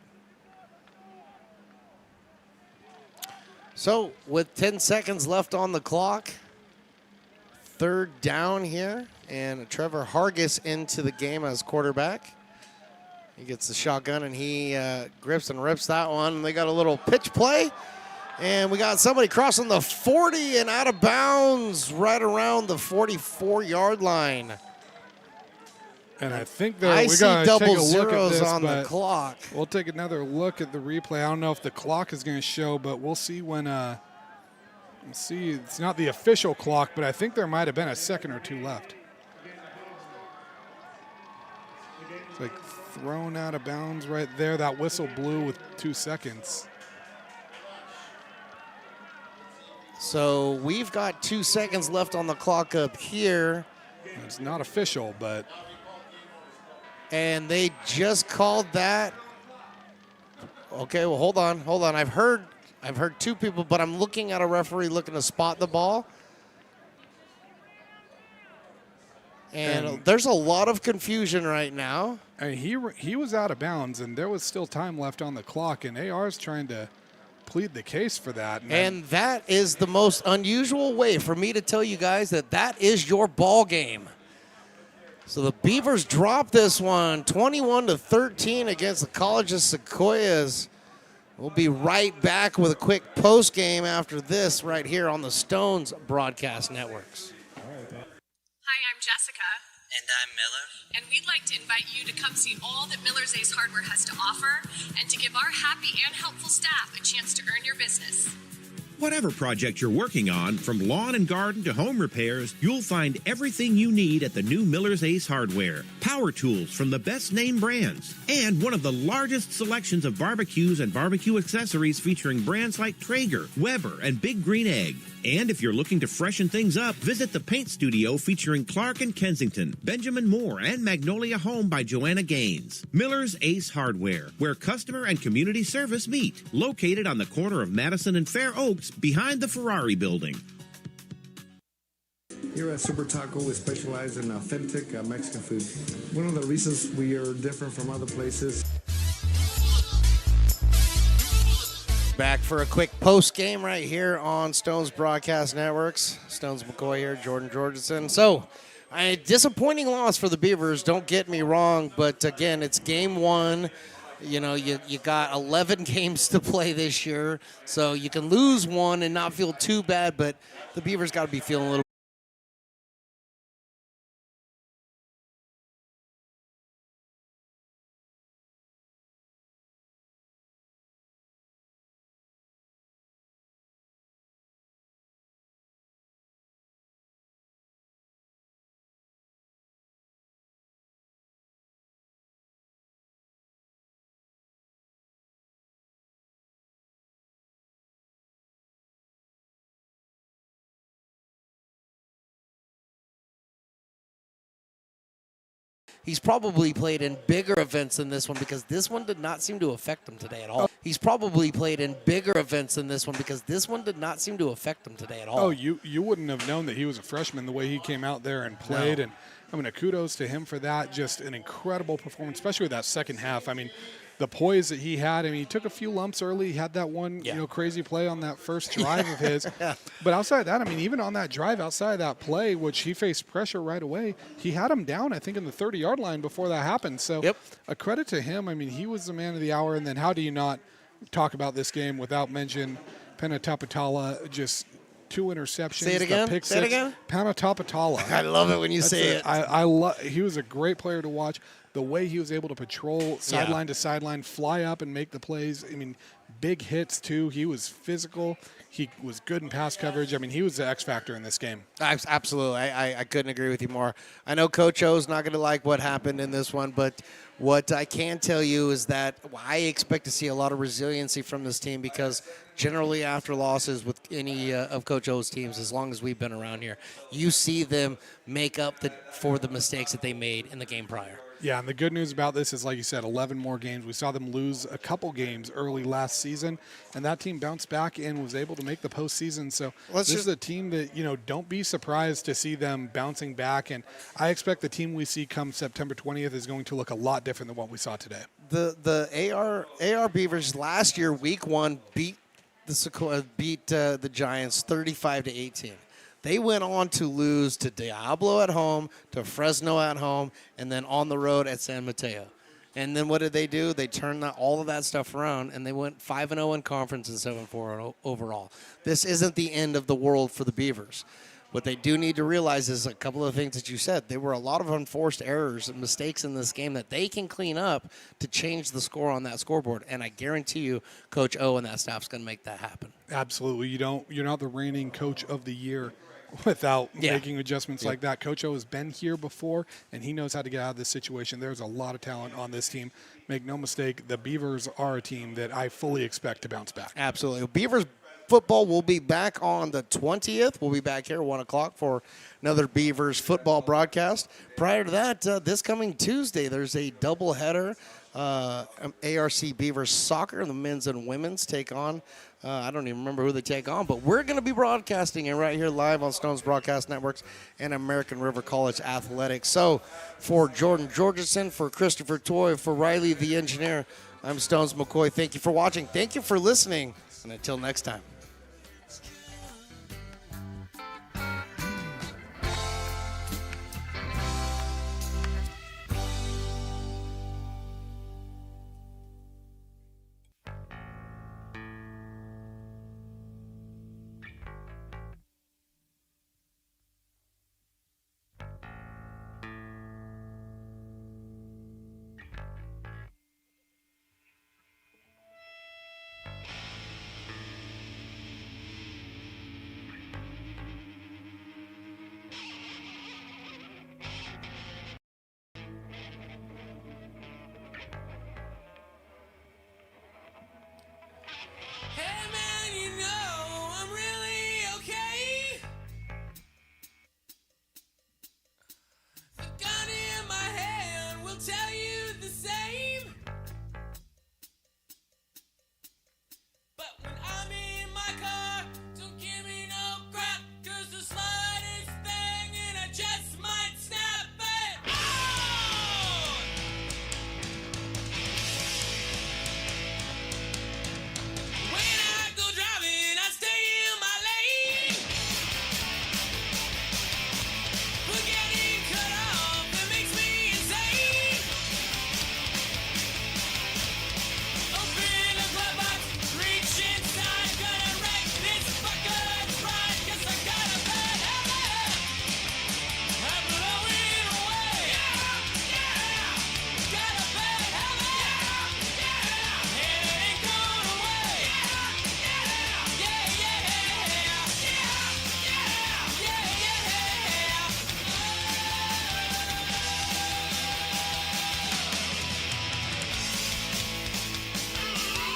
[SPEAKER 1] So with 10 seconds left on the clock, 3rd down here, and Trevor Hargis into the game as quarterback. He gets the shotgun, and he grips and rips that one. They got a little pitch play, And we got somebody crossing the 40 and out of bounds right around the 44-yard line.
[SPEAKER 2] And I think
[SPEAKER 1] I
[SPEAKER 2] we
[SPEAKER 1] see
[SPEAKER 2] got to
[SPEAKER 1] double
[SPEAKER 2] take a look at
[SPEAKER 1] zeros
[SPEAKER 2] this,
[SPEAKER 1] on the
[SPEAKER 2] but
[SPEAKER 1] clock.
[SPEAKER 2] We'll take another look at the replay. I don't know if the clock is going to show, but we'll see when. We'll see. It's not the official clock, but I think there might have been a second or two left. It's like thrown out of bounds right there. That whistle blew with 2 seconds.
[SPEAKER 1] So we've got 2 seconds left on the clock up here.
[SPEAKER 2] It's not official, but.
[SPEAKER 1] And they just called that. Okay, well, hold on. I've heard 2 people, but I'm looking at a referee looking to spot the ball. And there's a lot of confusion right now.
[SPEAKER 2] And he was out of bounds, and there was still time left on the clock, and AR's trying to plead the case for that.
[SPEAKER 1] And that is the most unusual way for me to tell you guys that is your ball game. So the Beavers drop this one, 21-13 against the College of Sequoias. We'll be right back with a quick post game after this right here on the Stones Broadcast Networks.
[SPEAKER 15] Hi, I'm Jessica.
[SPEAKER 13] And I'm Miller.
[SPEAKER 15] And we'd like to invite you to come see all that Miller's Ace Hardware has to offer and to give our happy and helpful staff a chance to earn your business.
[SPEAKER 17] Whatever project you're working on, from lawn and garden to home repairs, you'll find everything you need at the new Miller's Ace Hardware. Power tools from the best name brands, and one of the largest selections of barbecues and barbecue accessories featuring brands like Traeger, Weber, and Big Green Egg. And if you're looking to freshen things up, visit the paint studio featuring Clark and Kensington, Benjamin Moore, and Magnolia Home by Joanna Gaines. Miller's Ace Hardware, where customer and community service meet. Located on the corner of Madison and Fair Oaks, behind the Ferrari building.
[SPEAKER 19] Here at Super Taco, we specialize in authentic Mexican food. One of the reasons we are different from other places.
[SPEAKER 1] Back for a quick post game right here on Stones Broadcast Networks. Stones McCoy here, Jordan Jorgensen. So, a disappointing loss for the Beavers, don't get me wrong, but again, it's game 1. You know, you got 11 games to play this year, so you can lose one and not feel too bad, but the Beavers got to be feeling a little. He's probably played in bigger events than this one because this one did not seem to affect him today at all. He's probably played in bigger events than this one because this one did not seem to affect him today at all.
[SPEAKER 2] Oh, you wouldn't have known that he was a freshman the way he came out there and played.
[SPEAKER 1] No.
[SPEAKER 2] And I mean, kudos to him for that. Just an incredible performance, especially with that second half. I mean, the poise that he had. I mean, he took a few lumps early. He had that one, crazy play on that first drive of his. But outside of that, I mean, even on that drive, outside of that play, which he faced pressure right away, he had him down, I think, in the 30-yard line before that happened. So a credit to him. I mean, he was the man of the hour. And then how do you not talk about this game without mention Penatapatala, just 2 interceptions.
[SPEAKER 1] Say it again. Say it again.
[SPEAKER 2] Penatapatala.
[SPEAKER 1] I love it when you say it.
[SPEAKER 2] I love. He was a great player to watch. The way he was able to patrol sideline to sideline, fly up and make the plays. I mean, big hits too. He was physical. He was good in pass coverage. I mean, he was the X factor in this game.
[SPEAKER 1] Absolutely. I couldn't agree with you more. I know Coach O's not going to like what happened in this one, but what I can tell you is that I expect to see a lot of resiliency from this team because generally after losses with any of Coach O's teams, as long as we've been around here, you see them make up for the mistakes that they made in the game prior.
[SPEAKER 2] Yeah, and the good news about this is, like you said, 11 more games. We saw them lose a couple games early last season, and that team bounced back and was able to make the postseason. So this is a team that, don't be surprised to see them bouncing back. And I expect the team we see come September 20th is going to look a lot different than what we saw today.
[SPEAKER 1] The AR Beavers last year, week 1, beat the Giants 35-18. They went on to lose to Diablo at home, to Fresno at home, and then on the road at San Mateo. And then what did they do? They turned all of that stuff around, and they went 5-0 in conference and 7-4 overall. This isn't the end of the world for the Beavers. What they do need to realize is a couple of things that you said. There were a lot of unforced errors and mistakes in this game that they can clean up to change the score on that scoreboard. And I guarantee you, Coach O and that staff's going to make that happen.
[SPEAKER 2] Absolutely. You're not the reigning coach of the year without making adjustments like that. Coach O has been here before, and he knows how to get out of this situation. There's a lot of talent on this team. Make no mistake, the Beavers are a team that I fully expect to bounce back.
[SPEAKER 1] Absolutely. Beavers football will be back on the 20th. We'll be back here at 1 o'clock for another Beavers football broadcast. Prior to that, this coming Tuesday, there's a doubleheader. ARC Beavers soccer, the men's and women's take on. I don't even remember who they take on, but we're going to be broadcasting it right here live on Stone's Broadcast Networks and American River College Athletics. So for Jordan Georgeson, for Christopher Toy, for Riley the engineer, I'm Stones McCoy. Thank you for watching. Thank you for listening. And until next time.